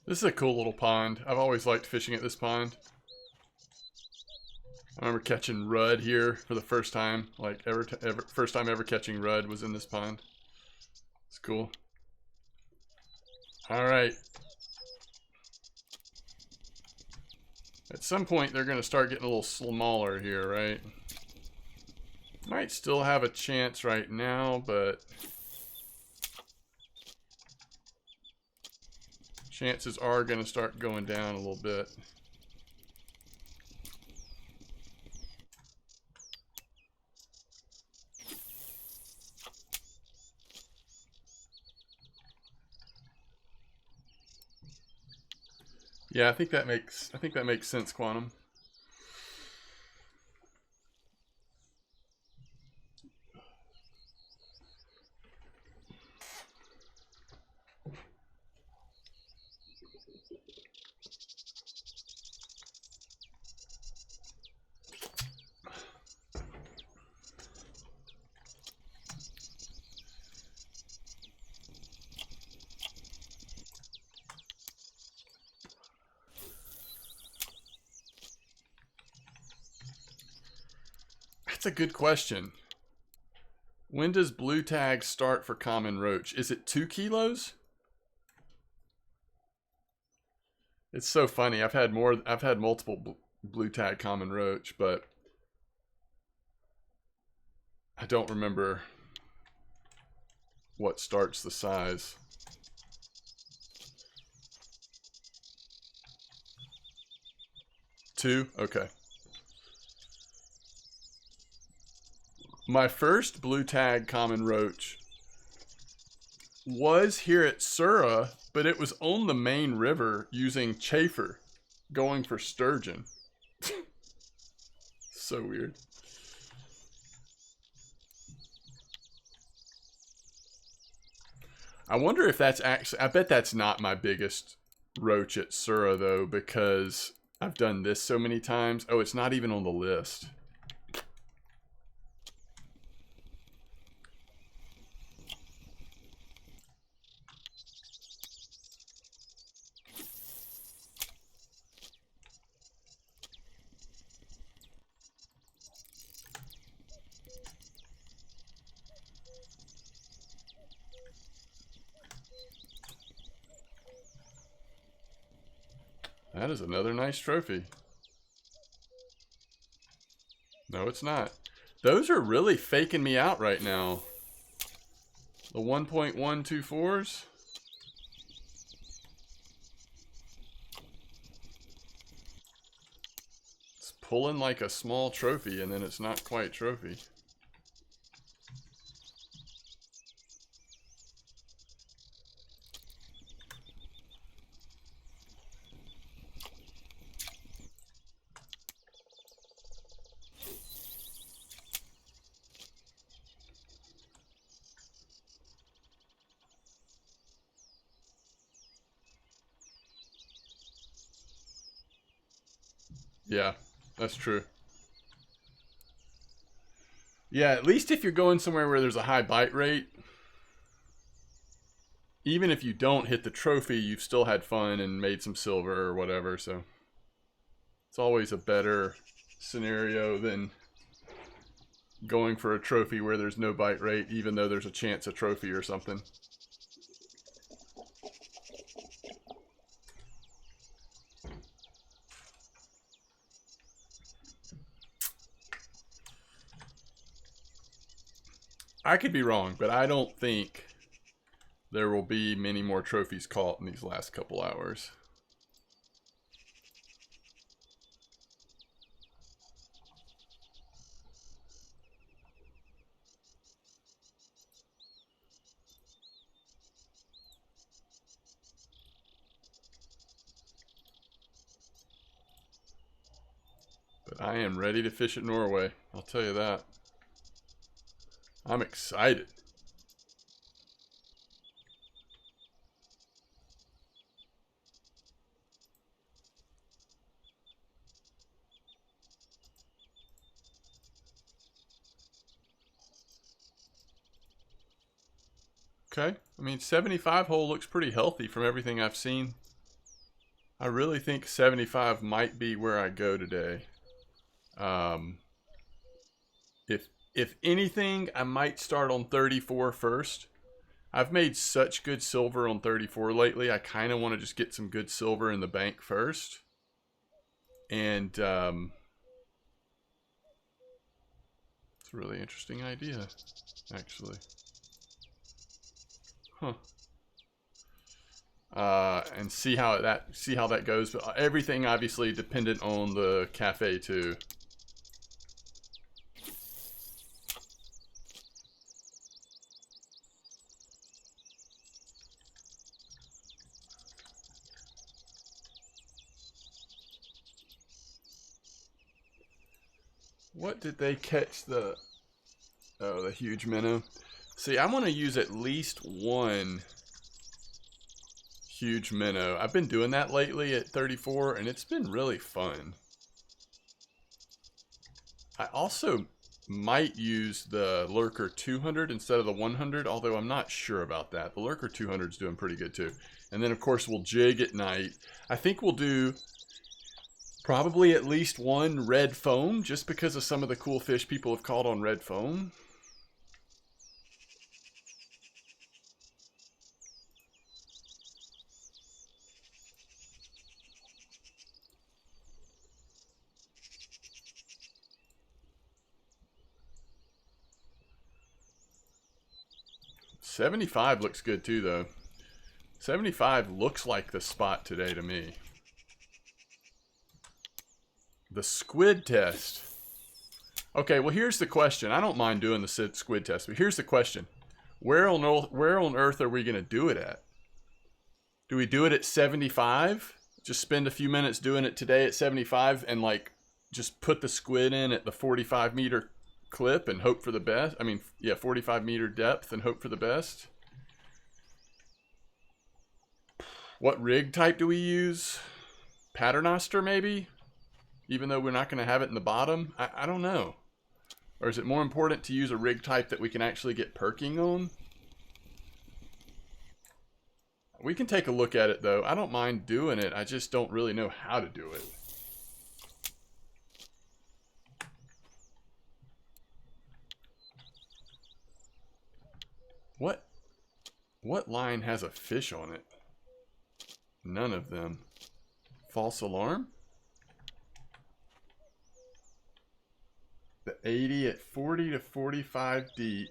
This is a cool little pond. I've always liked fishing at this pond. I remember catching rudd here for the first time. Like first time ever catching rudd was in this pond. It's cool. All right. At some point they're going to start getting a little smaller here, right? Might still have a chance right now, but chances are going to start going down a little bit. Yeah, I think that makes sense, Quantum. That's a good question. When does blue tag start for common roach? Is it 2 kilos? It's so funny. I've had multiple blue tag common roach, but I don't remember what starts the size. Two? Okay. My first blue tag common roach was here at Sura, but it was on the main river using chafer, going for sturgeon. So weird. I wonder if that's actually, I bet that's not my biggest roach at Sura though, because I've done this so many times. Oh, it's not even on the list. That is another nice trophy. No, it's not. Those are really faking me out right now. The 1.124s. It's pulling like a small trophy, and then it's not quite trophy. Yeah, that's true. Yeah, at least if you're going somewhere where there's a high bite rate, even if you don't hit the trophy, you've still had fun and made some silver or whatever, so it's always a better scenario than going for a trophy where there's no bite rate, even though there's a chance of trophy or something. I could be wrong, but I don't think there will be many more trophies caught in these last couple hours. But I am ready to fish at Norway, I'll tell you that. I'm excited. Okay, I mean 75 hole looks pretty healthy from everything I've seen. I really think 75 might be where I go today. If anything, I might start on 34 first. I've made such good silver on 34 lately. I kind of want to just get some good silver in the bank first. And it's a really interesting idea, actually. Huh. And see how that goes. But everything obviously dependent on the cafe too. What did they catch the... Oh, the huge minnow. See, I want to use at least one huge minnow. I've been doing that lately at 34, and it's been really fun. I also might use the Lurker 200 instead of the 100, although I'm not sure about that. The Lurker 200 is doing pretty good too. And then, of course, we'll jig at night. I think we'll do Probably at least one red foam, just because of some of the cool fish people have caught on red foam. $75 looks good too, though. 75 looks like the spot today to me. The squid test. Okay, well, here's the question. I don't mind doing the squid test, but here's the question. Where on earth are we going to do it at? Do we do it at 75? Just spend a few minutes doing it today at 75 and, like, just put the squid in at the 45-meter clip and hope for the best? I mean, yeah, 45-meter depth and hope for the best. What rig type do we use? Paternoster, maybe? Even though we're not going to have it in the bottom? I don't know. Or is it more important to use a rig type that we can actually get perking on? We can take a look at it, though. I don't mind doing it. I just don't really know how to do it. What line has a fish on it? None of them. False alarm? The 80 at 40 to 45 deep.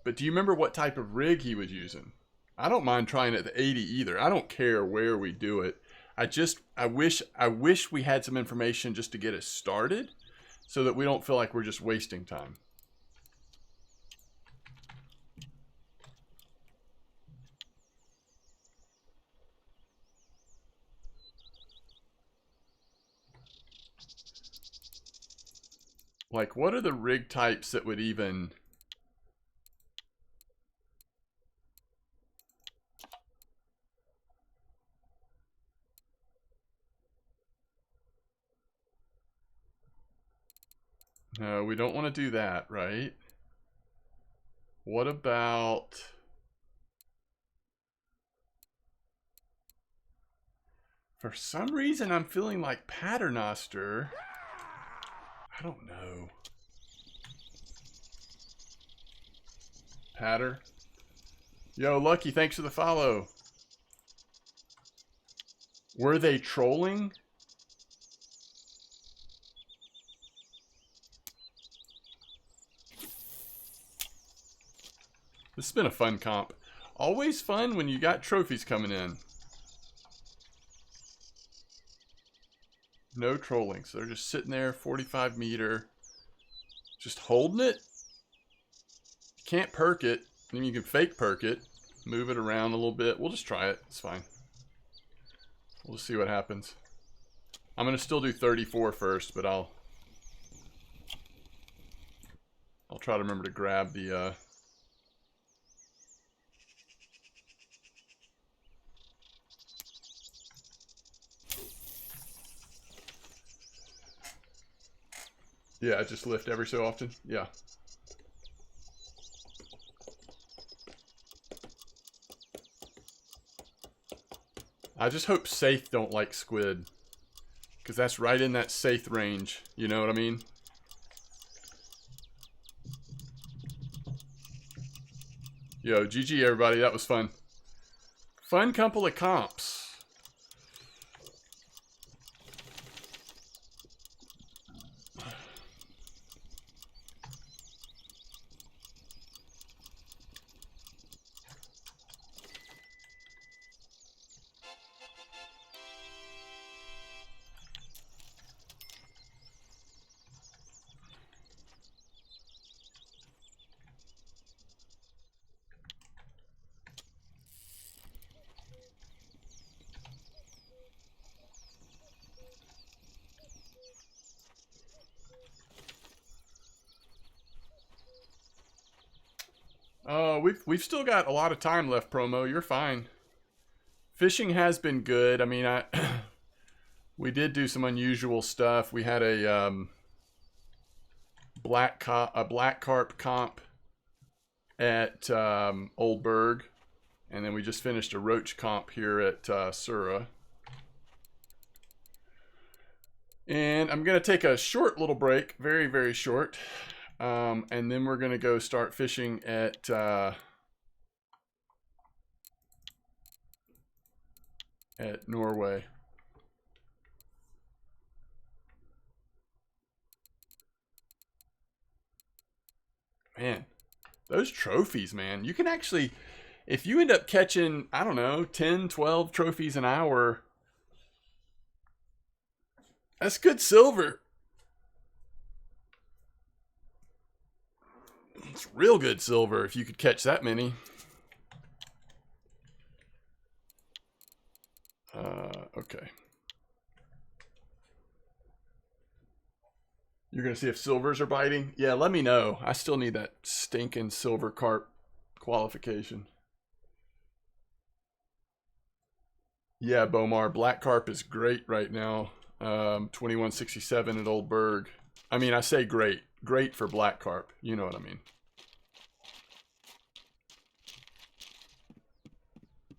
But do you remember what type of rig he was using? I don't mind trying at the 80 either. I don't care where we do it. I wish we had some information just to get us started so that we don't feel like we're just wasting time. Like, what are the rig types that would even... No, we don't want to do that, right? What about... For some reason, I'm feeling like Paternoster... I don't know. Patter. Yo, Lucky, thanks for the follow. Were they trolling? This has been a fun comp. Always fun when you got trophies coming in. No trolling. So they're just sitting there, 45 meter. Just holding it. You can't perk it. Then you can fake perk it. Move it around a little bit. We'll just try it. It's fine. We'll see what happens. I'm going to still do 34 first, but I'll try to remember to grab the... Yeah, I just lift every so often. Yeah. I just hope Safe don't like squid. Because that's right in that safe range. You know what I mean? Yo, GG everybody. That was fun. Fun couple of comps. We've still got a lot of time left, Promo. You're fine. Fishing has been good. I mean, we did do some unusual stuff. We had a black carp comp at Oldberg, and then we just finished a roach comp here at Sura. And I'm going to take a short little break, very, very short. And then we're going to go start fishing at Norway. Man, those trophies, man. You can actually, if you end up catching, I don't know, 10, 12 trophies an hour, that's good silver. It's real good silver if you could catch that many. Okay. You're going to see if silvers are biting? Yeah, let me know. I still need that stinking silver carp qualification. Yeah, Bomar, black carp is great right now. 2167 at Oldberg. I mean, I say great. Great for black carp. You know what I mean.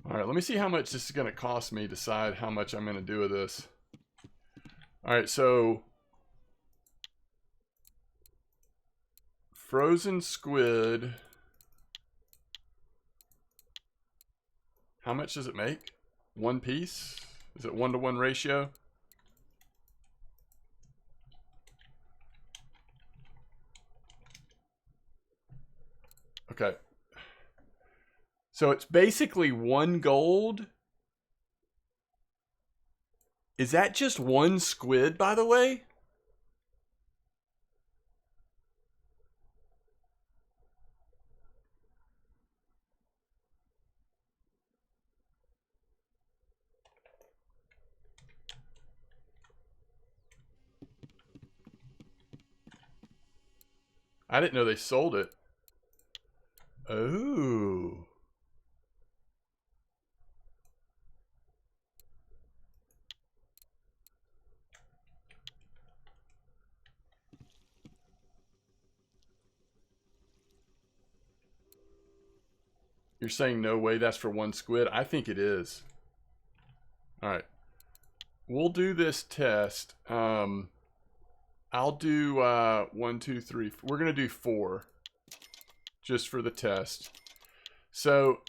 All right, let me see how much this is going to cost me, decide how much I'm going to do with this. All right, so frozen squid. How much does it make? One piece? Is it 1-to-1 ratio? Okay. So it's basically 1 gold. Is that just 1 squid, by the way? I didn't know they sold it. Oh. You're saying no way that's for 1 squid? I think it is. All right. We'll do this test. I'll do 1, 2, 3. We're going to do 4 just for the test. So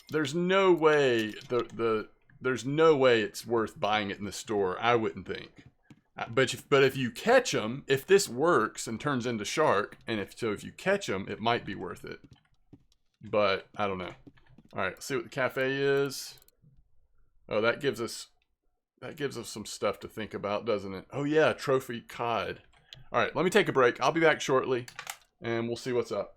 there's no way there's no way it's worth buying it in the store. I wouldn't think. But if you catch them, if this works and turns into shark, and if you catch them, it might be worth it. But I don't know. All right, let's see what the cafe is. Oh, that gives us some stuff to think about, doesn't it? Oh yeah, trophy cod. All right, let me take a break. I'll be back shortly, and we'll see what's up.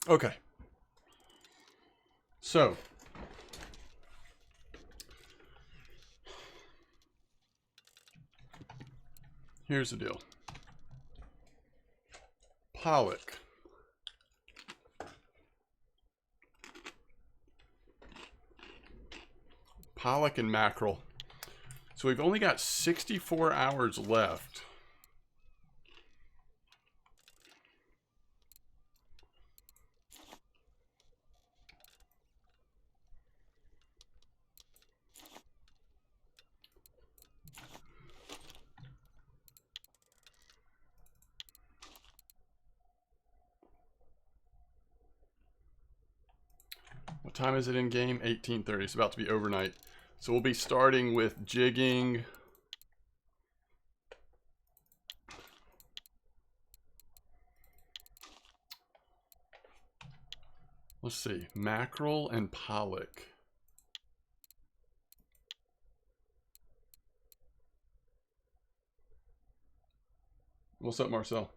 Okay. So, here's the deal. Pollock. Pollock and mackerel. So we've only got 64 hours left. What time is it in game? 18:30. It's about to be overnight. So we'll be starting with jigging. Let's see. Mackerel and pollock. What's up, Marcel?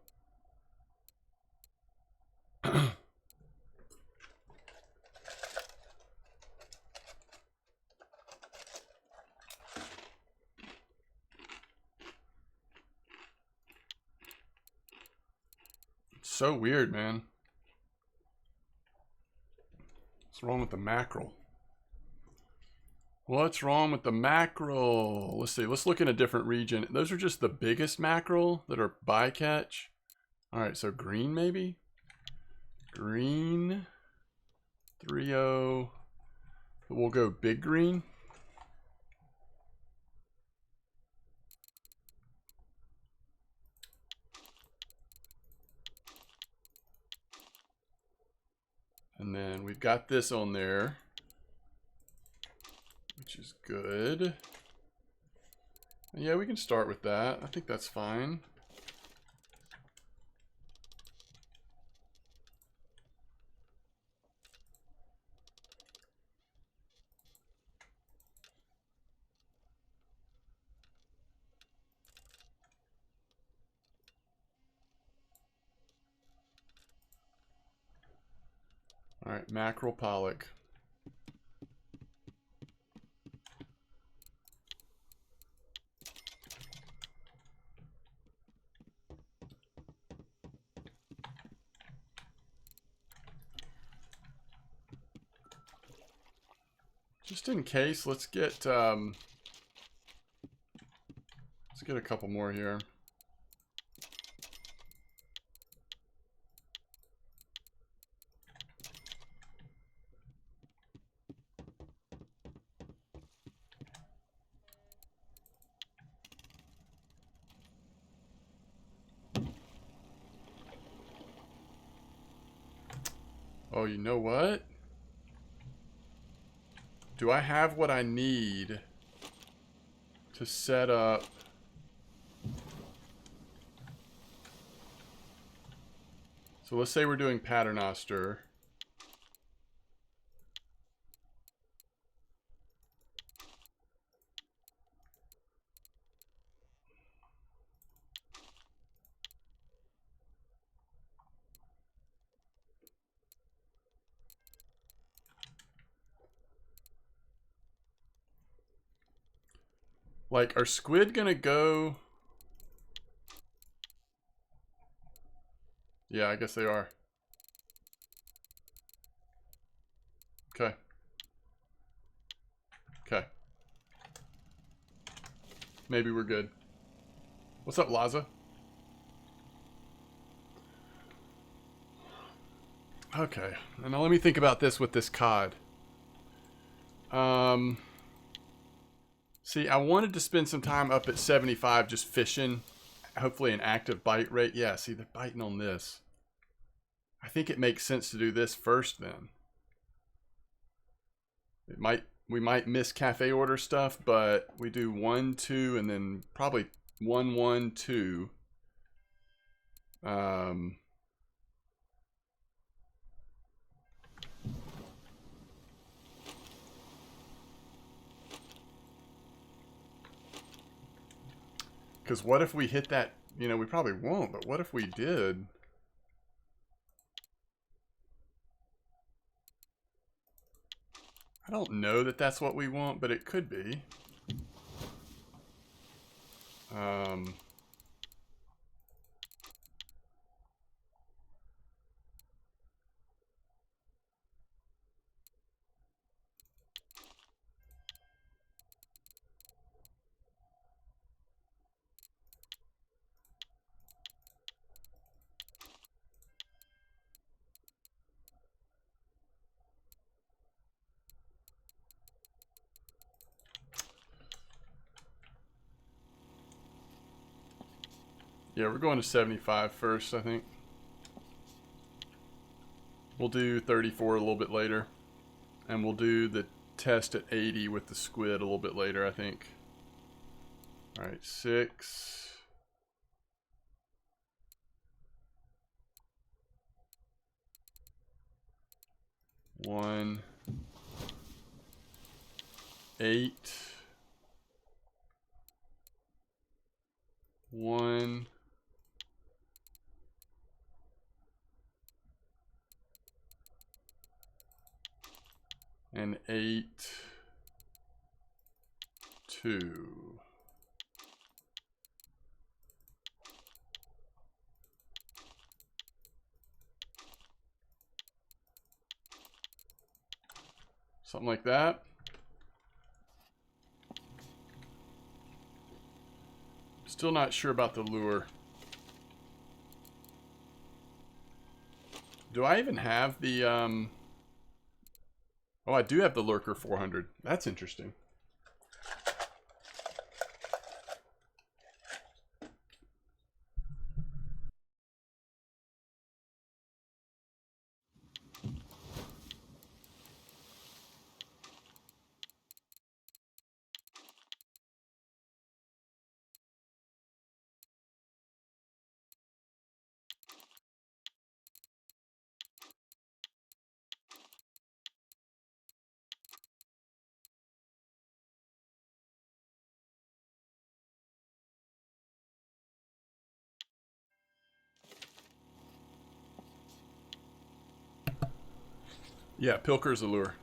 So weird, man. What's wrong with the mackerel? What's wrong with the mackerel? Let's see. Let's look in a different region. Those are just the biggest mackerel that are bycatch. All right, so green maybe? Green. 3-0. We'll go big green. And then we've got this on there, which is good. Yeah, we can start with that. I think that's fine. All right, mackerel pollock. Just in case, let's get a couple more here. Oh, you know what? Do I have what I need to set up? So let's say we're doing Paternoster. Like, are squid gonna go? Yeah, I guess they are. Okay. Okay. Maybe we're good. What's up, Laza? Okay. And now let me think about this with this cod. See, I wanted to spend some time up at 75 just fishing. Hopefully an active bite rate. Yeah, see, they're biting on this. I think it makes sense to do this first then. We might miss cafe order stuff, but we do 1, 2, and then probably 1, 1, 2. Because what if we hit that? You know, we probably won't, but what if we did? I don't know that that's what we want, but it could be. Yeah, we're going to 75 first, I think. We'll do 34 a little bit later. And we'll do the test at 80 with the squid a little bit later, I think. Alright, 6. 1. 8. 1. And 8. 2. Something like that. Still not sure about the lure. Do I even have the, Oh, I do have the Lurker 400. That's interesting. Yeah, Pilker's a lure.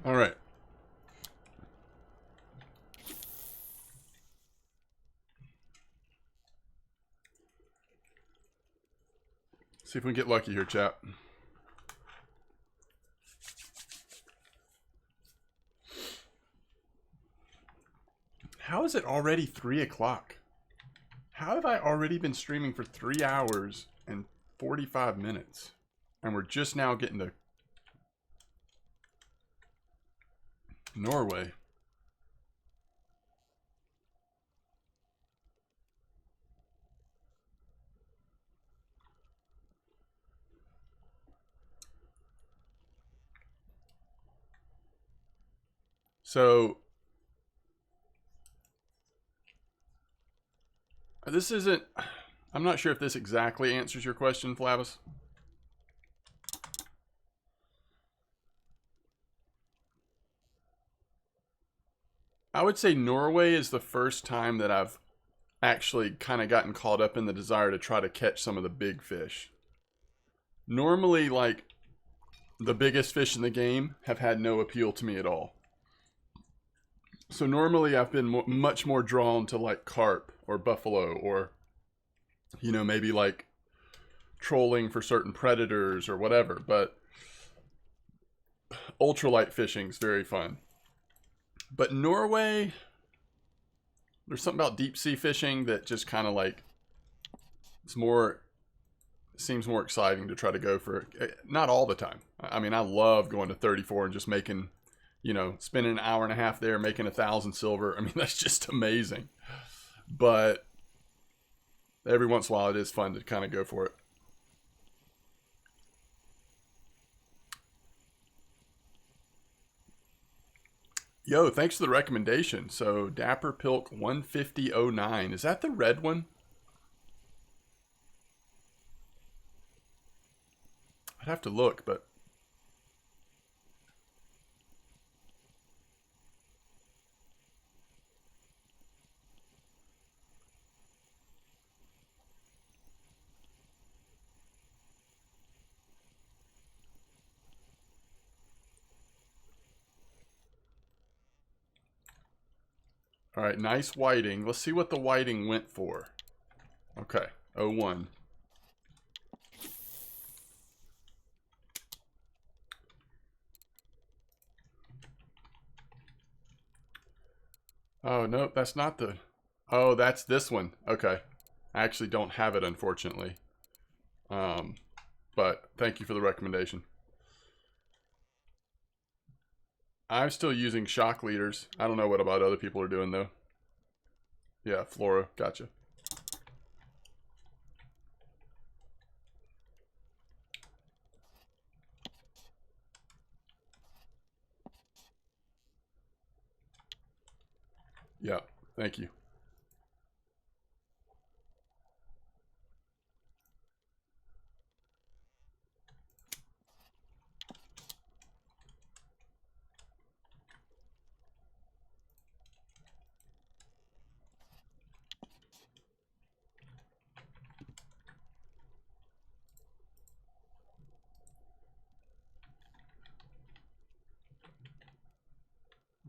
All right. See if we can get lucky here, chap. How is it already 3 o'clock? How have I already been streaming for 3 hours and 45 minutes? And we're just now getting to Norway. So this isn't, I'm not sure if this exactly answers your question, Flavis. I would say Norway is the first time that I've actually kind of gotten caught up in the desire to try to catch some of the big fish. Normally, like, the biggest fish in the game have had no appeal to me at all. So normally I've been much more drawn to like carp or buffalo or, you know, maybe like trolling for certain predators or whatever. But ultralight fishing is very fun. But Norway, there's something about deep sea fishing that just kind of like, seems more exciting to try to go for. Not all the time. I mean, I love going to 34 and just making, you know, spending an hour and a half there making 1,000 silver. I mean, that's just amazing. But every once in a while it is fun to kind of go for it. Yo, thanks for the recommendation. So Dapper Pilk 15009. Is that the red one? I'd have to look, but all right, nice whiting. Let's see what the whiting went for. Okay, 01. Oh, nope, that's not the... Oh, that's this one. Okay. I actually don't have it, unfortunately. But thank you for the recommendation. I'm still using shock leaders. I don't know what about other people are doing, though. Yeah, Flora. Gotcha. Yeah, thank you.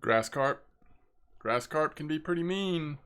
Grass carp. Grass carp can be pretty mean.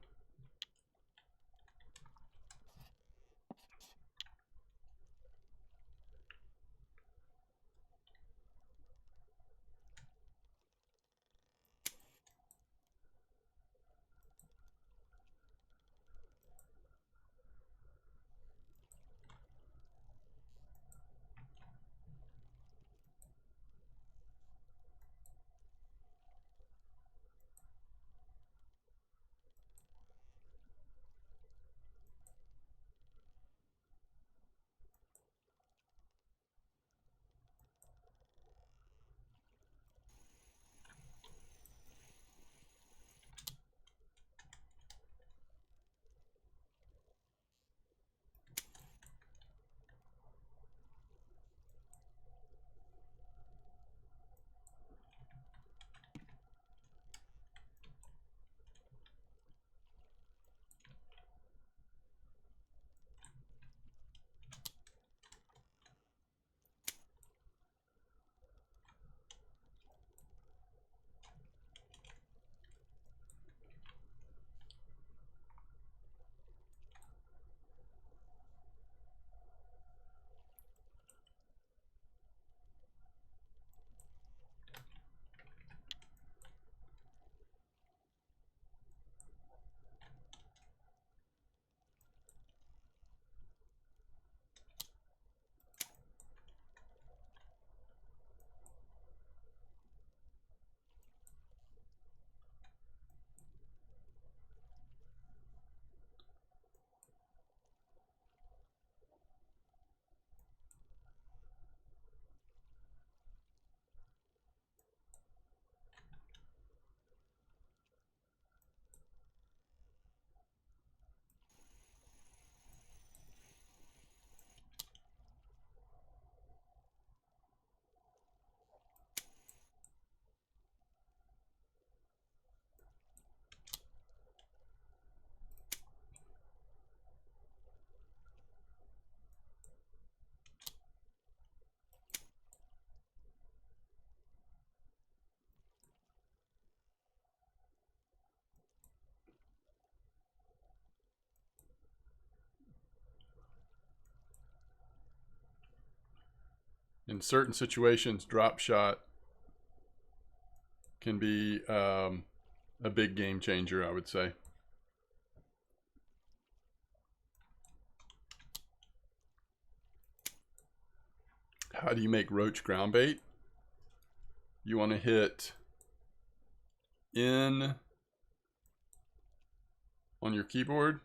in certain situations, drop shot can be a big game changer, I would say. How do you make roach ground bait? You want to hit in on your keyboard,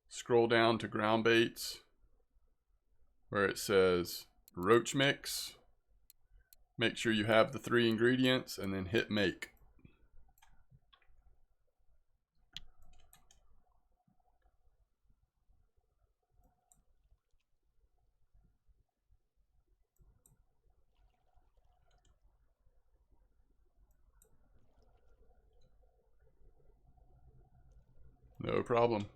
scroll down to ground baits where it says roach mix. Make sure you have the 3 ingredients and then hit make. No problem.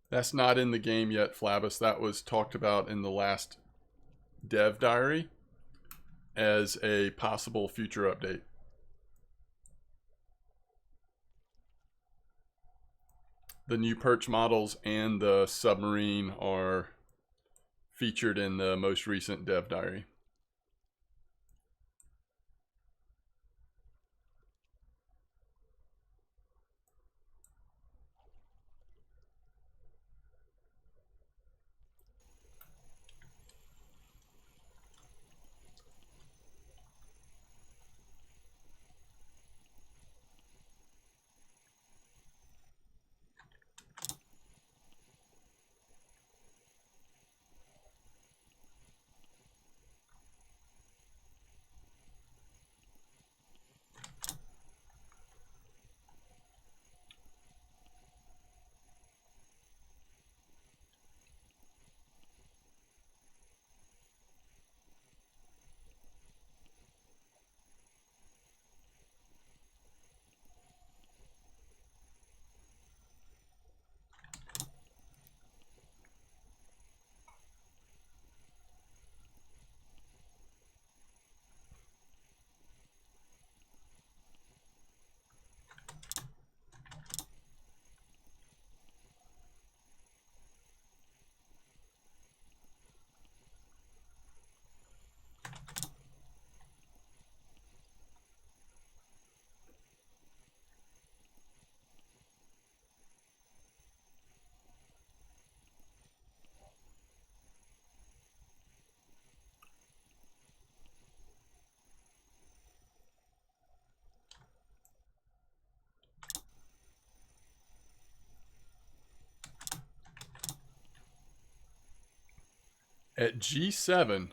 That's not in the game yet, Flabus. That was talked about in the last dev diary as a possible future update. The new perch models and the submarine are featured in the most recent dev diary. At G7,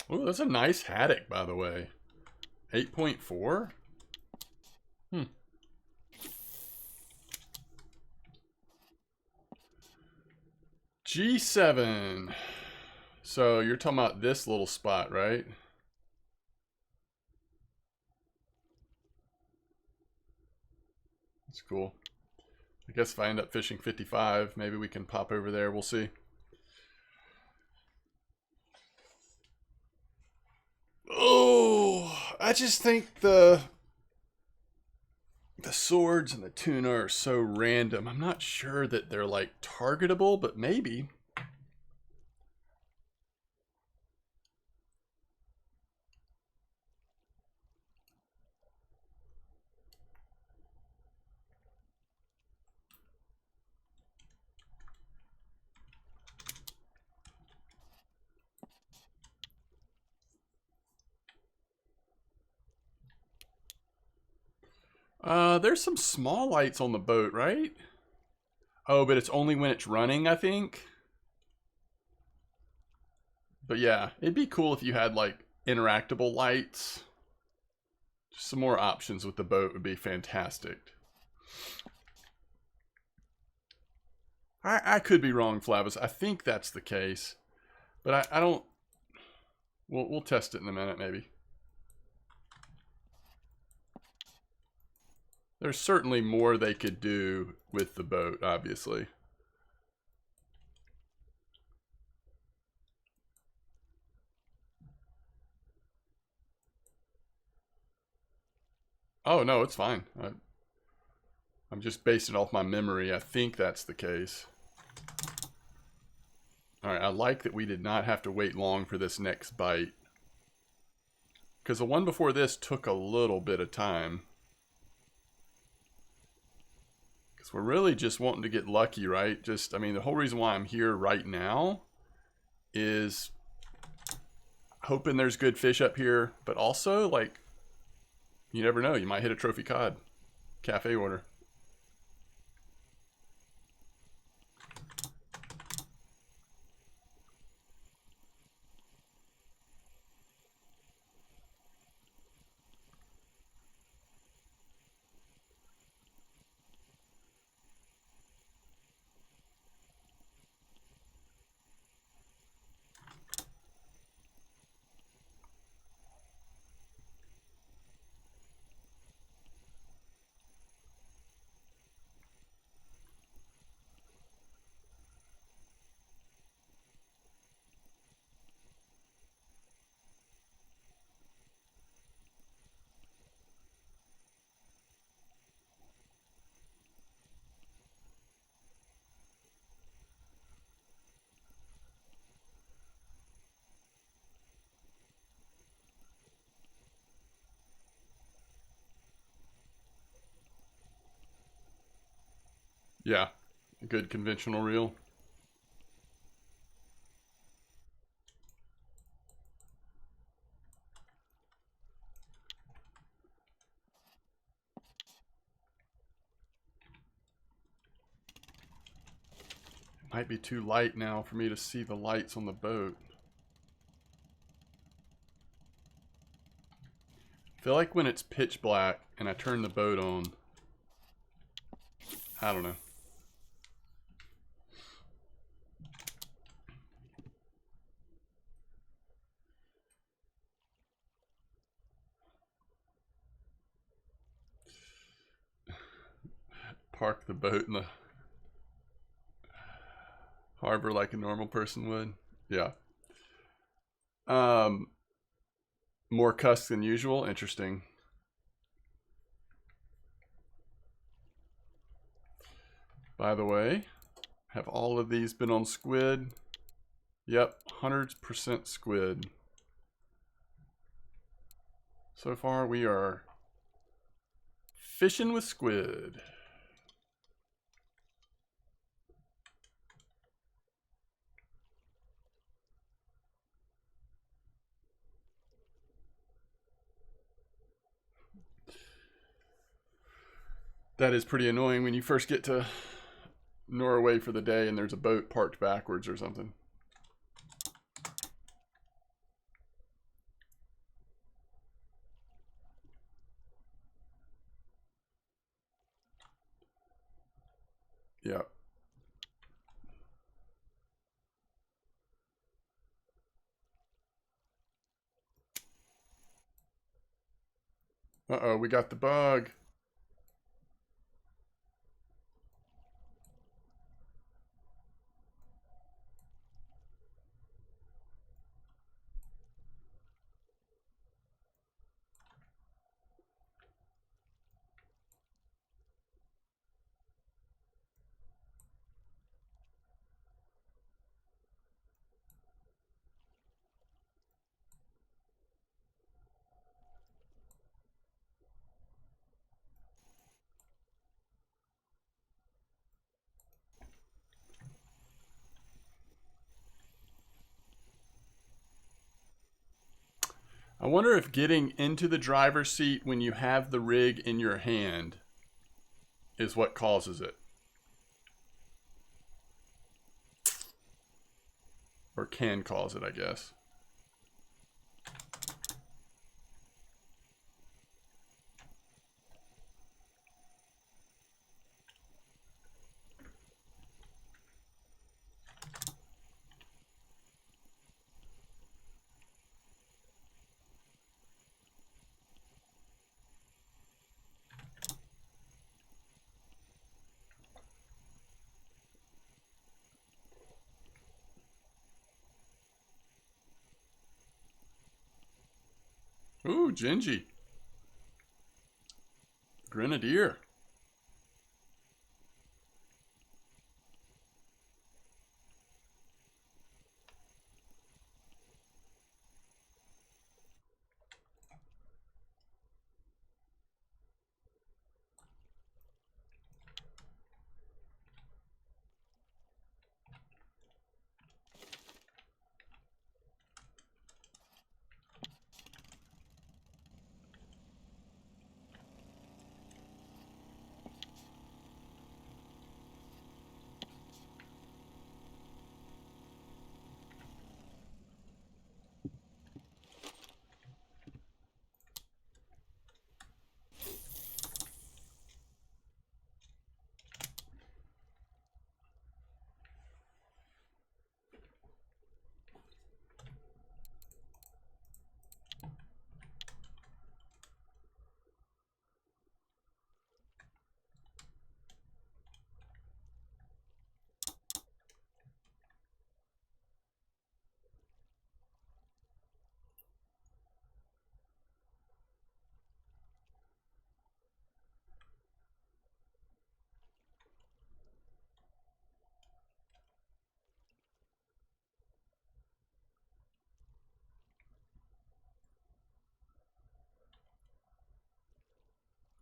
oh, that's a nice haddock, by the way. 8.4? G7. So you're talking about this little spot, right? That's cool. I guess if I end up fishing 55, maybe we can pop over there. We'll see. Oh, I just think the swords and the tuna are so random. I'm not sure that they're like targetable, but maybe. There's some small lights on the boat, right? Oh, but it's only when it's running, I think. But yeah, it'd be cool if you had like interactable lights. Just some more options with the boat would be fantastic. I could be wrong, Flavis. I think that's the case. But I don't... We'll test it in a minute, maybe. There's certainly more they could do with the boat, obviously. Oh, no, it's fine. I'm just basing it off my memory. I think that's the case. Alright, I like that we did not have to wait long for this next bite. Because the one before this took a little bit of time. Because we're really just wanting to get lucky, right? Just, I mean, the whole reason why I'm here right now is hoping there's good fish up here. But also, like, you never know. You might hit a trophy cod. Cafe order. Yeah, a good conventional reel. It might be too light now for me to see the lights on the boat. I feel like when it's pitch black and I turn the boat on, I don't know. Park the boat in the harbor like a normal person would. Yeah. More cuss than usual. Interesting. By the way, have all of these been on squid? Yep, 100% squid. So far we are fishing with squid. That is pretty annoying when you first get to Norway for the day and there's a boat parked backwards or something. Yeah. Uh-oh, we got the bug. I wonder if getting into the driver's seat when you have the rig in your hand is what causes it. Or can cause it, I guess. Ooh, Gingy. Grenadier.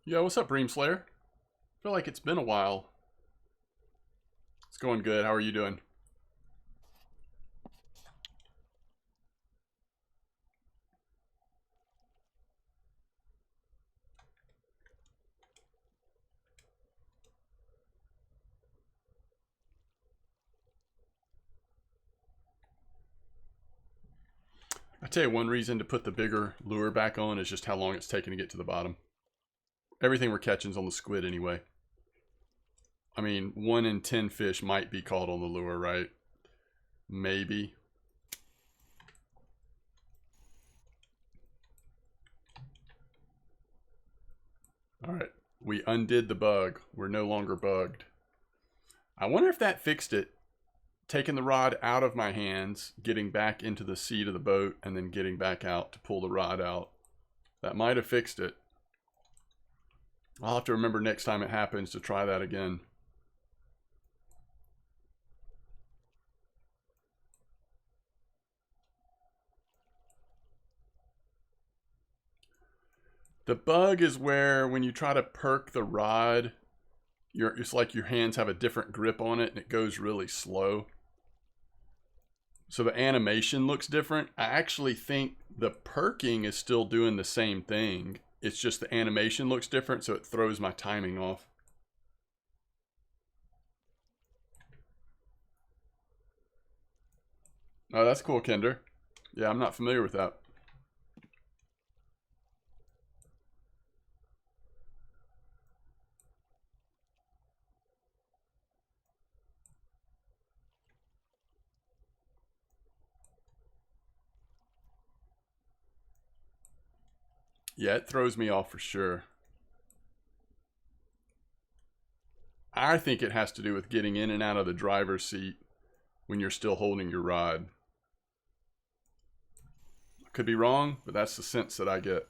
Yo, what's up, Reamslayer? Feel like it's been a while. It's going good. How are you doing? I tell you, one reason to put the bigger lure back on is just how long it's taking to get to the bottom. Everything we're catching is on the squid anyway. I mean, 1 in 10 fish might be caught on the lure, right? Maybe. Alright, we undid the bug. We're no longer bugged. I wonder if that fixed it. Taking the rod out of my hands, getting back into the seat of the boat, and then getting back out to pull the rod out. That might have fixed it. I'll have to remember next time it happens to try that again. The bug is where when you try to perk the rod, it's like your hands have a different grip on it and it goes really slow. So the animation looks different. I actually think the perking is still doing the same thing. It's just the animation looks different, so it throws my timing off. Oh, that's cool, Kinder. Yeah, I'm not familiar with that. Yeah, it throws me off for sure. I think it has to do with getting in and out of the driver's seat when you're still holding your rod. Could be wrong, but that's the sense that I get.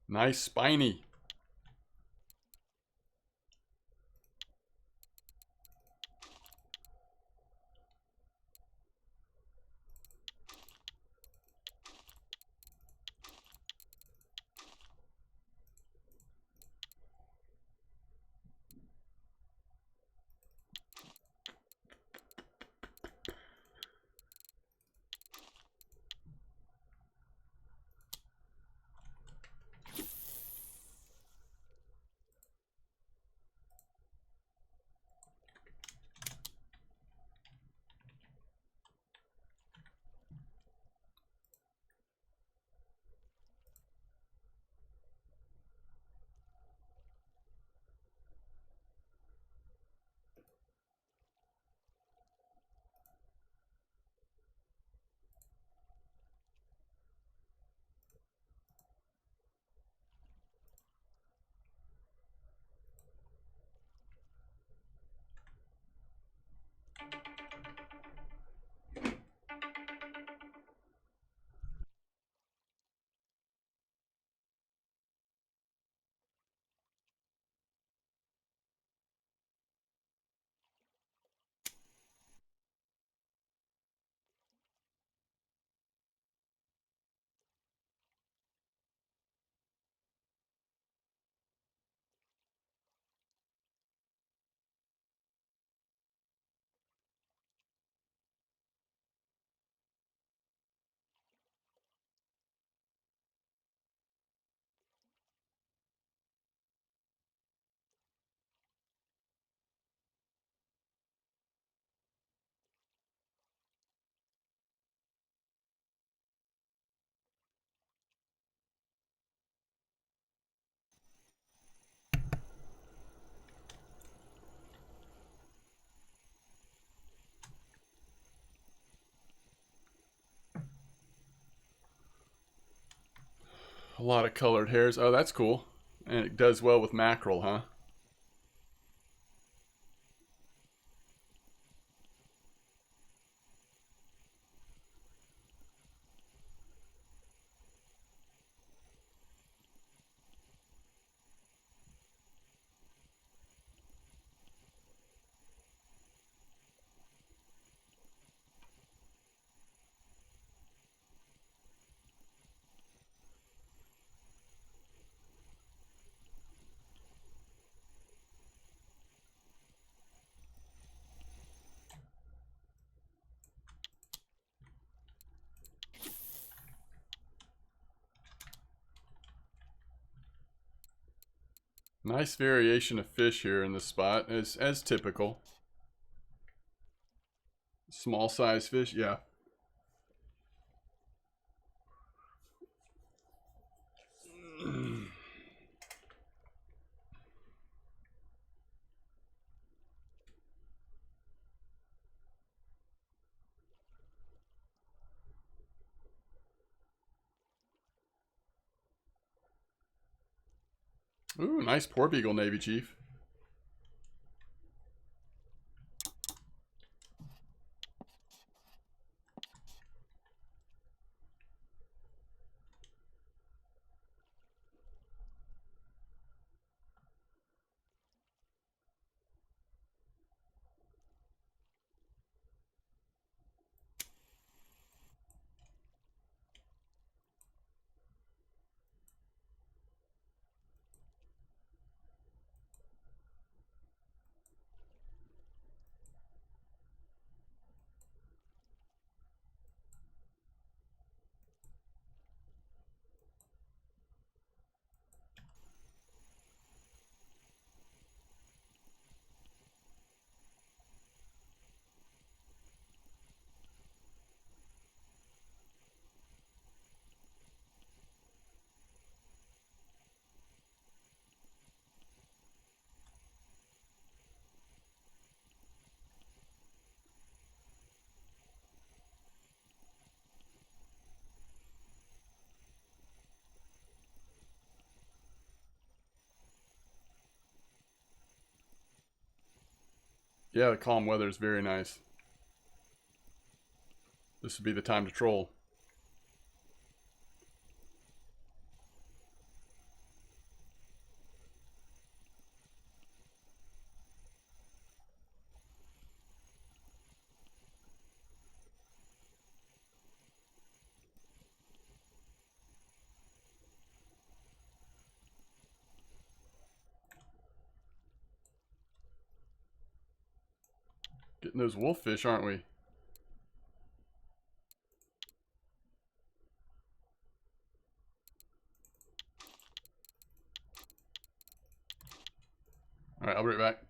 Nice spiny. A lot of colored hairs. Oh, that's cool. And it does well with mackerel, huh? Nice variation of fish here in this spot, as typical. Small size fish, yeah. Ooh, nice porbeagle, Navy Chief. Yeah, the calm weather is very nice. This would be the time to troll. Getting those wolffish, aren't we? All right, I'll be right back.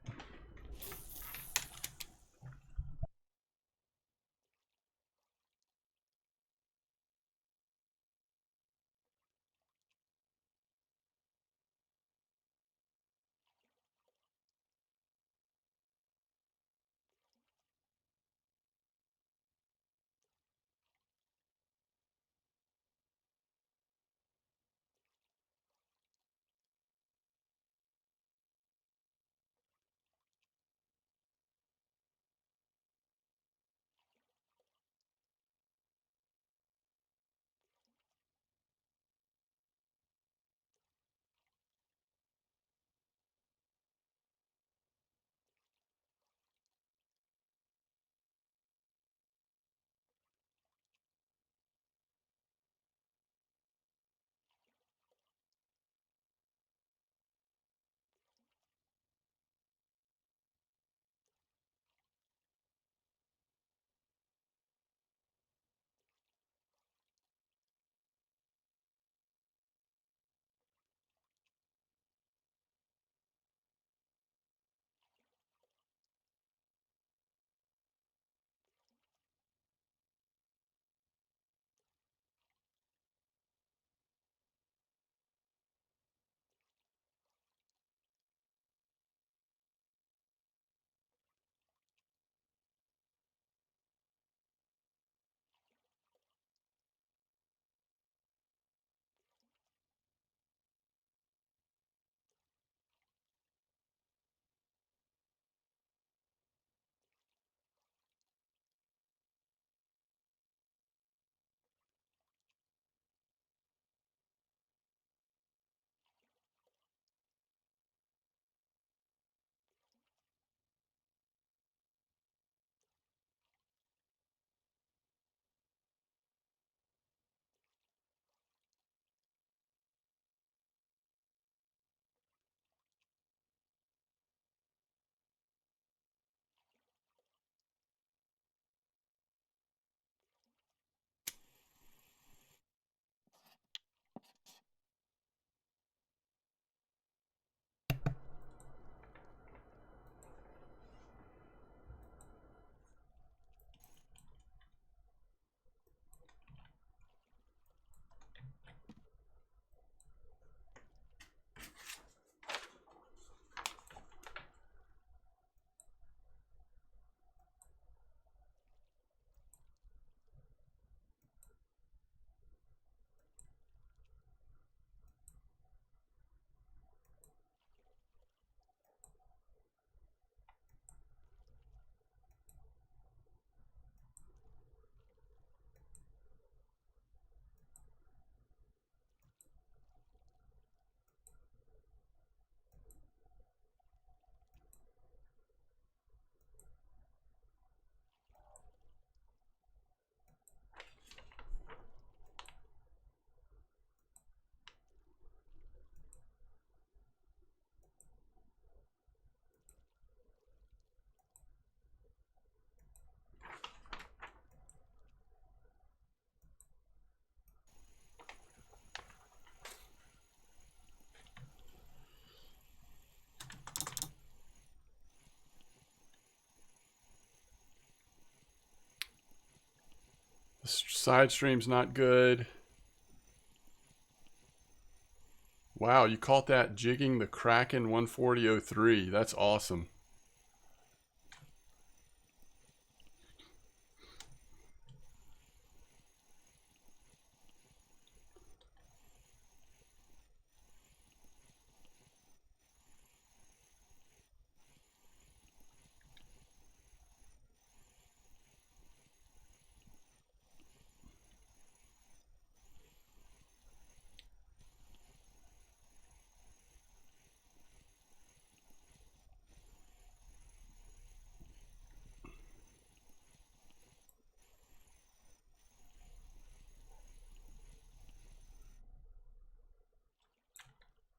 The side stream's not good. Wow, you caught that jigging the Kraken 140.03. That's awesome.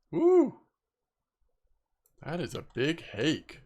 Woo! That is a big hake.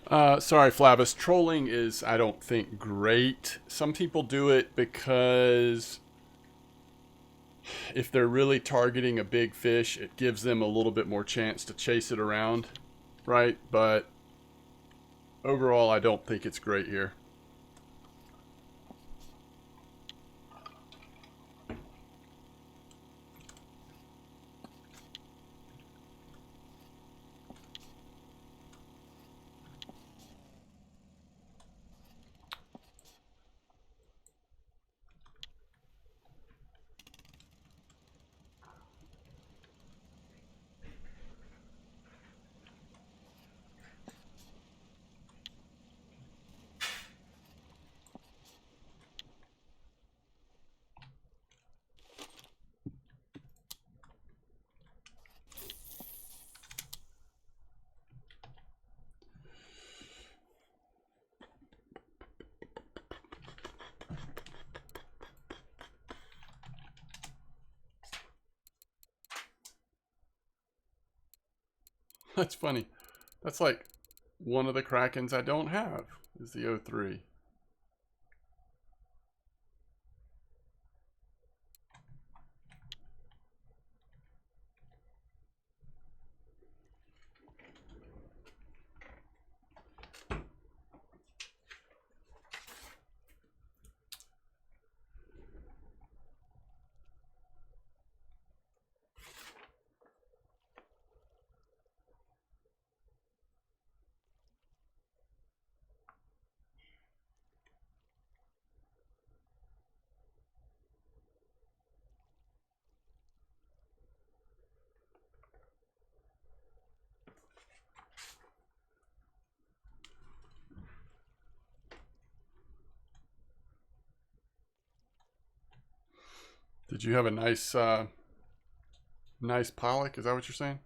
Sorry, Flavis. Trolling is, I don't think, great. Some people do it because if they're really targeting a big fish, it gives them a little bit more chance to chase it around, right? But overall, I don't think it's great here. That's funny. That's like one of the Krakens I don't have is the O3. Did you have a nice pollock? Is that what you're saying?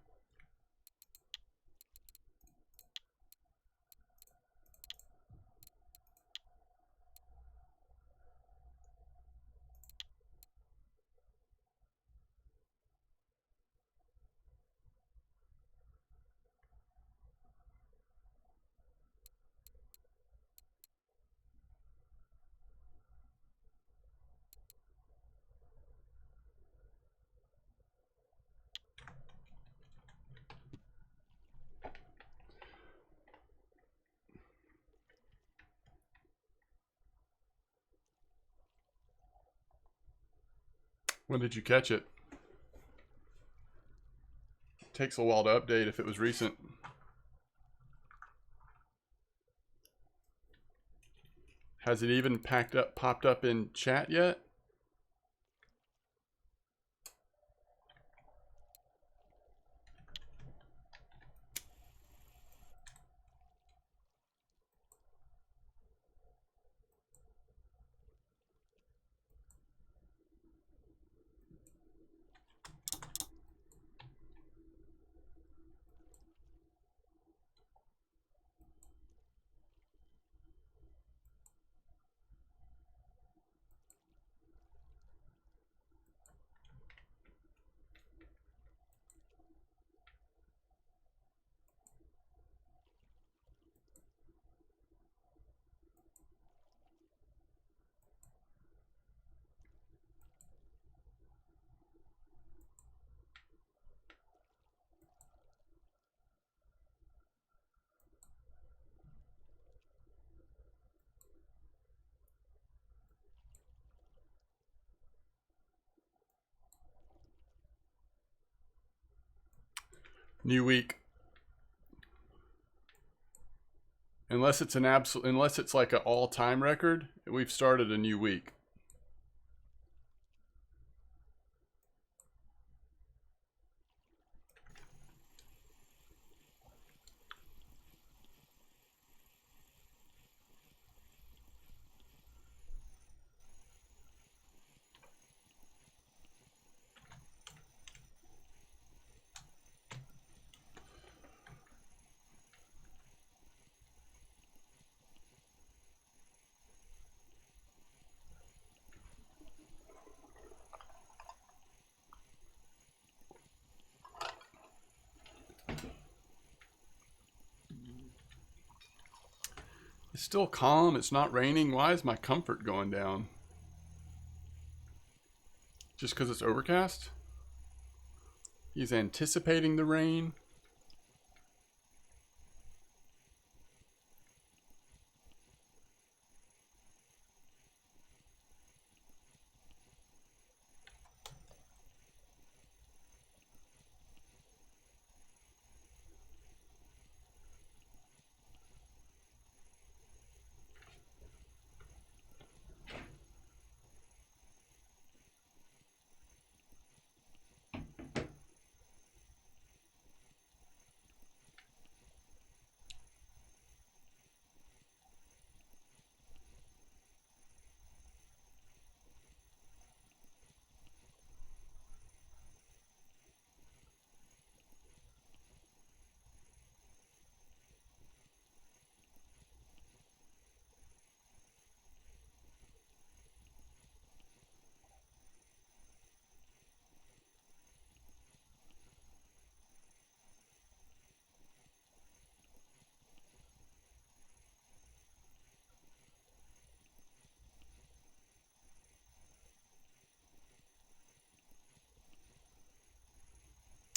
When did you catch it? Takes a while to update if it was recent. Has it even popped up in chat yet? New week. Unless it's unless it's like an all-time record, we've started a new week. It's still calm. It's not raining. Why is my comfort going down? Just because it's overcast? He's anticipating the rain.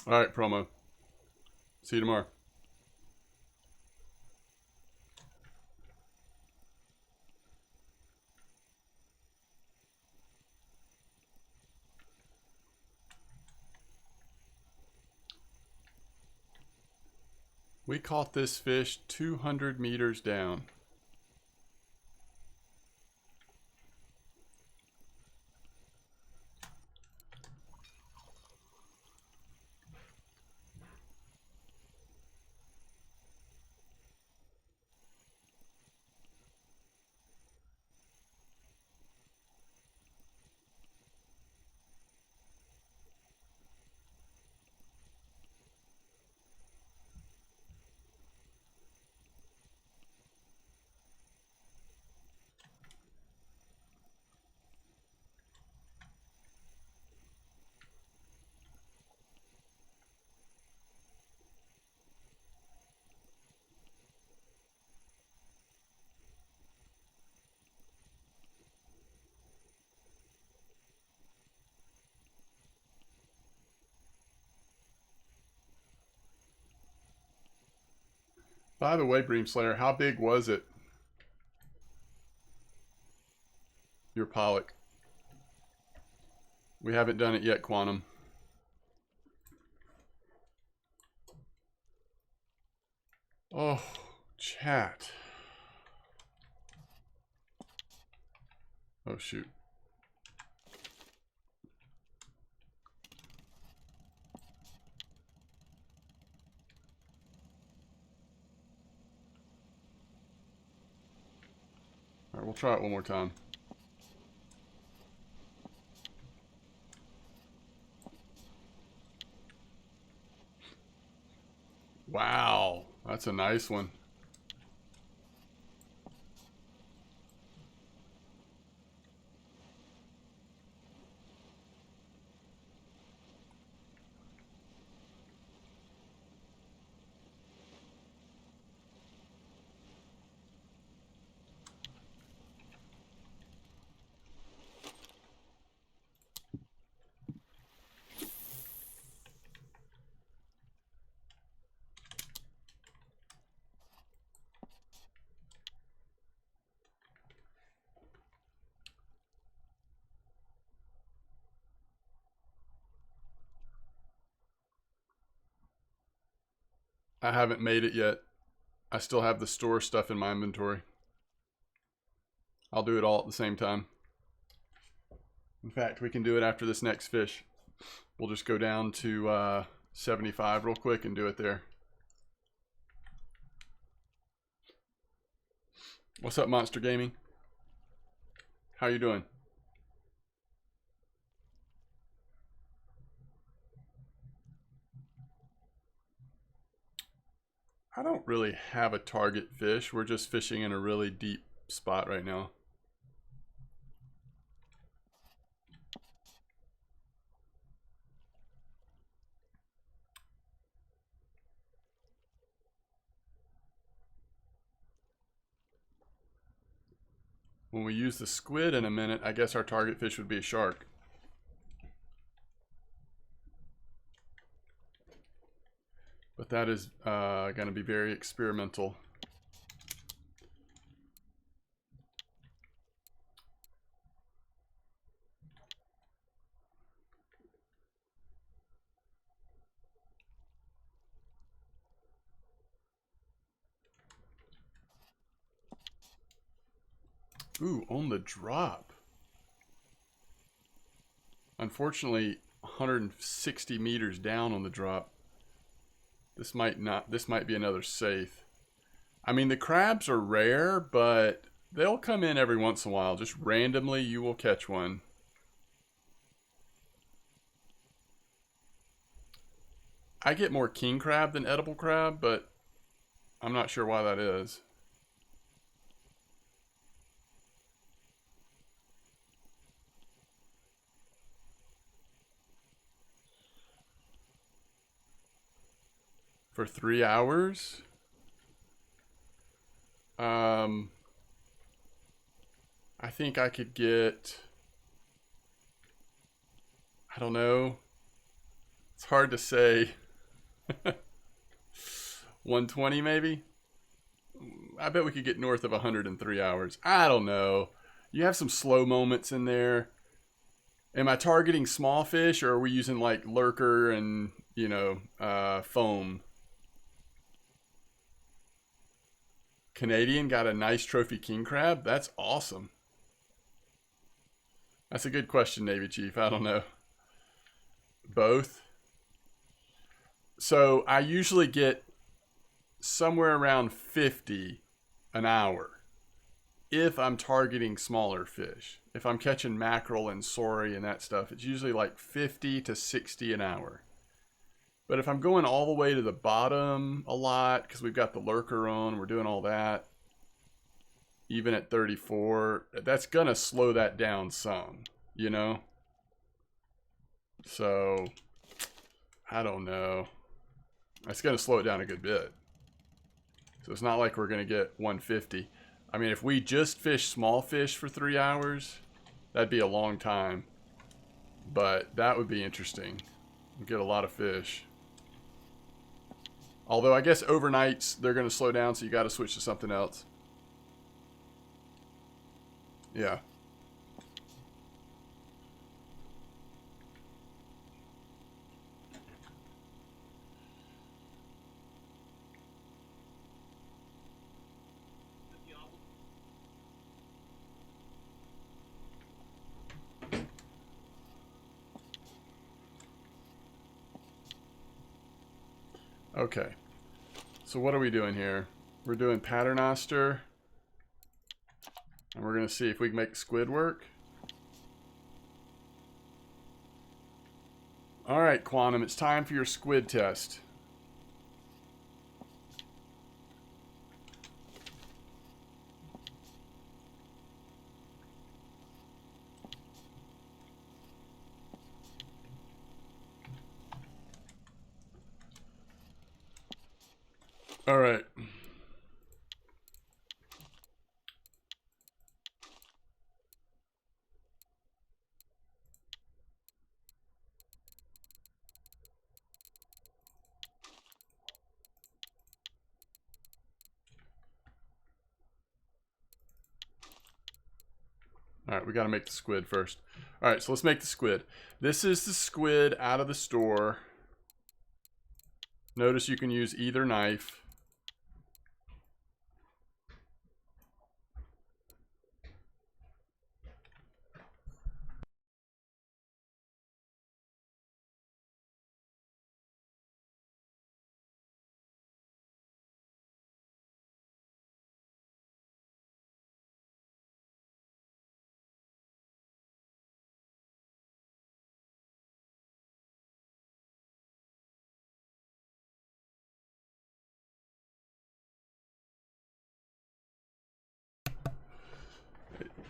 All right, promo. See you tomorrow. We caught this fish 200 meters down. By the way, Bream Slayer, how big was it? Your pollock. We haven't done it yet, Quantum. Oh, chat. Oh, shoot. All right, we'll try it one more time. Wow, that's a nice one. I haven't made it yet. I still have the store stuff in my inventory. I'll do it all at the same time. In fact, we can do it after this next fish. We'll just go down to 75 real quick and do it there. What's up, Monster Gaming? How you doing? I don't really have a target fish. We're just fishing in a really deep spot right now. when we use the squid in a minute, I guess our target fish would be a shark. But that is going to be very experimental. Ooh, on the drop. Unfortunately, 160 meters down on the drop. This might be another safe. I mean, the crabs are rare, but they'll come in every once in a while. Just randomly, you will catch one. I get more king crab than edible crab, but I'm not sure why that is. For 3 hours? I think I could get, I don't know. It's hard to say. 120 maybe? I bet we could get north of 100 in 3 hours. I don't know. You have some slow moments in there. Am I targeting small fish, or are we using like lurker and, you know, foam? Canadian got a nice trophy king crab? That's awesome. That's a good question, Navy Chief. I don't know. Both. So I usually get somewhere around 50 an hour if I'm targeting smaller fish. If I'm catching mackerel and sorry and that stuff, it's usually like 50 to 60 an hour. But if I'm going all the way to the bottom a lot, because we've got the lurker on, we're doing all that, even at 34, that's going to slow that down some, you know? So, I don't know. It's going to slow it down a good bit. So it's not like we're going to get 150. I mean, if we just fish small fish for 3 hours, that'd be a long time. But that would be interesting. We'd get a lot of fish. Although I guess overnights, they're going to slow down, so you got to switch to something else. Yeah. Okay. So what are we doing here? We're doing paternoster. And we're going to see if we can make squid work. Alright, Quantum, it's time for your squid test. Alright. Alright, we got to make the squid first. Alright, so let's make the squid. This is the squid out of the store. Notice you can use either knife.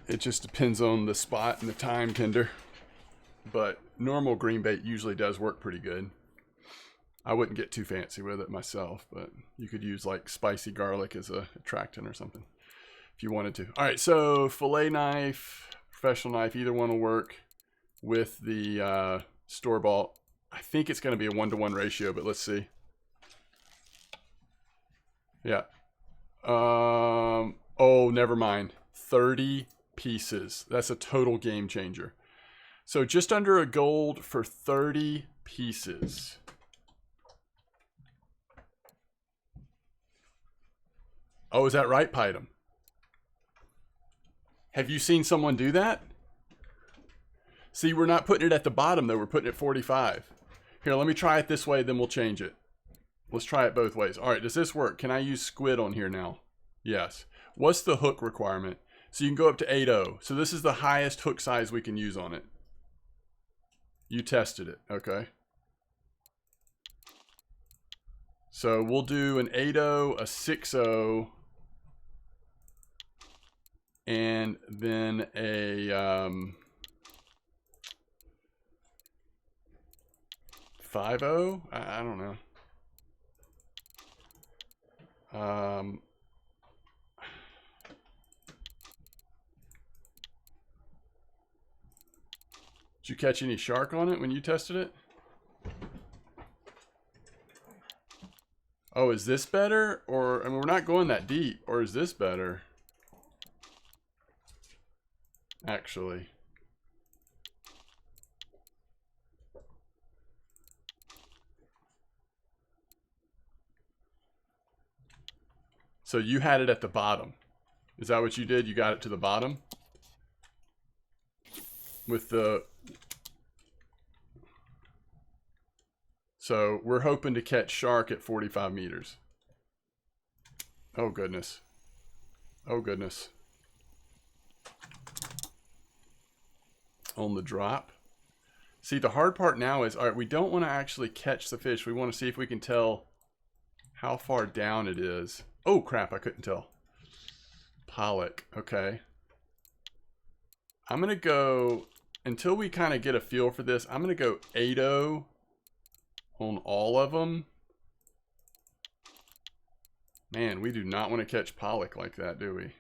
It just depends on the spot and the time tender. But normal green bait usually does work pretty good. I wouldn't get too fancy with it myself, but you could use like spicy garlic as a attractant or something. if you wanted to. All right, so fillet knife, professional knife, either one will work with the store-bought. I think it's going to be a 1-to-1 ratio, but let's see. Yeah. Oh, never mind. 30 pieces. That's a total game changer. So just under a gold for 30 pieces. Oh, is that right, Python? Have you seen someone do that? See, we're not putting it at the bottom, though. We're putting it 45. Here, let me try it this way, then we'll change it. Let's try it both ways. All right, does this work? Can I use squid on here now? Yes. What's the hook requirement? So you can go up to 8.0. So this is the highest hook size we can use on it. You tested it, okay. So we'll do an 8.0, a 6.0, and then a 5.0? I don't know. Did you catch any shark on it when you tested it? Oh, is this better? Or, I mean, we're not going that deep. Or is this better? Actually. So you had it at the bottom. Is that what you did? You got it to the bottom? With the... So we're hoping to catch shark at 45 meters. Oh, goodness. Oh, goodness. On the drop. See, the hard part now is, all right, we don't want to actually catch the fish. We want to see if we can tell how far down it is. Oh, crap, I couldn't tell. Pollock, okay. I'm going to go, until we kind of get a feel for this, I'm going to go 8.0 on all of them. Man, we do not want to catch pollock like that, do we?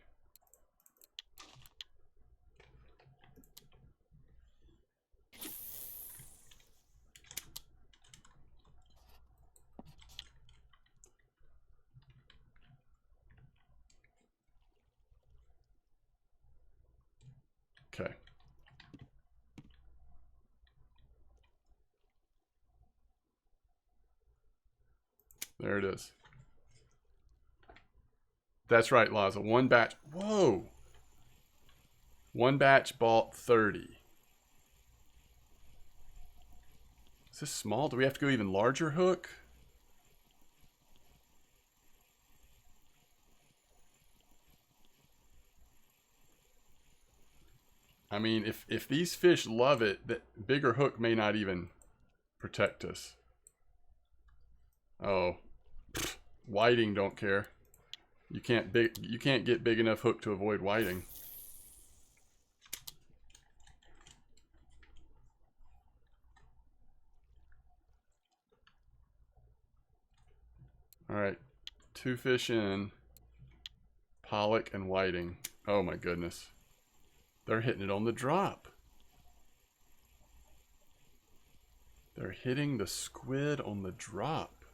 Okay. There it is. That's right, Laza. One batch. Whoa. One batch bought 30. Is this small? Do we have to go even larger hook? I mean, if these fish love it, that bigger hook may not even protect us. Oh, pfft, whiting don't care. You can't get big enough hook to avoid whiting. All right, 2 fish in, pollock and whiting. Oh my goodness. They're hitting it on the drop. They're hitting the squid on the drop.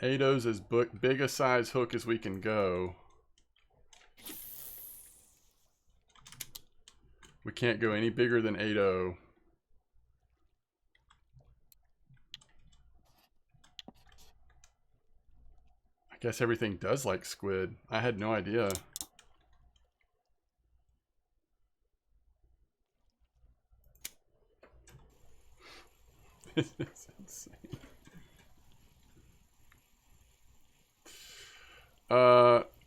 Ado's as big a size hook as we can go. We can't go any bigger than 8.0. I guess everything does like squid. I had no idea. This is insane.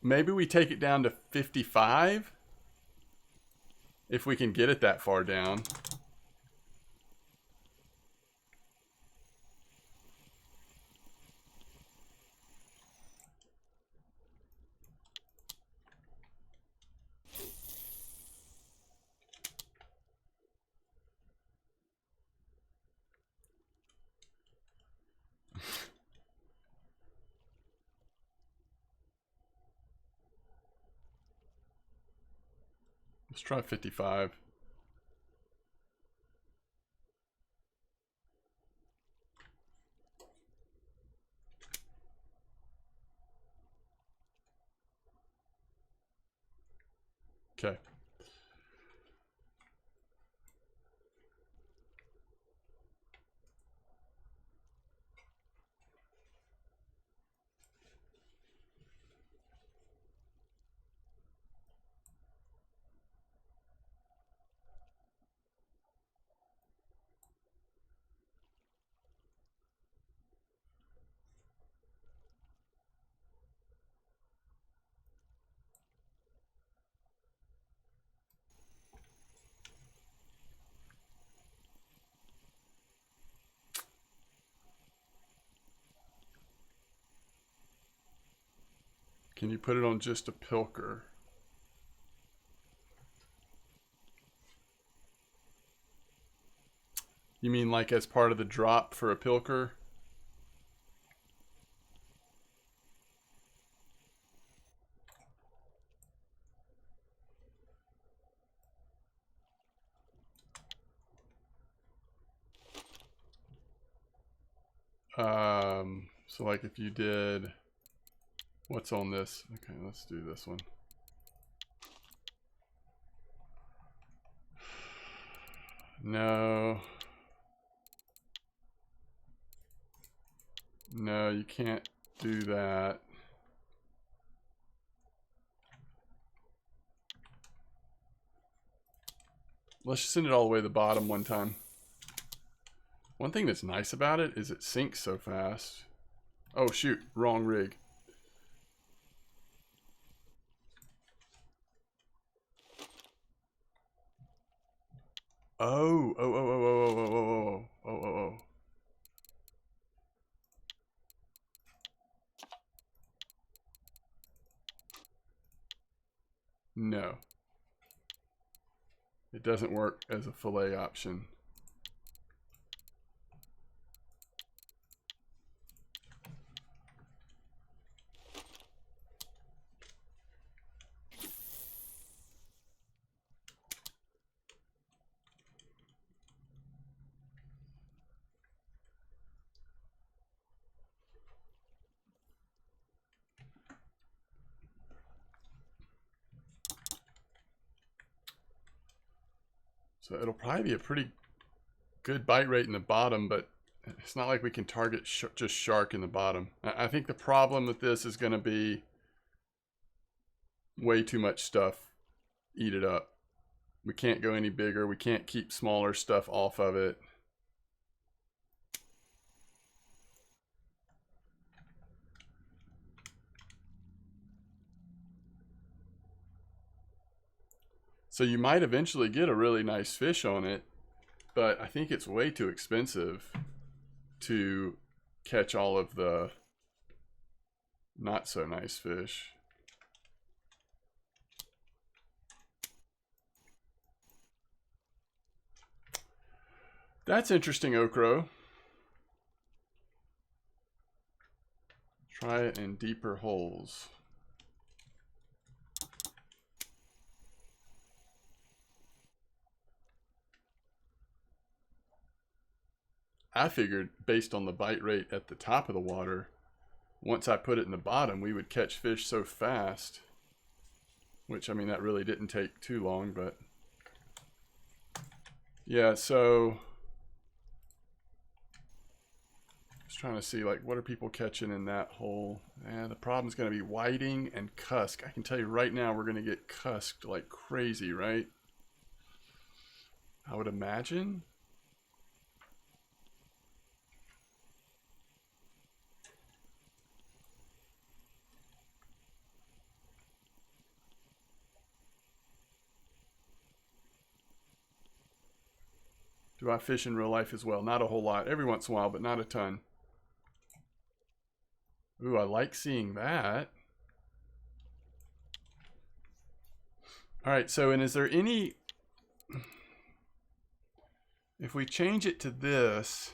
Maybe we take it down to 55 if we can get it that far down. Let's try 55. Okay. Can you put it on just a pilker? You mean like as part of the drop for a pilker? So like if you did, what's on this? Okay, let's do this one. No. No, you can't do that. Let's just send it all the way to the bottom one time. One thing that's nice about it is it sinks so fast. Oh shoot, wrong rig. Oh, oh, oh, oh, oh, oh, oh, oh, oh, oh, oh. No. It doesn't work as a fillet option. So it'll probably be a pretty good bite rate in the bottom, but it's not like we can target just shark in the bottom. I think the problem with this is going to be way too much stuff. Eat it up. We can't go any bigger. We can't keep smaller stuff off of it. So you might eventually get a really nice fish on it, but I think it's way too expensive to catch all of the not so nice fish. That's interesting, Okro. Try it in deeper holes. I figured based on the bite rate at the top of the water, once I put it in the bottom, we would catch fish so fast. Which, I mean, that really didn't take too long, but... yeah, so... just trying to see, like, what are people catching in that hole? And the problem's going to be whiting and cusk. I can tell you right now we're going to get cusked like crazy, right? I would imagine. Do I fish in real life as well? Not a whole lot. Every once in a while, but not a ton. Ooh, I like seeing that. All right, so, and is there any... If we change it to this...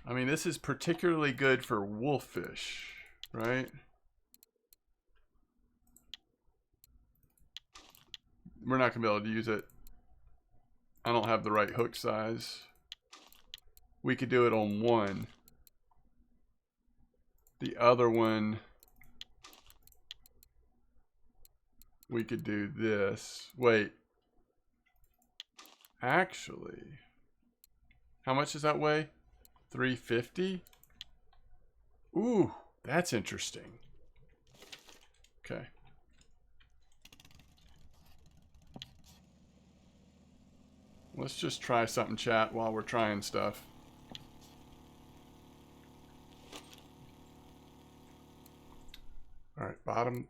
I mean, this is particularly good for wolffish, right? We're not going to be able to use it. I don't have the right hook size. We could do it on one. The other one, we could do this. Wait. Actually, how much does that weigh? 350? Ooh, that's interesting. Okay. Let's just try something, chat, while we're trying stuff. All right, bottom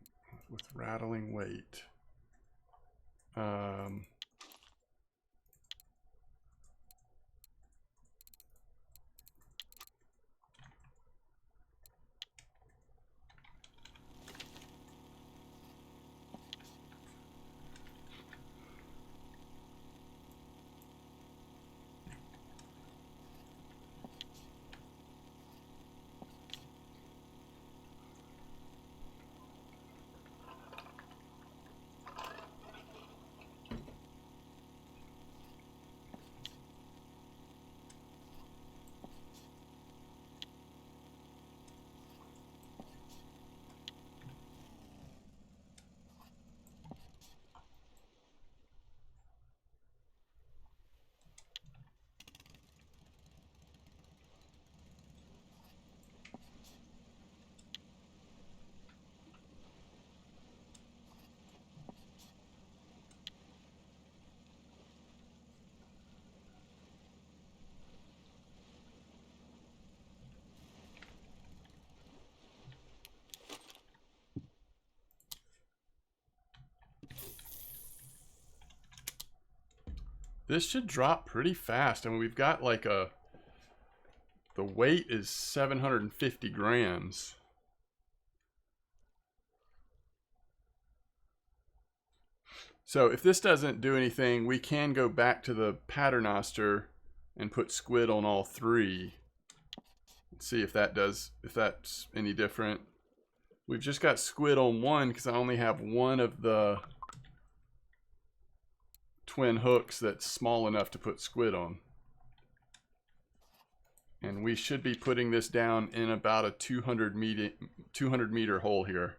with rattling weight. This should drop pretty fast. I mean, we've got like the weight is 750 grams. So if this doesn't do anything, we can go back to the paternoster and put squid on all three. Let's see if that's any different. We've just got squid on one because I only have one of the twin hooks that's small enough to put squid on. And we should be putting this down in about a 200 meter hole here.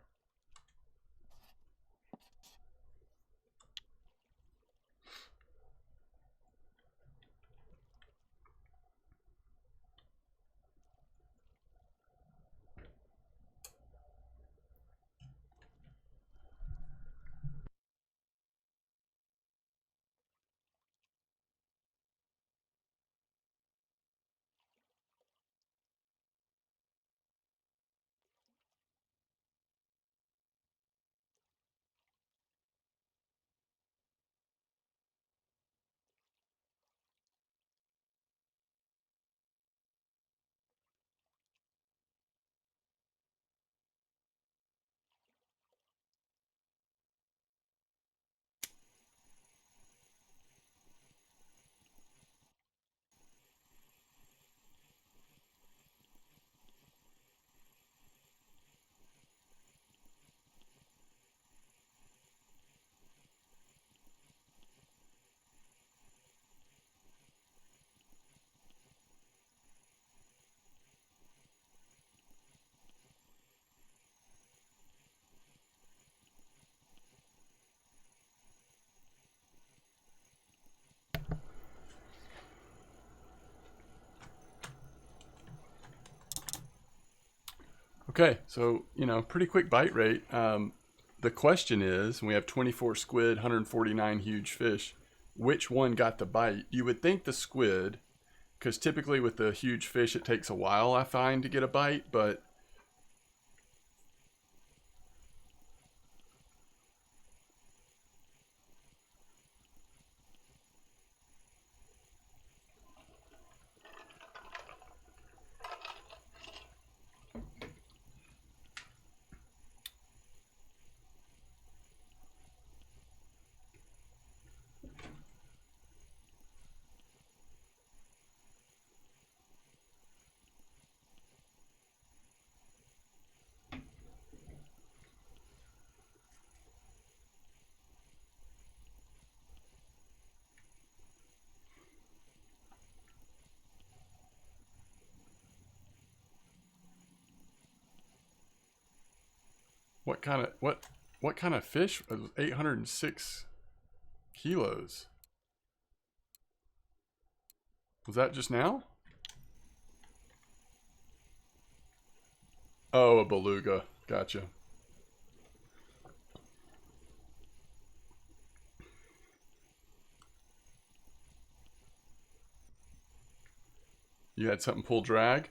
Okay, so, you know, pretty quick bite rate. The question is, we have 24 squid, 149 huge fish. Which one got the bite? You would think the squid, because typically with the huge fish, it takes a while, I find, to get a bite, but... What kind of fish? It was 806 kilos. Was that just now? Oh, a beluga. Gotcha. You had something pull drag?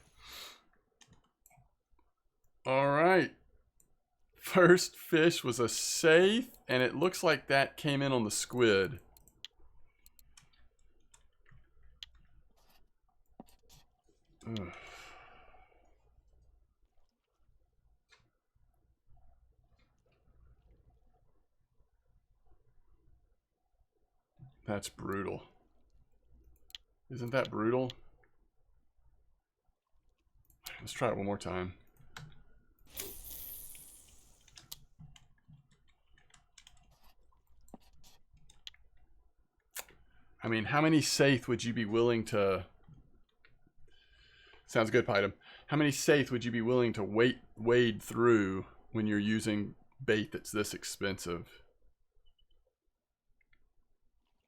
All right. First fish was a safe, and it looks like that came in on the squid. Ugh. That's brutal. Isn't that brutal? Let's try it one more time. I mean, how many saith would you be willing to... Sounds good, Python. How many saith would you be willing to wade through when you're using bait that's this expensive?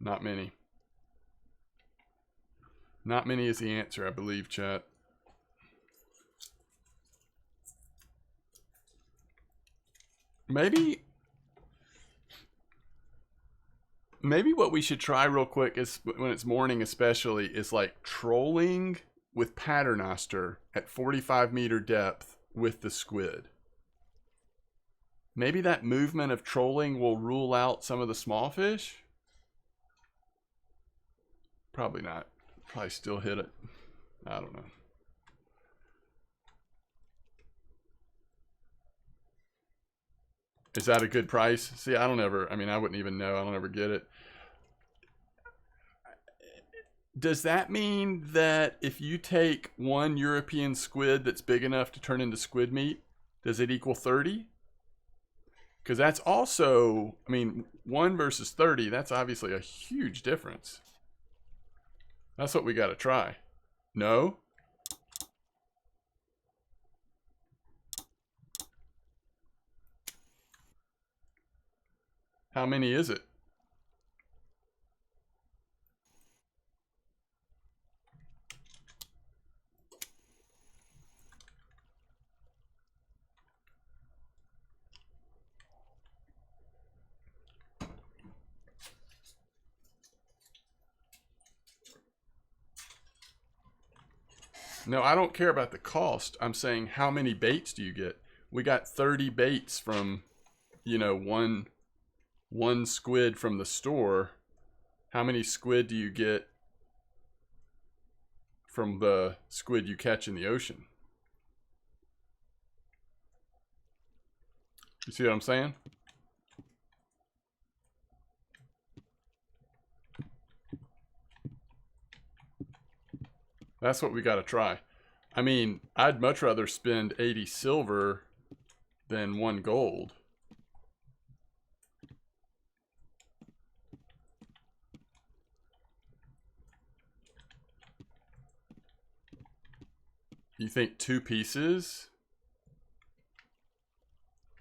Not many. Not many is the answer, I believe, chat. Maybe what we should try real quick is, when it's morning especially, is like trolling with paternoster at 45-meter depth with the squid. Maybe that movement of trolling will rule out some of the small fish. Probably not. Probably still hit it. I don't know. Is that a good price? See, I wouldn't even know. I don't ever get it. Does that mean that if you take one European squid that's big enough to turn into squid meat, does it equal 30? Because that's also, 1 versus 30, that's obviously a huge difference. That's what we got to try. No? How many is it? No, I don't care about the cost. I'm saying, how many baits do you get? We got 30 baits from, one squid from the store. How many squid do you get from the squid you catch in the ocean? You see what I'm saying? That's what we got to try. I'd much rather spend 80 silver than 1 gold. You think 2 pieces?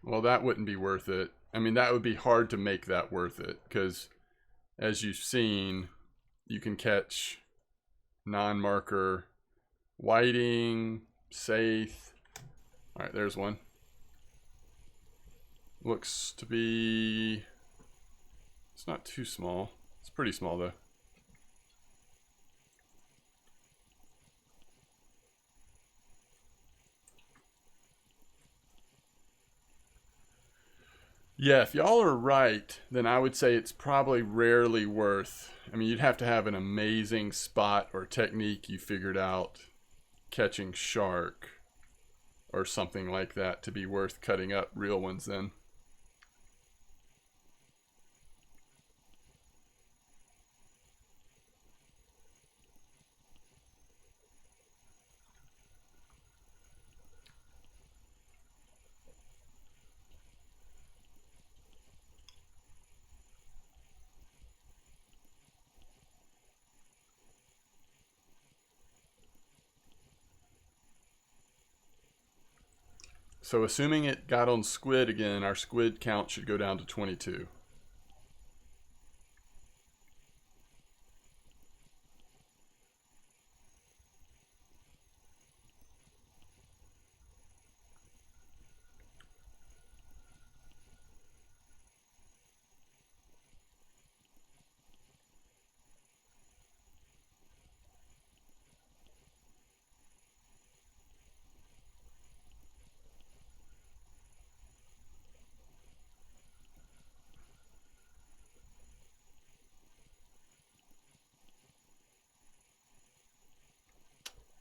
Well, that wouldn't be worth it. That would be hard to make that worth it, because as you've seen, you can catch non-marker whiting, saith. All right, there's one. Looks to be... It's not too small. It's pretty small, though. Yeah, if y'all are right, then I would say it's probably rarely worth... you'd have to have an amazing spot or technique you figured out catching shark or something like that to be worth cutting up real ones then. So assuming it got on squid again, our squid count should go down to 22.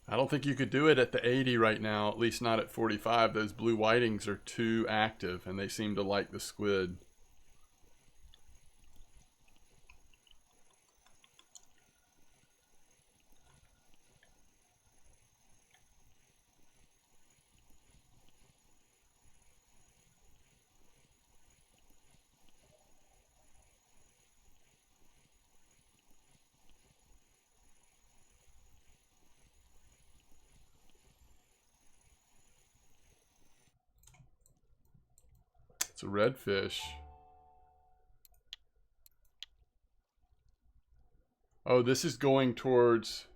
I don't think you could do it at the 80 right now, at least not at 45. Those blue whitings are too active and they seem to like the squid. It's a redfish. Oh, this is going towards...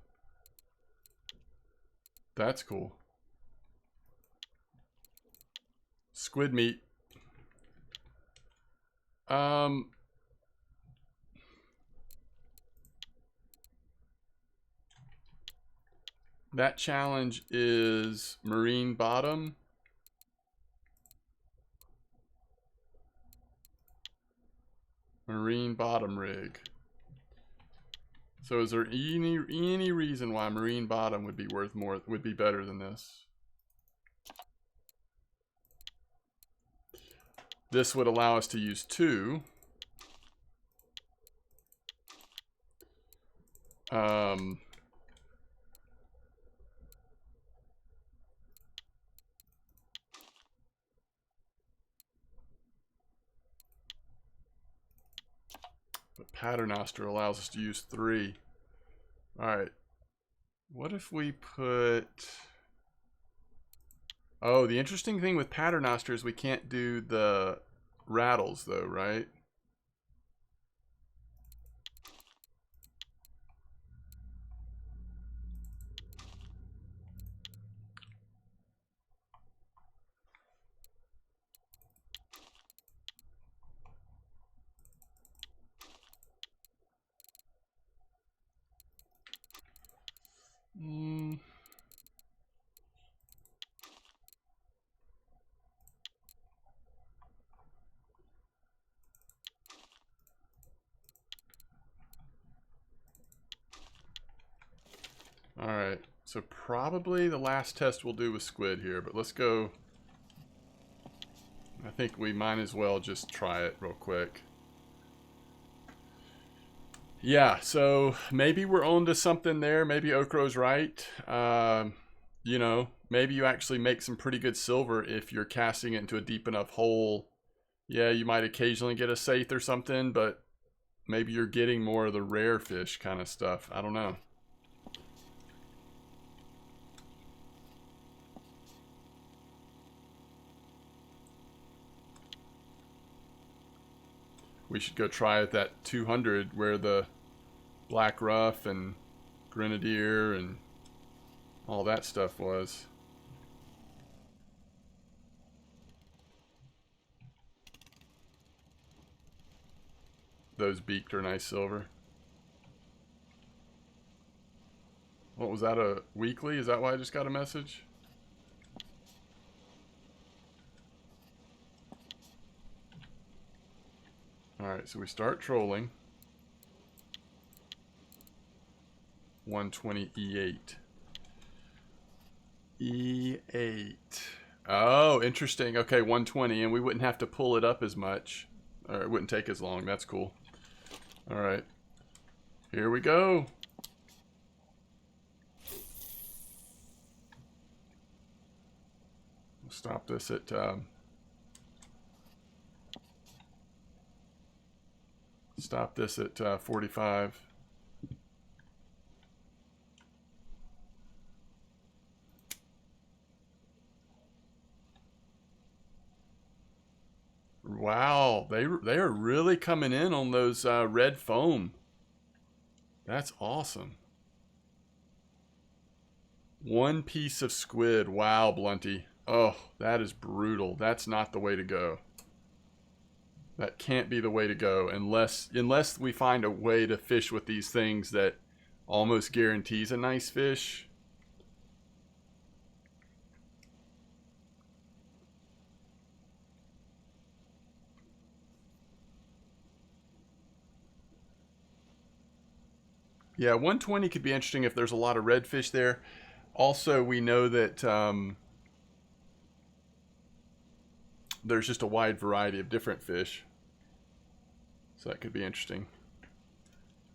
That's cool. Squid meat. That challenge is marine bottom. Marine bottom rig. So is there any reason why marine bottom would be worth more, would be better than this? This would allow us to use 2. But Paternoster allows us to use 3. Alright. What if we put... Oh, the interesting thing with Paternoster is we can't do the rattles though, right? Alright, so probably the last test we'll do with squid here, but let's go. I think we might as well just try it real quick. Yeah, so maybe we're on to something there. Maybe Okro's right. You know, maybe you actually make some pretty good silver if you're casting it into a deep enough hole. Yeah, you might occasionally get a saith or something, but maybe you're getting more of the rare fish kind of stuff. I don't know. We should go try at that 200 where the black ruff and grenadier and all that stuff was. Those beaked are nice silver. What was that, a weekly? Is that why I just got a message? Alright, so we start trolling. 120 E8. E8. Oh, interesting. Okay, 120, and we wouldn't have to pull it up as much. Or it wouldn't take as long. That's cool. Alright. Here we go. We'll stop this at... Stop this at 45. Wow, they are really coming in on those red foam. That's awesome. One piece of squid. Wow, Blunty. Oh, that is brutal. That's not the way to go. That can't be the way to go unless we find a way to fish with these things that almost guarantees a nice fish. Yeah, 120 could be interesting if there's a lot of redfish there. Also, we know that there's just a wide variety of different fish. So that could be interesting.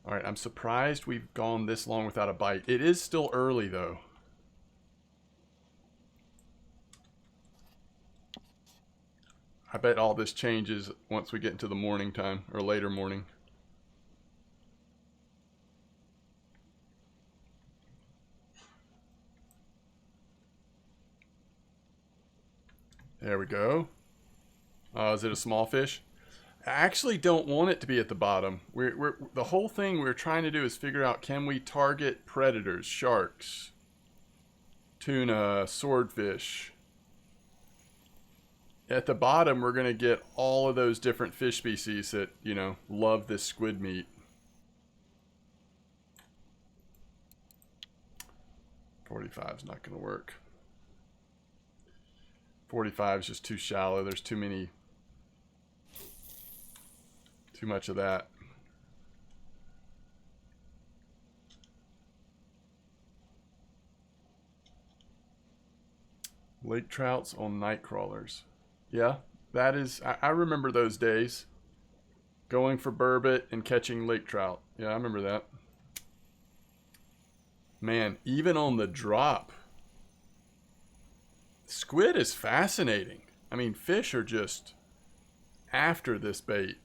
All right, I'm surprised we've gone this long without a bite. It is still early, though. I bet all this changes once we get into the morning time, or later morning. There we go. Is it a small fish? I actually don't want it to be at the bottom. The whole thing we're trying to do is figure out, can we target predators, sharks, tuna, swordfish. At the bottom, we're going to get all of those different fish species that, you know, love this squid meat. 45 is not going to work. 45 is just too shallow. There's too much of that. Lake trouts on night crawlers. Yeah, that is, I remember those days. Going for burbot and catching lake trout. Yeah, I remember that. Man, even on the drop, squid is fascinating. I mean, fish are just after this bait.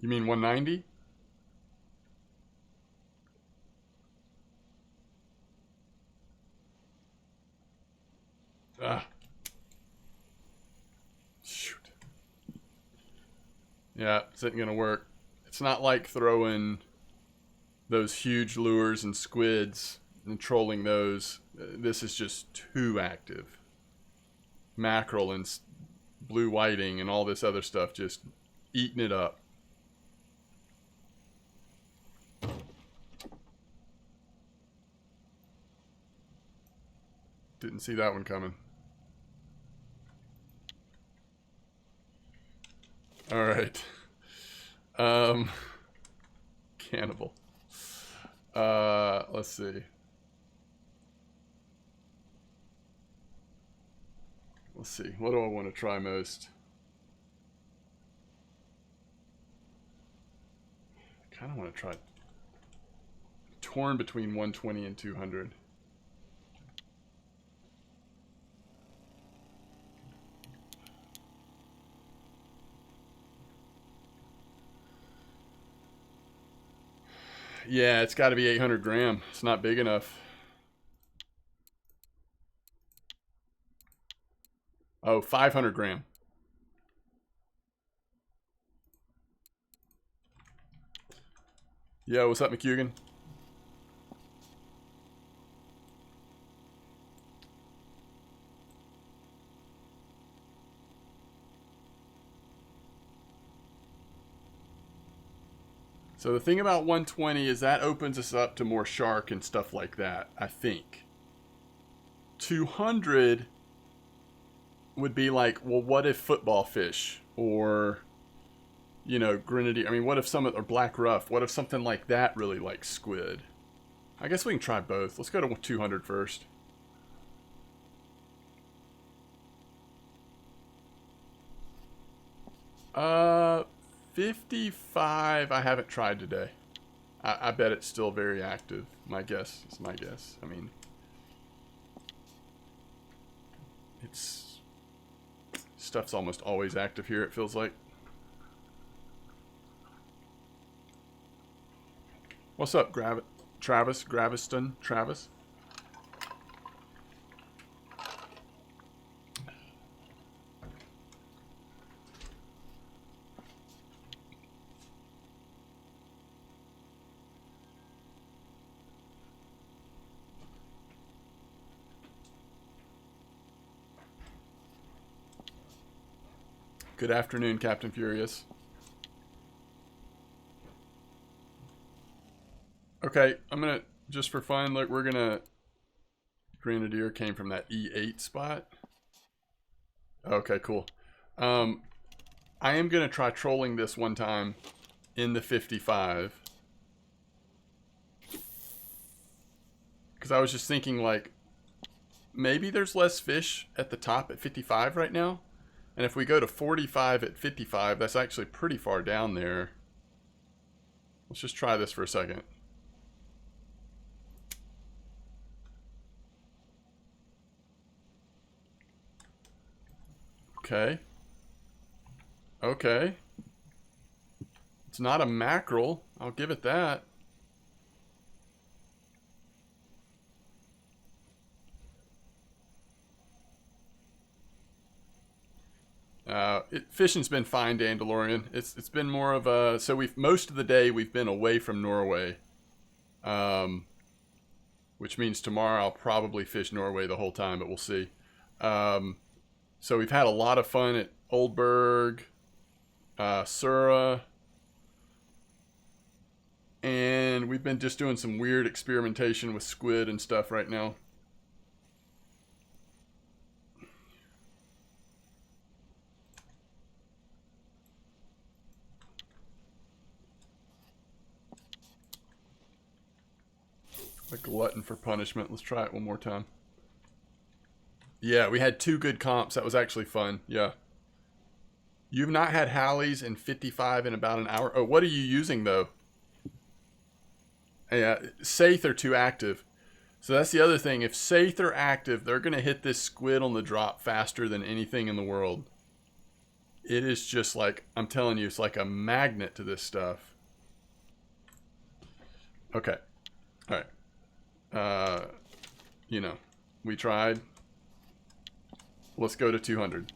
You mean 190? Ah. Shoot. Yeah, this isn't gonna work. It's not like throwing those huge lures and squids and trolling those. This is just too active. Mackerel and blue whiting and all this other stuff just eating it up. Didn't see that one coming. All right. Cannibal. Let's see. Let's see. What do I want to try most? I kind of want to try torn between 120 and 200. Yeah, it's got to be 800 gram. It's not big enough. Oh, 500 gram. Yo, what's up, McHugan? So the thing about 120 is that opens us up to more shark and stuff like that, I think. 200 would be like, well, what if football fish or, you know, grenadier? I mean, what if some or black ruff? What if something like that really likes squid? I guess we can try both. Let's go to 200 first. Uh, 55 I haven't tried today. I bet it's still very active. My guess is my guess. I mean, it's... stuff's almost always active here, it feels like. What's up, Travis? Graviston? Travis? Good afternoon, Captain Furious. Okay, I'm gonna, just for fun, like, we're gonna... Grenadier came from that E8 spot. Okay, cool. I am gonna try trolling this one time in the 55. Because I was just thinking, like, maybe there's less fish at the top at 55 right now. And if we go to 45 at 55, that's actually pretty far down there. Let's just try this for a second. Okay. Okay. It's not a mackerel. I'll give it that. Fishing's been fine, Dandalorian. It's been more of a... So most of the day we've been away from Norway. Which means tomorrow I'll probably fish Norway the whole time, but we'll see. So we've had a lot of fun at Oldberg, Sura, and we've been just doing some weird experimentation with squid and stuff right now. A glutton for punishment. Let's try it one more time. Yeah, we had 2 good comps. That was actually fun. Yeah. You've not had Hallies in 55 in about an hour. Oh, what are you using, though? Yeah, Saith are too active. So that's the other thing. If Saith are active, they're going to hit this squid on the drop faster than anything in the world. It is just like, I'm telling you, it's like a magnet to this stuff. Okay. All right. You know, we tried. Let's go to 200.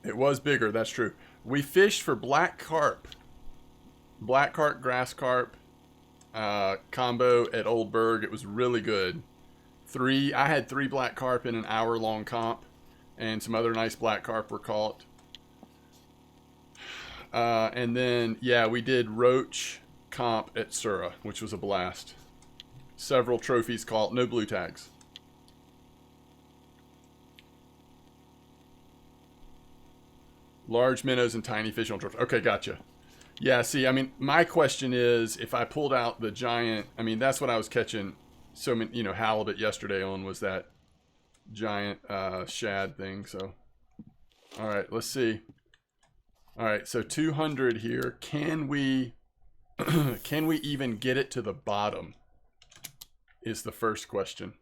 It was bigger, that's true. We fished for black carp. Black carp, grass carp combo at Oldberg. It was really good. I had 3 black carp in an hour-long comp, and some other nice black carp were caught. And then, yeah, we did Roach comp at Sura, which was a blast. Several trophies caught, no blue tags. Large minnows and tiny fish on trophy. Okay, gotcha. Yeah, see, I mean, my question is, if I pulled out the giant, I mean, that's what I was catching so many, you know, halibut yesterday on, was that giant shad thing, so. All right, let's see. All right, so 200 here. Can we can we even get it to the bottom is the first question.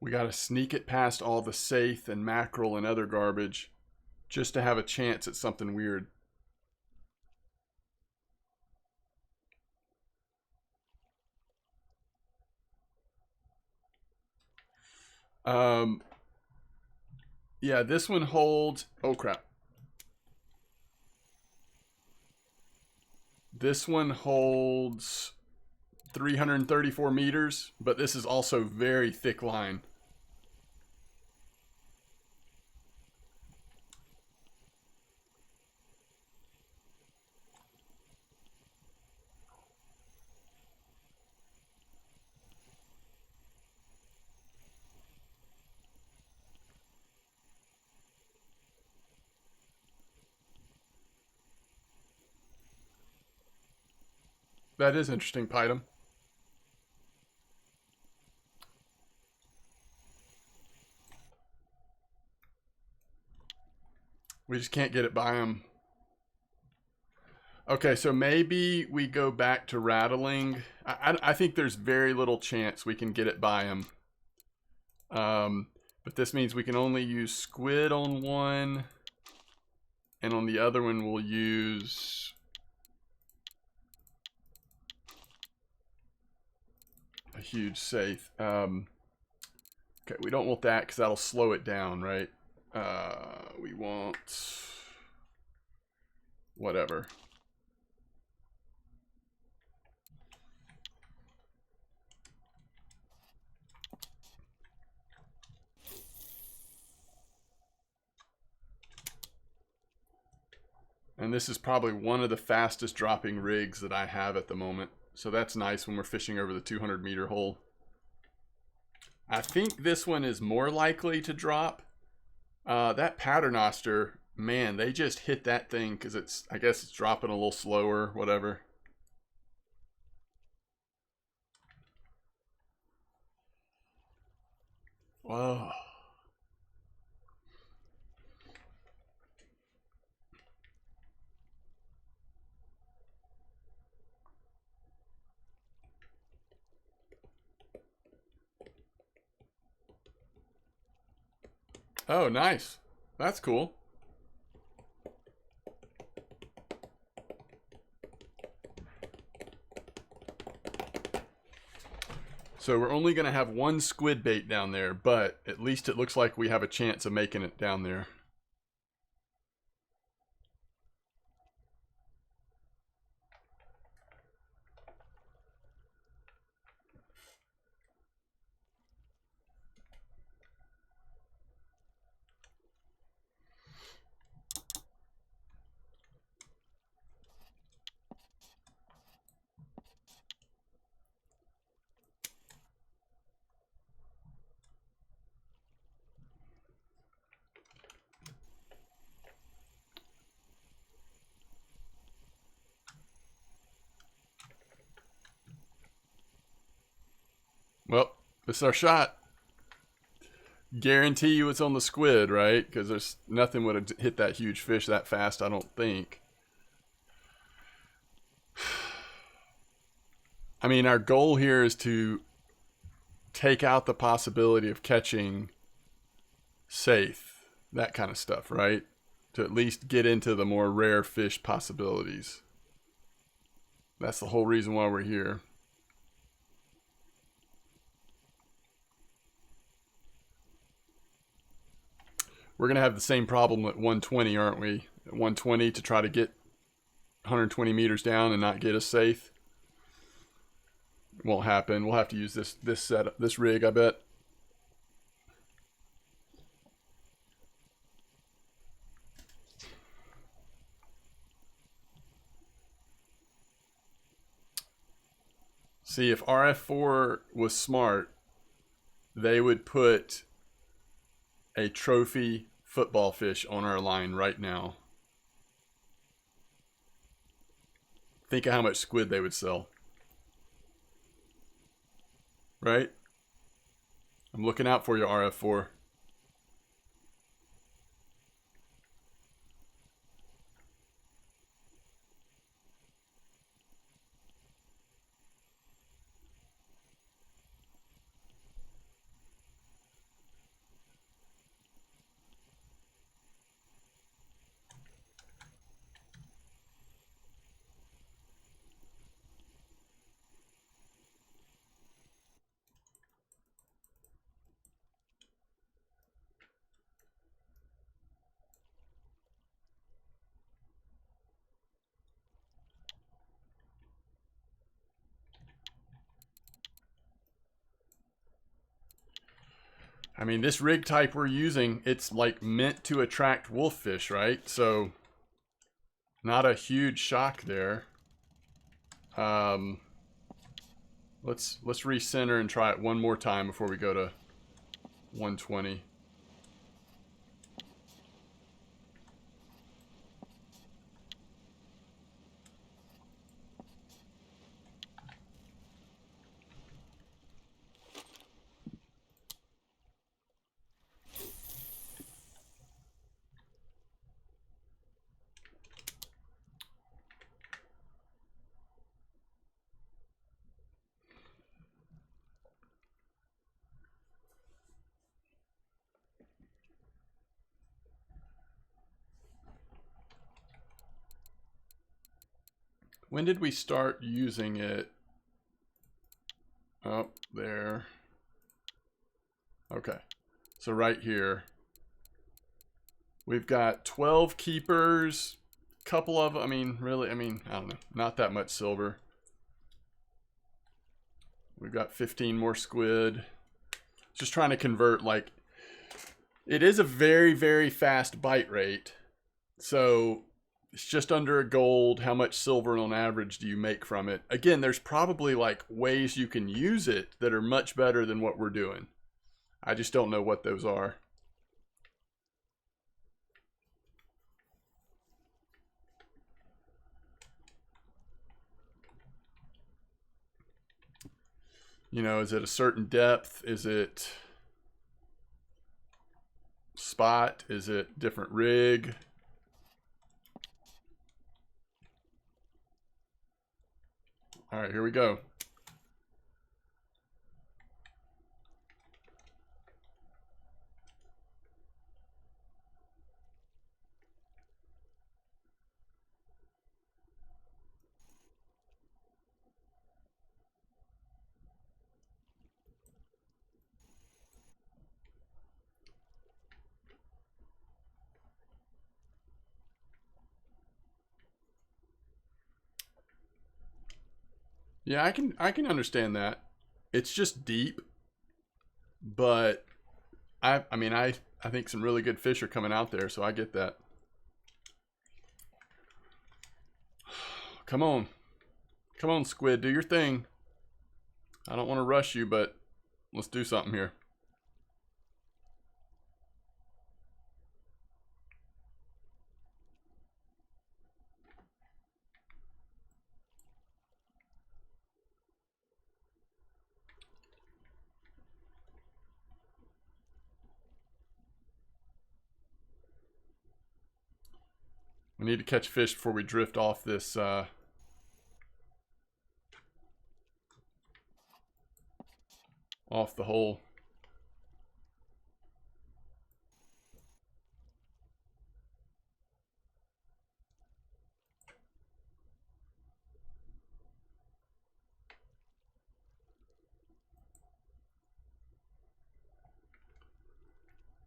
We got to sneak it past all the saith and mackerel and other garbage just to have a chance at something weird. Yeah, this one holds... Oh, crap. This one holds 334 meters, but this is also very thick line. That is interesting, Python. We just can't get it by him. Okay, so maybe we go back to rattling. I think there's very little chance we can get it by him. But this means we can only use Squid on one. And on the other one, we'll use a huge safe. Okay, we don't want that because that'll slow it down, right? We want whatever. And this is probably one of the fastest dropping rigs that I have at the moment. So that's nice when we're fishing over the 200-meter hole. I think this one is more likely to drop. That paternoster, man, they just hit that thing because it's, I guess it's dropping a little slower, whatever. Whoa. Oh, nice. That's cool. So we're only going to have one squid bait down there, but at least it looks like we have a chance of making it down there. Well, this is our shot. Guarantee you it's on the squid, right? Because there's nothing would have hit that huge fish that fast, I don't think. I mean, our goal here is to take out the possibility of catching safe, that kind of stuff, right? To at least get into the more rare fish possibilities. That's the whole reason why we're here. We're going to have the same problem at 120, aren't we? At 120 to try to get 120 meters down and not get us safe. Won't happen. We'll have to use this rig, I bet. See, if RF4 was smart, they would put a trophy football fish on our line right now. Think of how much squid they would sell. Right? I'm looking out for you, RF4. I mean, this rig type we're using, it's like meant to attract wolffish, right? So, not a huge shock there. Let's recenter and try it one more time before we go to 120. When did we start using it? Oh, there. Okay. So right here. We've got 12 keepers. Couple of, I mean, really, I don't know. Not that much silver. We've got 15 more squid. Just trying to convert, like, it is a very, very fast bite rate. So it's just under a gold. How much silver on average do you make from it? Again, there's probably like ways you can use it that are much better than what we're doing. I just don't know what those are. You know, is it a certain depth? Is it spot? Is it different rig? All right, here we go. Yeah, I can understand that. It's just deep, but I think some really good fish are coming out there, so I get that. Come on. Come on, Squid, do your thing. I don't want to rush you, but let's do something here. We need to catch fish before we drift off this off the hole.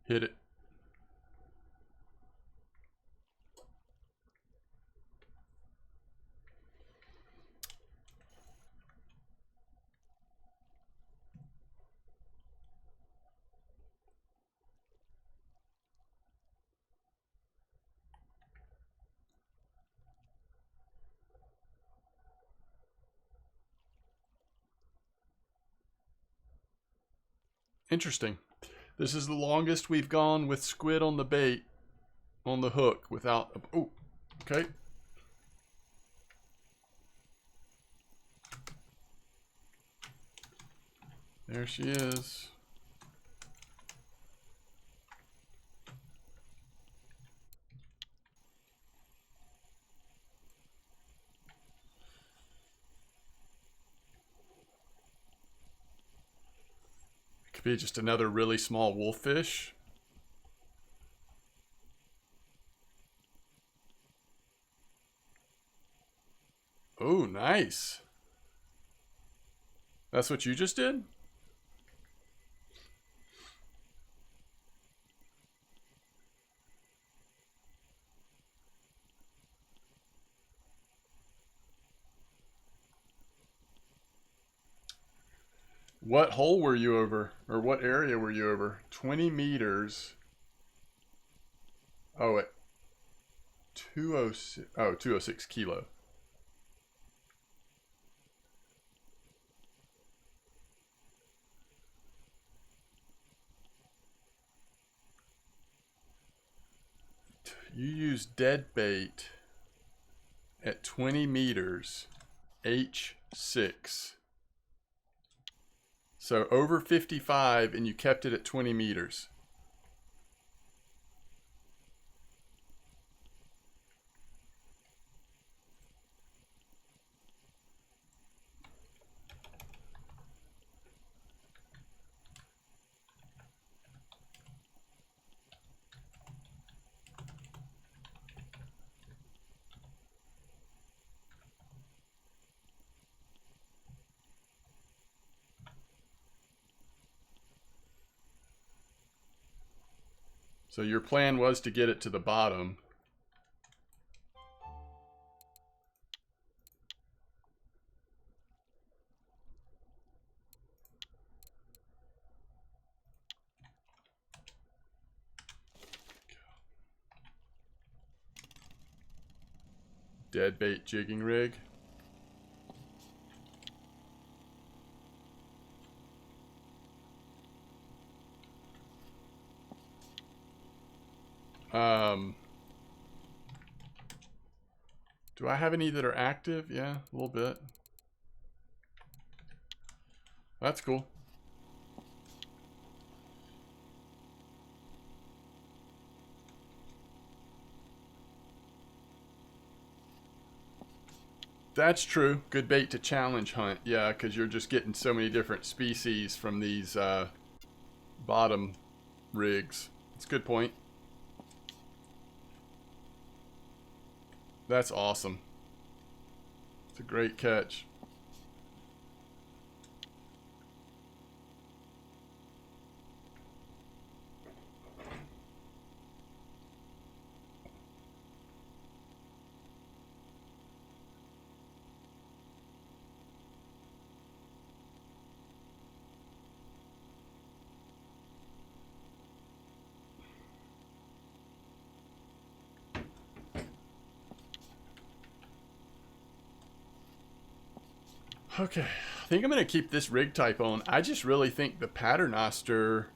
Hit it. Interesting. This is the longest we've gone with squid on the bait, on the hook, without... Oh, okay. There she is. It could be just another really small wolffish. Oh, nice. That's what you just did? What hole were you over? Or what area were you over? 20 meters. Oh, at 206. Oh, 206 kilo. You use dead bait at 20 meters, H6. So over 55, and you kept it at 20 meters. So your plan was to get it to the bottom. Dead bait jigging rig. Do I have any that are active? Yeah, a little bit. That's cool. That's true. Good bait to challenge hunt. Yeah, because you're just getting so many different species from these bottom rigs. That's a good point. That's awesome. It's a great catch. Okay, I think I'm going to keep this rig type on. I just really think the Paternoster,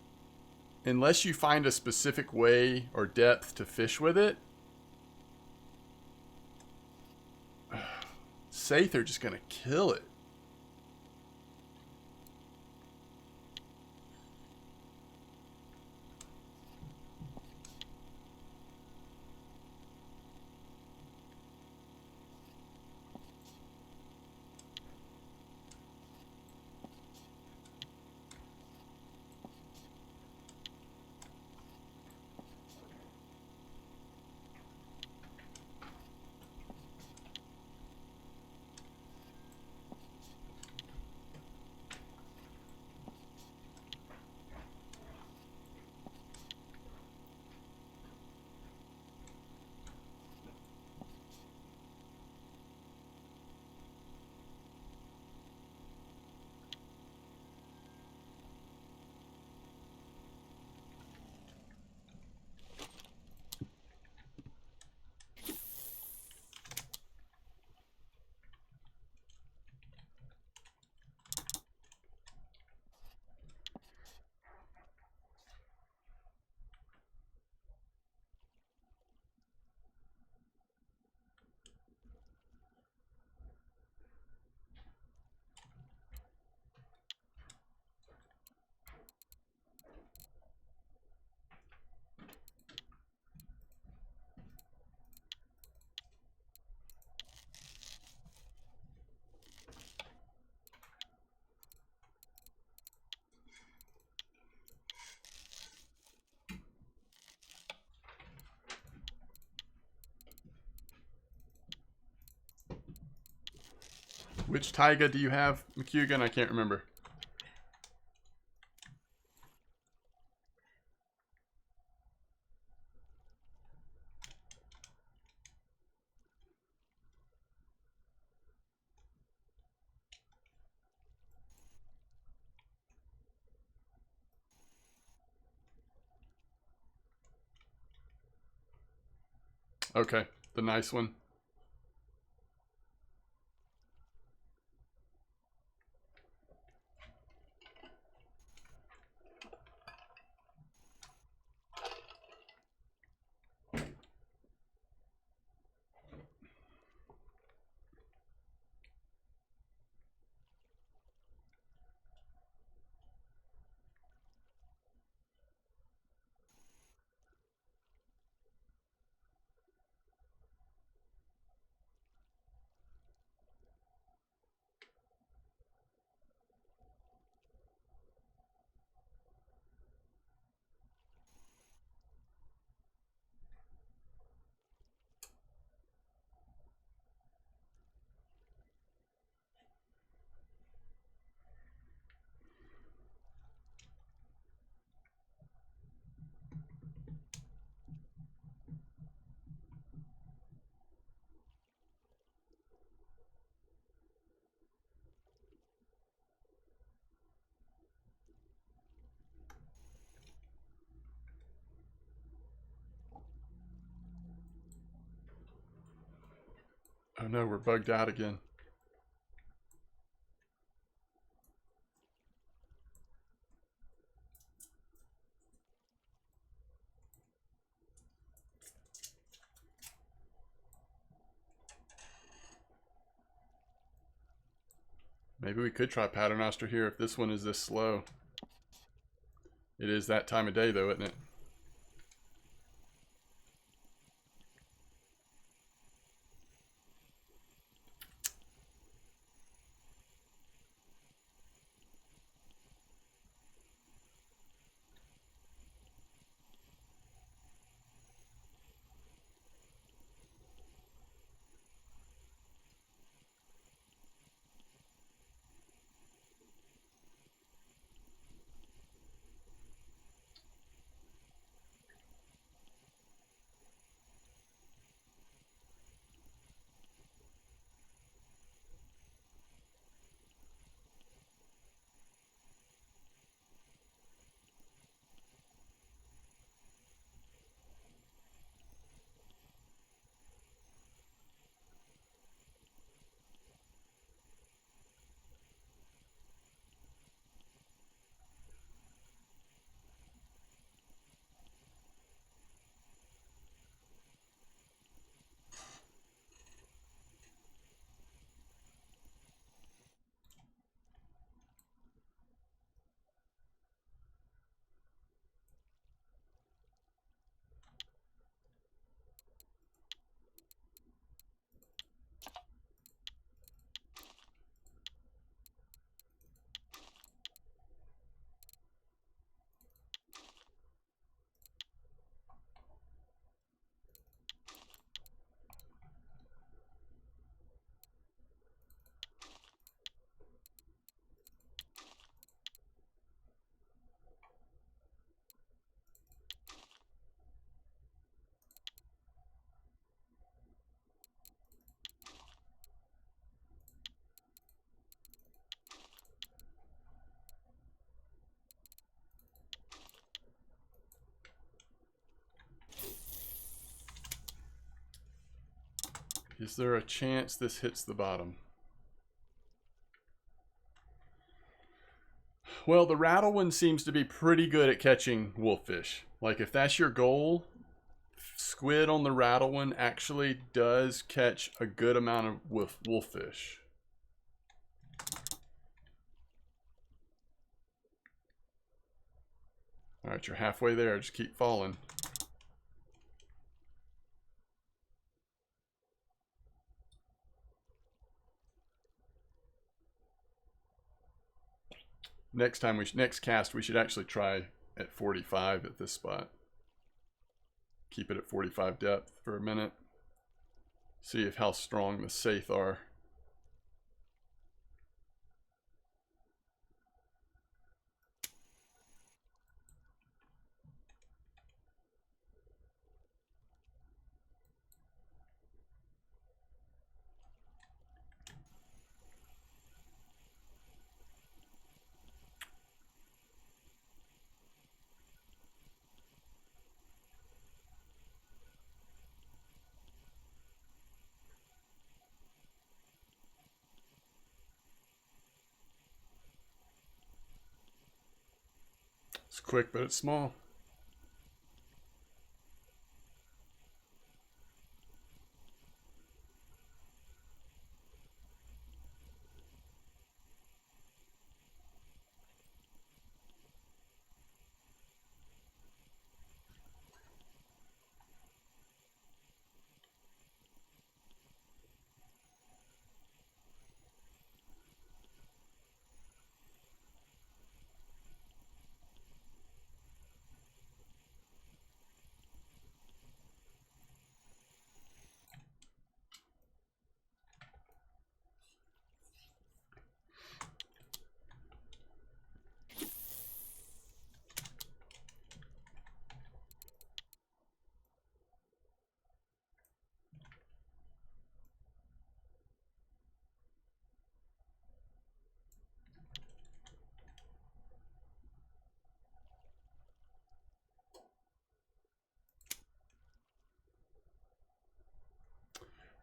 unless you find a specific way or depth to fish with it, Saith are just going to kill it. Which taiga do you have, McHugan? I can't remember. Okay, the nice one. Oh no, we're bugged out again. Maybe we could try Paternoster here if this one is this slow. It is that time of day though, isn't it? Is there a chance this hits the bottom? Well, the rattle one seems to be pretty good at catching wolffish. Like if that's your goal, squid on the rattle one actually does catch a good amount of wolffish. All right, you're halfway there. Just keep falling. Next cast, we should actually try at 45 at this spot. Keep it at 45 depth for a minute. See how strong the saith are. It's quick, but it's small.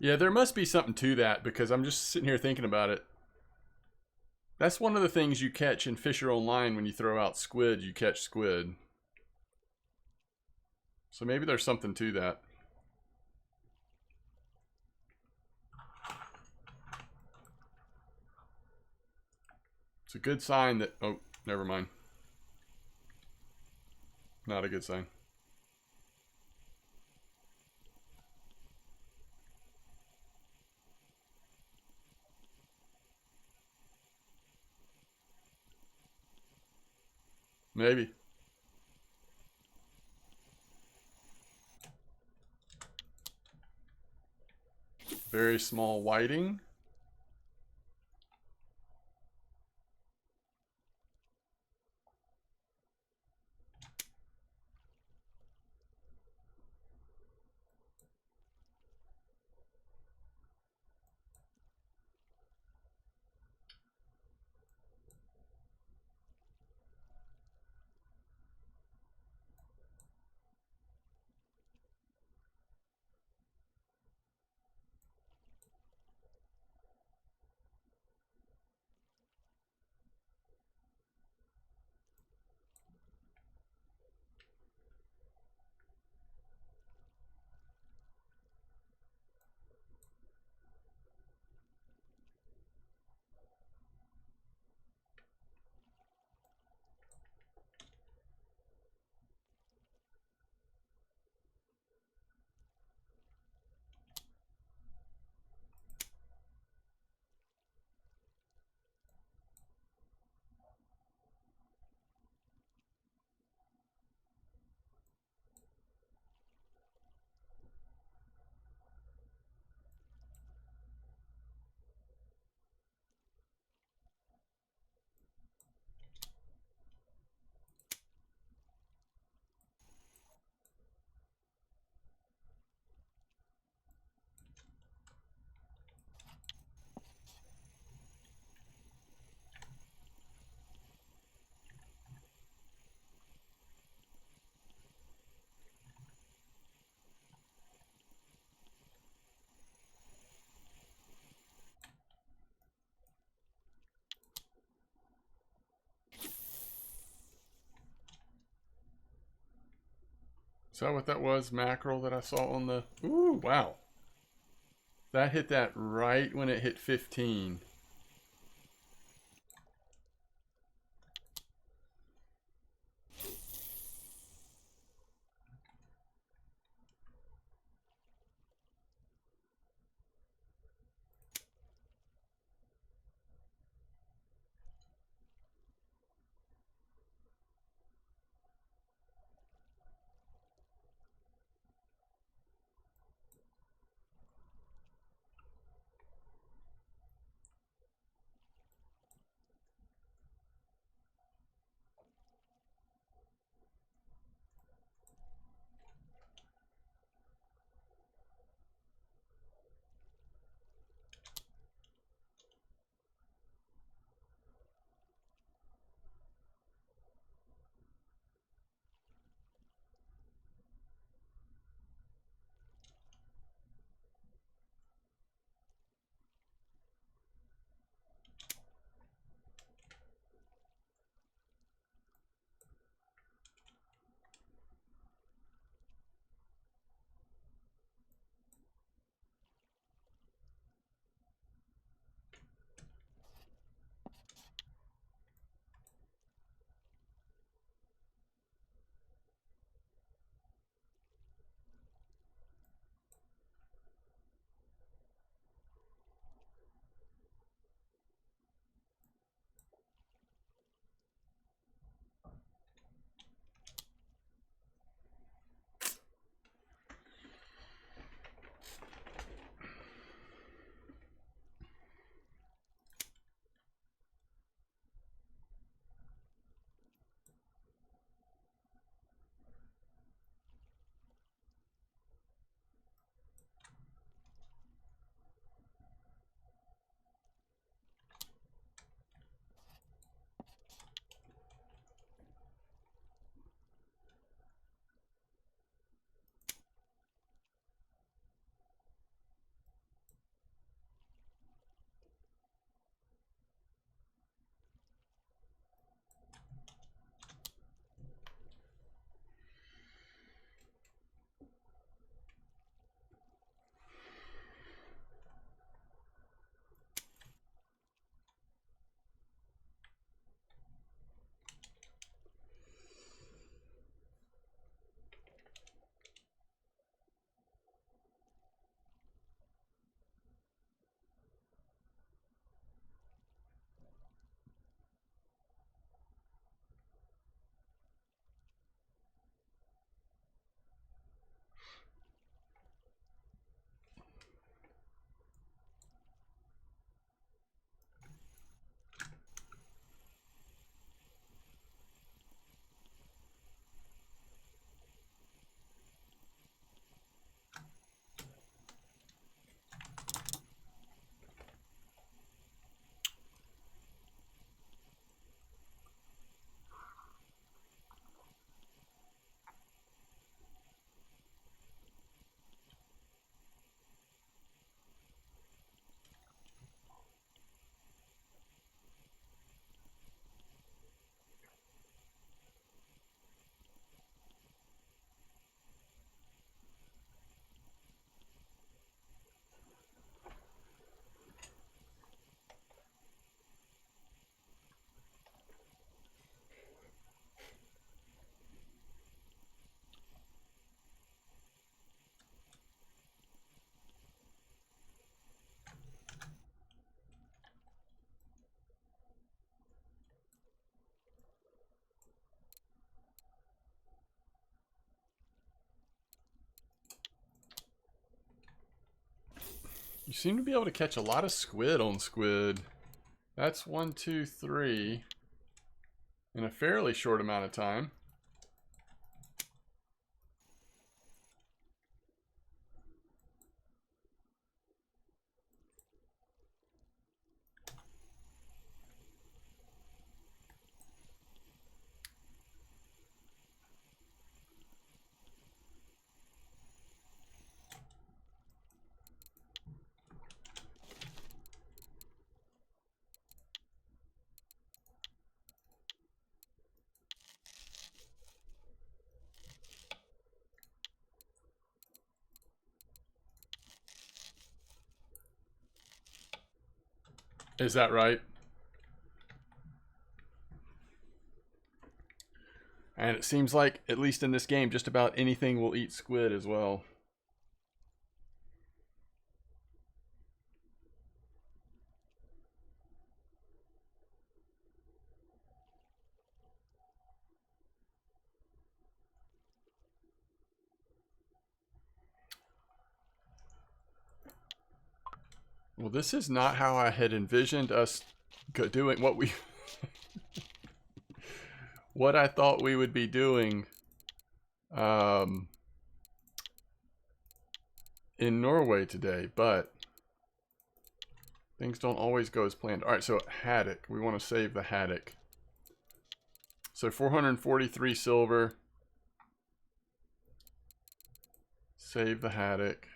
Yeah, there must be something to that because I'm just sitting here thinking about it. That's one of the things you catch in Fisher Online when you throw out squid, you catch squid. So maybe there's something to that. It's a good sign that... Oh, never mind. Not a good sign. Maybe. Very small whiting. Is that what that was? Mackerel that I saw on the... Ooh, wow. That hit that right when it hit 15. You seem to be able to catch a lot of squid on Squid. That's 1, 2, 3 in a fairly short amount of time. Is that right? And it seems like, at least in this game, just about anything will eat squid as well. Well, this is not how I had envisioned us doing what we... what I thought we would be doing in Norway today, but things don't always go as planned. All right, so haddock. We want to save the haddock. So 443 silver. Save the haddock.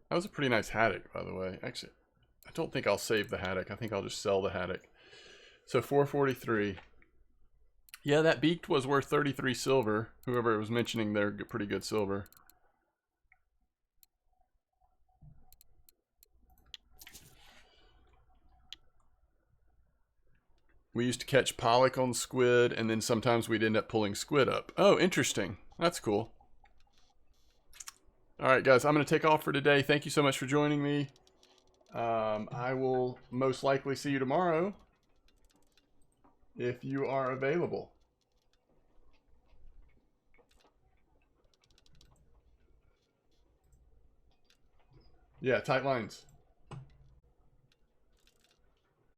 That was a pretty nice haddock, by the way. Actually, I don't think I'll save the haddock. I think I'll just sell the haddock. So 443. Yeah, that beaked was worth 33 silver. Whoever was mentioning they're pretty good silver. We used to catch pollock on squid, and then sometimes we'd end up pulling squid up. Oh, interesting. That's cool. All right, guys, I'm going to take off for today. Thank you so much for joining me. I will most likely see you tomorrow if you are available. Yeah, tight lines.